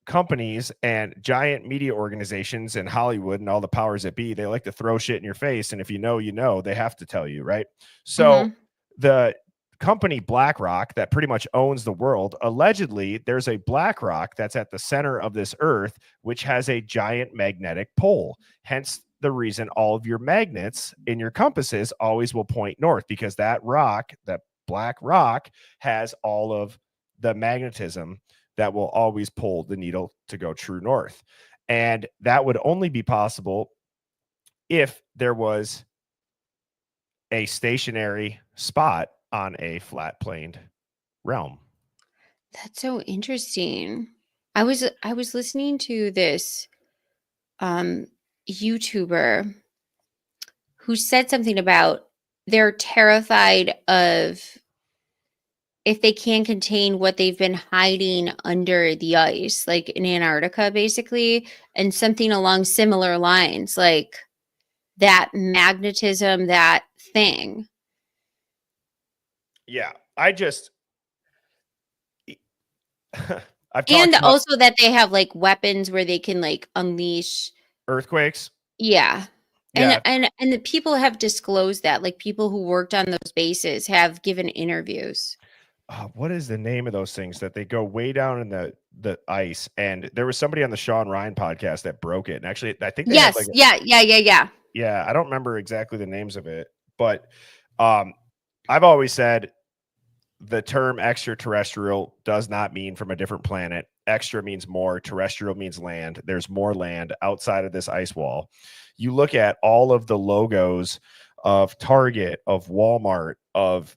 companies and giant media organizations and Hollywood and all the powers that be, they like to throw shit in your face. And if you know, they have to tell you, right? So the company BlackRock that pretty much owns the world, allegedly there's a BlackRock that's at the center of this earth, which has a giant magnetic pole. Hence the reason all of your magnets in your compasses always will point north, because that rock, that black rock, has all of the magnetism that will always pull the needle to go true north. And that would only be possible if there was a stationary spot on a flat planed realm. That's so interesting. I was listening to this YouTuber who said something about they're terrified of if they can't contain what they've been hiding under the ice, like in Antarctica, basically, and something along similar lines, like that magnetism, that thing. Yeah, I've and also that they have like weapons where they can like unleash earthquakes. Yeah. And the people have disclosed that, like people who worked on those bases have given interviews. What is the name of those things that they go way down in the ice? And there was somebody on the Sean Ryan podcast that broke it. And actually, I think they have like yeah. I don't remember exactly the names of it, but I've always said the term extraterrestrial does not mean from a different planet. Extra means more. Terrestrial means land. There's more land outside of this ice wall. You look at all of the logos of Target, of Walmart, of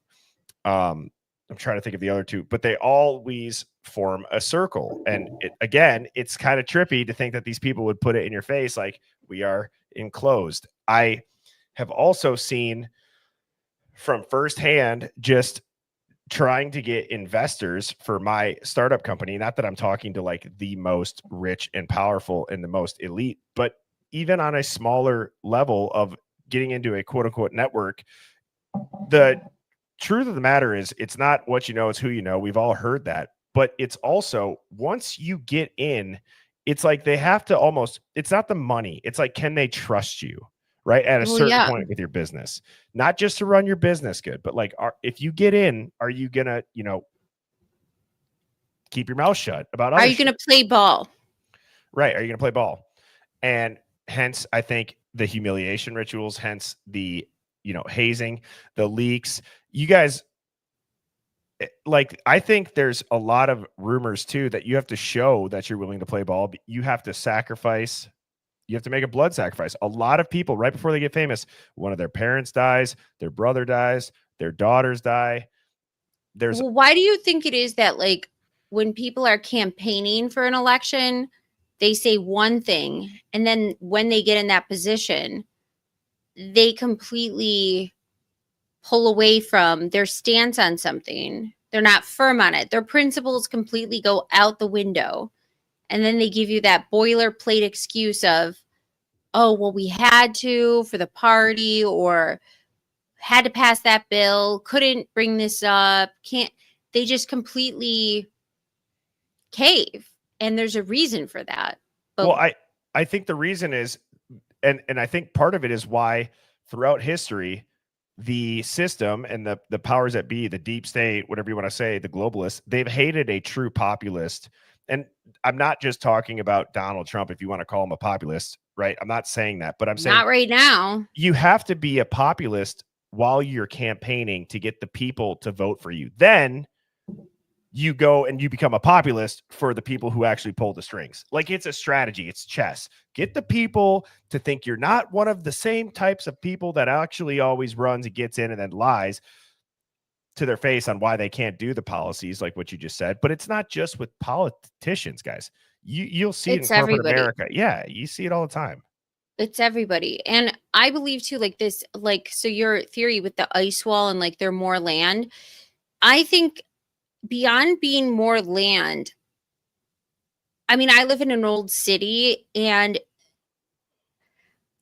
I'm trying to think of the other two, but they always form a circle. And it's kind of trippy to think that these people would put it in your face like we are enclosed. I have also seen from firsthand just trying to get investors for my startup company. Not that I'm talking to like the most rich and powerful and the most elite, but even on a smaller level of getting into a quote unquote network, the truth of the matter is it's not what you know, it's who you know. We've all heard that, but it's also once you get in, it's like they have to almost, it's not the money. It's like, can they trust you? Right. At a certain point with your business, not just to run your business good, but like, if you get in, are you going to, keep your mouth shut about other Are you going to play ball? Right. Are you going to play ball? And hence, I think the humiliation rituals, hence the, hazing, the leaks, you guys, like, I think there's a lot of rumors too, that you have to show that you're willing to play ball. You have to sacrifice. You have to make a blood sacrifice. A lot of people, right before they get famous, one of their parents dies, their brother dies, their daughters die. Why do you think it is that, like, when people are campaigning for an election, they say one thing, and then when they get in that position, they completely pull away from their stance on something? They're not firm on it. Their principles completely go out the window. And then they give you that boilerplate excuse of, oh, well, we had to for the party, or had to pass that bill, couldn't bring this up, can't. They just completely cave. And there's a reason for that. But Well, I think the reason is, and I think part of it is why throughout history, the system and the powers that be, the deep state, whatever you want to say, the globalists, they've hated a true populist. And I'm not just talking about Donald Trump, if you want to call him a populist, right? I'm not saying that, but I'm saying not right now. you have to be a populist while you're campaigning to get the people to vote for you. Then you go and you become a populist for the people who actually pull the strings. Like, it's a strategy. It's chess. Get the people to think you're not one of the same types of people that actually always runs and gets in and then lies to their face on why they can't do the policies, like what you just said. But it's not just with politicians, guys. You'll see it in It's corporate everybody. America. Yeah, you see it all the time. It's everybody. And I believe too, like this, like, so your theory with the ice wall and like there more land, I think beyond being more land, I mean, I live in an old city, and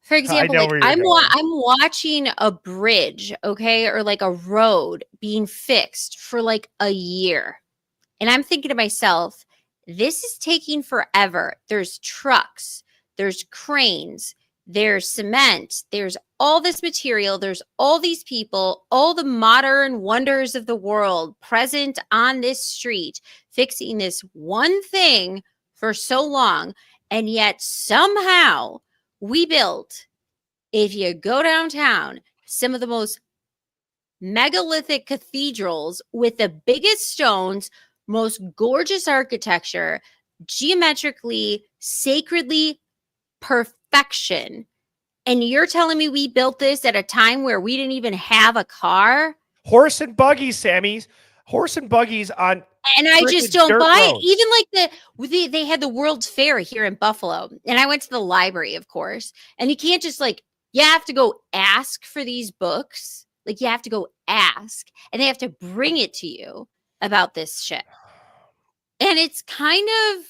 for example, know like where you're I'm going. watching a bridge, okay, or like a road being fixed for like a year. And I'm thinking to myself, this is taking forever. There's trucks, there's cranes, there's cement, there's all this material, there's all these people, all the modern wonders of the world present on this street, fixing this one thing for so long. And yet somehow we built, if you go downtown, some of the most megalithic cathedrals with the biggest stones, most gorgeous architecture, geometrically, sacredly perfection. And you're telling me we built this at a time where we didn't even have a car? Horse and buggies, Sammy's. Horse and buggies on. And I just freaking don't dirt buy roads. it. Even like they had the World's Fair here in Buffalo, and I went to the library, of course. And you can't just like, you have to go ask for these books. Like, you have to go ask, and they have to bring it to you about this shit. And it's kind of,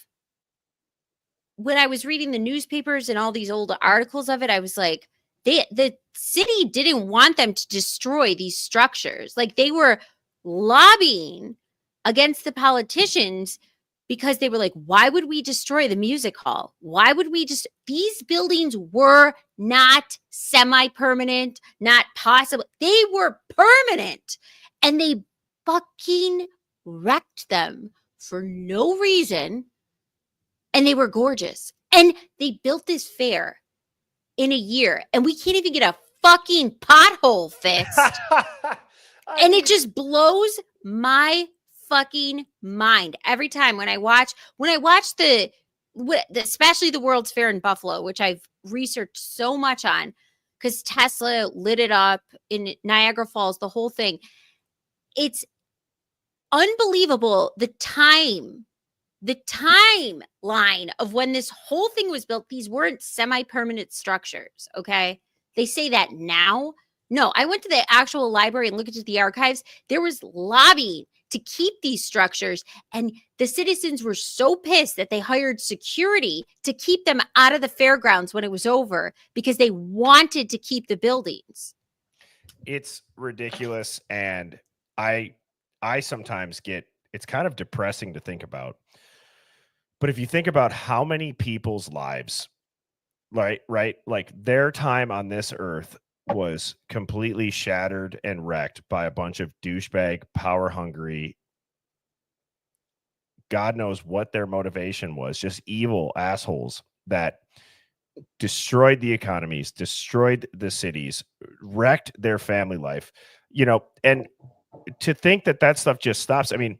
when I was reading the newspapers and all these old articles of it, I was like, the city didn't want them to destroy these structures. Like, they were lobbying against the politicians because they were like, why would we destroy the music hall? Why would we just, these buildings were not semi-permanent, not possible. They were permanent, and they fucking wrecked them for no reason. And they were gorgeous. And they built this fair in a year, and we can't even get a fucking pothole fixed. And it just blows my fucking mind every time when I watch especially the World's Fair in Buffalo, which I've researched so much on because Tesla lit it up in Niagara Falls, the whole thing. It's unbelievable the timeline of when this whole thing was built. These weren't semi-permanent structures, okay? They say that now. No, I went to the actual library and looked at the archives. There was lobbying to keep these structures, and the citizens were so pissed that they hired security to keep them out of the fairgrounds when it was over because they wanted to keep the buildings. It's ridiculous, and I sometimes get, it's kind of depressing to think about. But if you think about how many people's lives, right, like their time on this earth was completely shattered and wrecked by a bunch of douchebag, power hungry, God knows what their motivation was, just evil assholes that destroyed the economies, destroyed the cities, wrecked their family life, and to think that stuff just stops. I mean,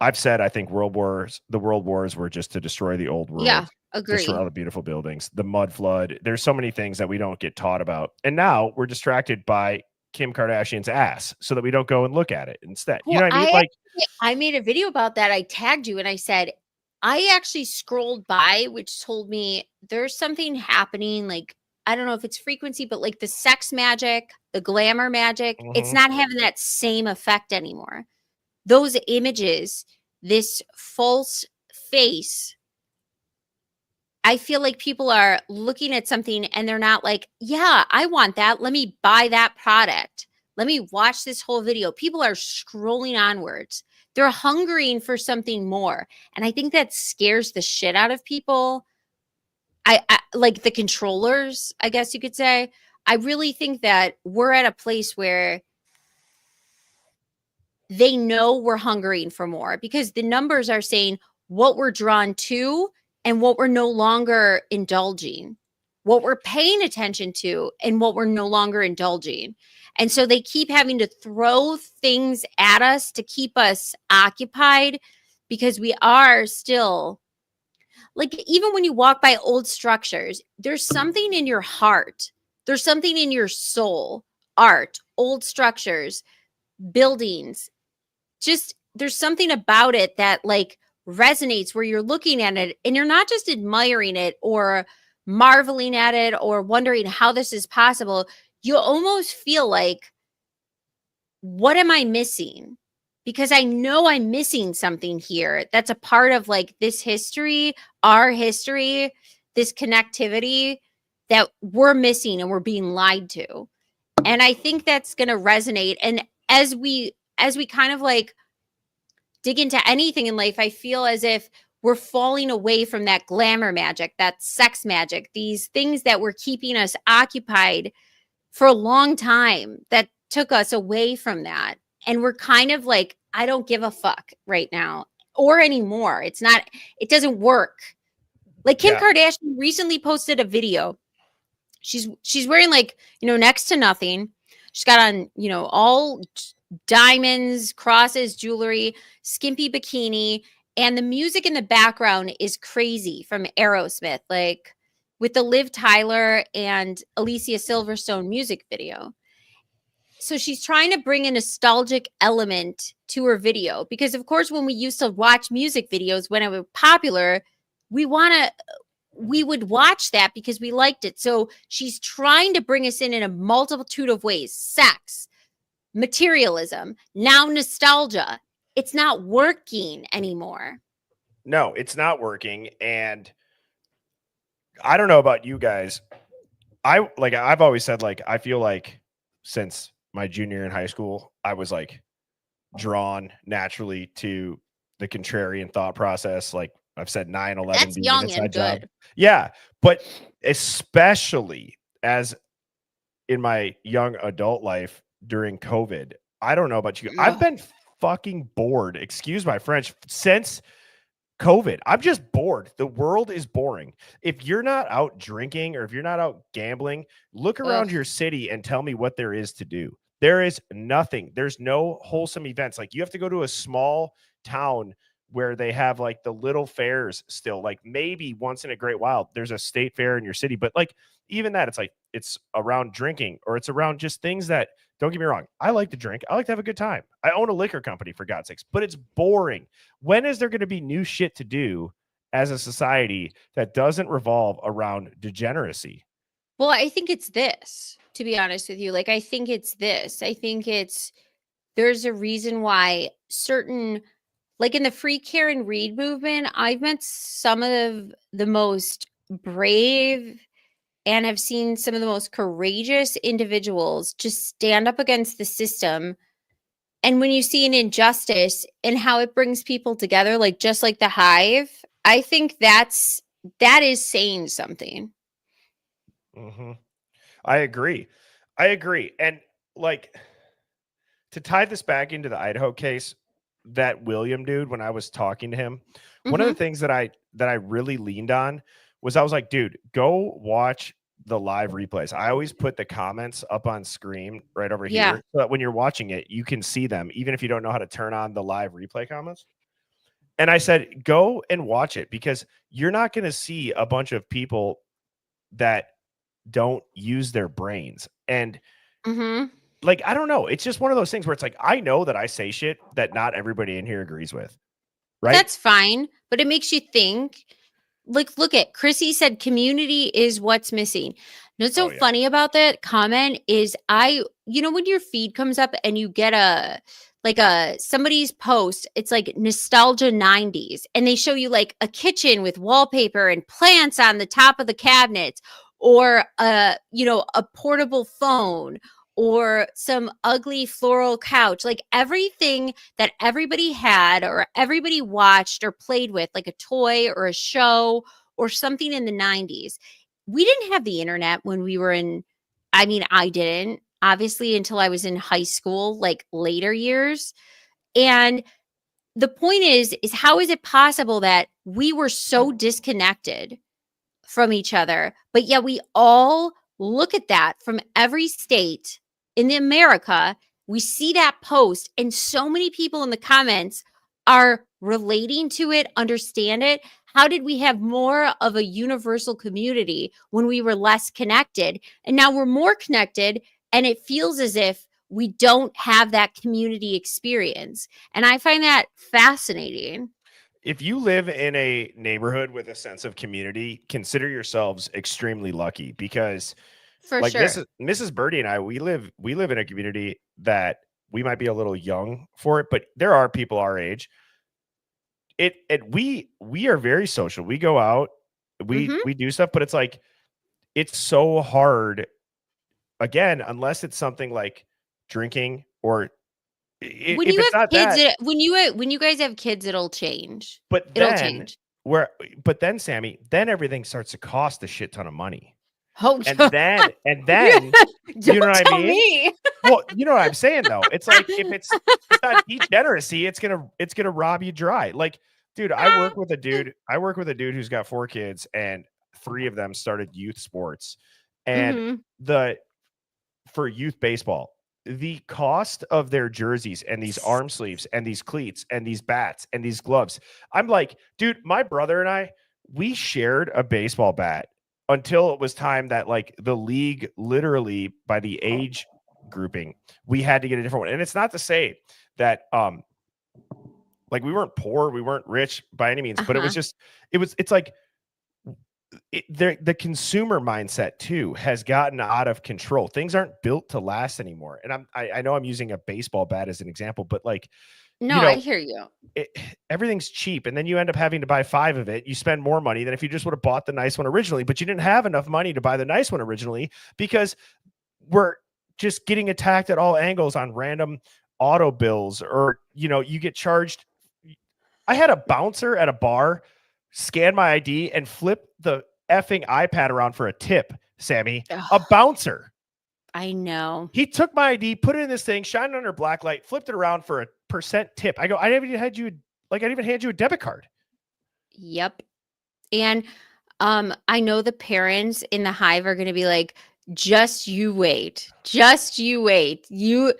I've said, I think the world wars were just to destroy the old world. Yeah, agree. Destroy all the beautiful buildings, the mud flood. There's so many things that we don't get taught about. And now we're distracted by Kim Kardashian's ass so that we don't go and look at it instead. Well, You know what I mean? Like, I made a video about that. I tagged you and I said, I actually scrolled by, which told me there's something happening. Like, I don't know if it's frequency, but like the sex magic, the glamour magic, it's not having that same effect anymore. Those images, this false face I feel like people are looking at something and they're not like, yeah, I want that. Let me buy that product. Let me watch this whole video. People are scrolling onwards. They're hungering for something more. And I think that scares the shit out of people. I like the controllers, I guess you could say. I really think that we're at a place where they know we're hungering for more because the numbers are saying what we're drawn to and what we're no longer indulging, what we're paying attention to and what we're no longer indulging. And so they keep having to throw things at us to keep us occupied because we are still like, even when you walk by old structures, there's something in your heart, there's something in your soul, art, old structures, buildings, just there's something about it that like resonates where you're looking at it and you're not just admiring it or marveling at it or wondering how this is possible. You almost feel like, what am I missing? Because I know I'm missing something here that's a part of like this history, our history, this connectivity that we're missing and we're being lied to. And I think that's going to resonate. And as we kind of like dig into anything in life, I feel as if we're falling away from that glamour magic, that sex magic, these things that were keeping us occupied for a long time that took us away from that. And we're kind of like, I don't give a fuck right now or anymore. It's not, it doesn't work. Like Kim Kardashian recently posted a video. She's wearing like, next to nothing. She's got on, all diamonds, crosses, jewelry, skimpy bikini, and the music in the background is crazy from Aerosmith, like with the Liv Tyler and Alicia Silverstone music video. So she's trying to bring a nostalgic element to her video because, of course, when we used to watch music videos when it was popular, we would watch that because we liked it. So she's trying to bring us in a multitude of ways: sex, materialism, now nostalgia. It's not working anymore. No, it's not working. And I don't know about you guys. I've always said, like, I feel like since my junior in high school, I was like drawn naturally to the contrarian thought process. Like I've said, 9/11 That's being young an inside and job. good. Yeah. But especially as in my young adult life during COVID, I don't know about you. I've been fucking bored, excuse my French, since COVID. I'm just bored. The world is boring. If you're not out drinking or if you're not out gambling, look around your city and tell me what there is to do. There is nothing. There's no wholesome events. Like you have to go to a small town where they have like the little fairs still, like maybe once in a great while there's a state fair in your city. But like even that, it's like it's around drinking or it's around just things that, don't get me wrong, I like to drink. I like to have a good time. I own a liquor company, for God's sakes, but it's boring. When is there going to be new shit to do as a society that doesn't revolve around degeneracy? Well, I think it's this, to be honest with you. Like, I think it's this. I think there's a reason why certain, like in the free Karen Reed movement, I've met some of the most brave and have seen some of the most courageous individuals just stand up against the system. And when you see an injustice and how it brings people together, like just like the Hive, I think that is saying something. Mm-hmm. I agree. And like to tie this back into the Idaho case, that William dude, when I was talking to him, one of the things that I really leaned on was I was like, dude, go watch the live replays. I always put the comments up on screen right over here so that when you're watching it, you can see them, even if you don't know how to turn on the live replay comments. And I said, go and watch it because you're not going to see a bunch of people that don't use their brains. And like, I don't know. It's just one of those things where it's like, I know that I say shit that not everybody in here agrees with. Right. That's fine. But it makes you think. Like, look at Chrissy said, community is what's missing. What's so funny about that comment is when your feed comes up and you get like somebody's post, it's like nostalgia 90s, and they show you like a kitchen with wallpaper and plants on the top of the cabinets, or a portable phone, or some ugly floral couch, like everything that everybody had or everybody watched or played with, like a toy or a show or something in the 90s. We didn't have the internet when we were in, I mean, I didn't, obviously, until I was in high school, like later years. And the point is how is it possible that we were so disconnected from each other, but yet we all look at that from every state in America? We see that post, and so many people in the comments are relating to it, understand it. How did we have more of a universal community when we were less connected? And now we're more connected, and it feels as if we don't have that community experience. And I find that fascinating. If you live in a neighborhood with a sense of community, consider yourselves extremely lucky, because For like sure. Mrs. Birdie and I, we live in a community that we might be a little young for it, but there are people our age. We are very social. We go out, we do stuff, but it's like, it's so hard, again, unless it's something like drinking, or When if you it's have not kids, that. when you guys have kids, it'll change. But It'll then change. but then, Sammy, then everything starts to cost a shit ton of money. Oh, And then you know what I tell mean? me. Well, you know what I'm saying though. It's like, if it's not degeneracy, it's gonna rob you dry. Like, dude, I work with a dude who's got 4 kids, and 3 of them started youth sports. And for youth baseball, the cost of their jerseys and these arm sleeves and these cleats and these bats and these gloves. I'm like, dude, my brother and I, we shared a baseball bat until it was time that, like, the league, literally by the age grouping, we had to get a different one. And it's not to say that like, we weren't poor, we weren't rich by any means, but it was just, it's like, the consumer mindset too has gotten out of control. Things aren't built to last anymore. And I know I'm using a baseball bat as an example, but like, No, I hear you. everything's cheap, and then you end up having to buy 5 of it. You spend more money than if you just would have bought the nice one originally, but you didn't have enough money to buy the nice one originally, because we're just getting attacked at all angles on random auto bills, or, you get charged. I had a bouncer at a bar scan my ID and flip the effing iPad around for a tip, Sammy. A bouncer. I know. He took my ID, put it in this thing, shined it under black light, flipped it around for a % tip. I go, I didn't even hand you a debit card. Yep. And I know the parents in the Hive are going to be like, just you wait. Just you wait. You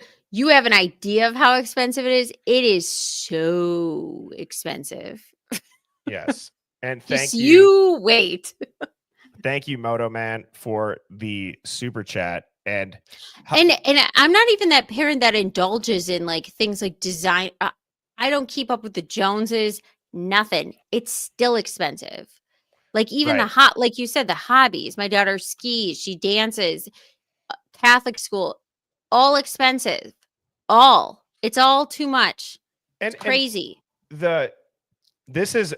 have an idea of how expensive it is. It is so expensive. Yes. And Just you wait. Thank you, Moto Man, for the super chat. And I'm not even that parent that indulges in like things like design. I don't keep up with the Joneses. Nothing. It's still expensive. Like, even like you said, the hobbies. My daughter skis. She dances. Catholic school. All expensive. It's all too much. It's crazy. This is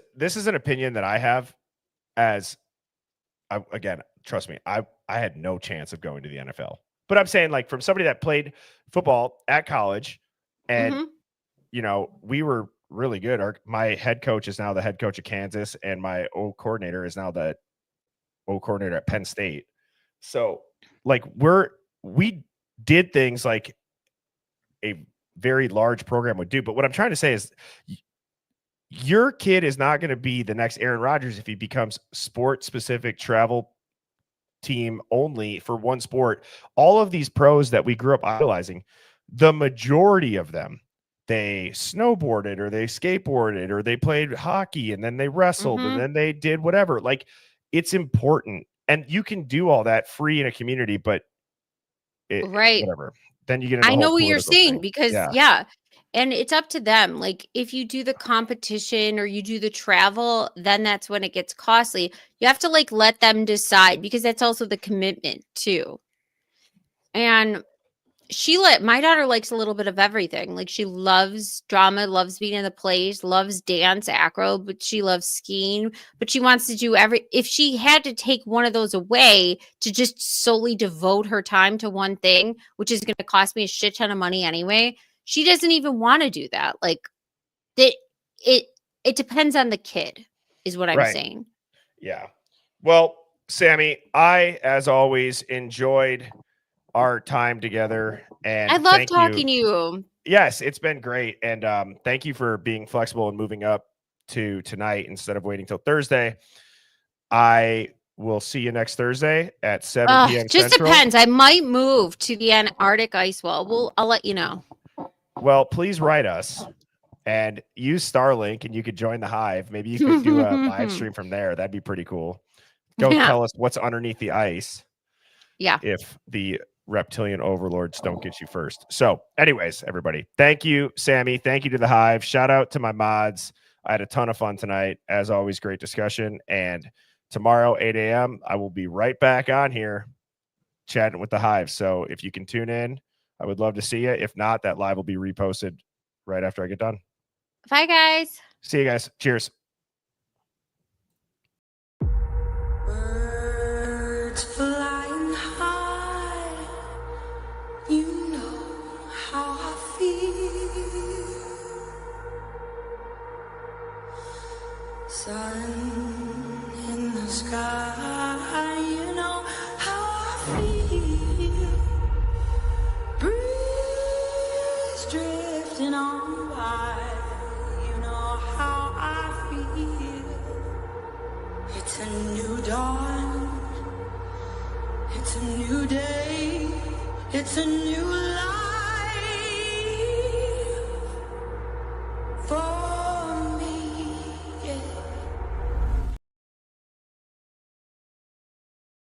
an opinion that I have, as again, trust me, I had no chance of going to the NFL. But I'm saying, like, from somebody that played football at college, and we were really good. My head coach is now the head coach of Kansas, and my O coordinator is now the O coordinator at Penn State. So, like, we did things like a very large program would do. But what I'm trying to say is, your kid is not going to be the next Aaron Rodgers if he becomes sport-specific travel team only for one sport. All of these pros that we grew up idolizing, the majority of them, they snowboarded, or they skateboarded, or they played hockey, and then they wrestled, and then they did whatever. Like, it's important. And you can do all that free in a community, but whatever. Then you get into I the know whole what you're political saying, thing. because and it's up to them. Like, if you do the competition or you do the travel, then that's when it gets costly. You have to like let them decide, because that's also the commitment too. And my daughter likes a little bit of everything. Like she loves drama, loves being in the plays, loves dance, acro, but she loves skiing. But she wants to do if she had to take one of those away to just solely devote her time to one thing, which is going to cost me a shit ton of money anyway, she doesn't even want to do that. Like it depends on the kid, is what I'm saying. Yeah. Well, Sammy, I, as always, enjoyed our time together, and I love talking to you. Yes, it's been great, and thank you for being flexible and moving up to tonight instead of waiting till Thursday. I will see you next Thursday at 7 p.m. Just Central. depends. I might move to the Antarctic ice wall. I'll let you know. Well, please write us and use Starlink, and you could join the Hive. Maybe you could do a live stream from there. That'd be pretty cool. Go tell us what's underneath the ice. Yeah. If the reptilian overlords don't get you first. So anyways, everybody, thank you, Sammy. Thank you to the Hive. Shout out to my mods. I had a ton of fun tonight. As always, great discussion. And tomorrow, 8 a.m., I will be right back on here chatting with the Hive. So if you can tune in, I would love to see you. If not, that live will be reposted right after I get done. Bye, guys. See you guys. Cheers. Birds flying high, you know how I feel. Sun in the sky, you know how I feel. Breeze drifting on by, you know how I feel. It's a new dawn, it's a new day, it's a new life.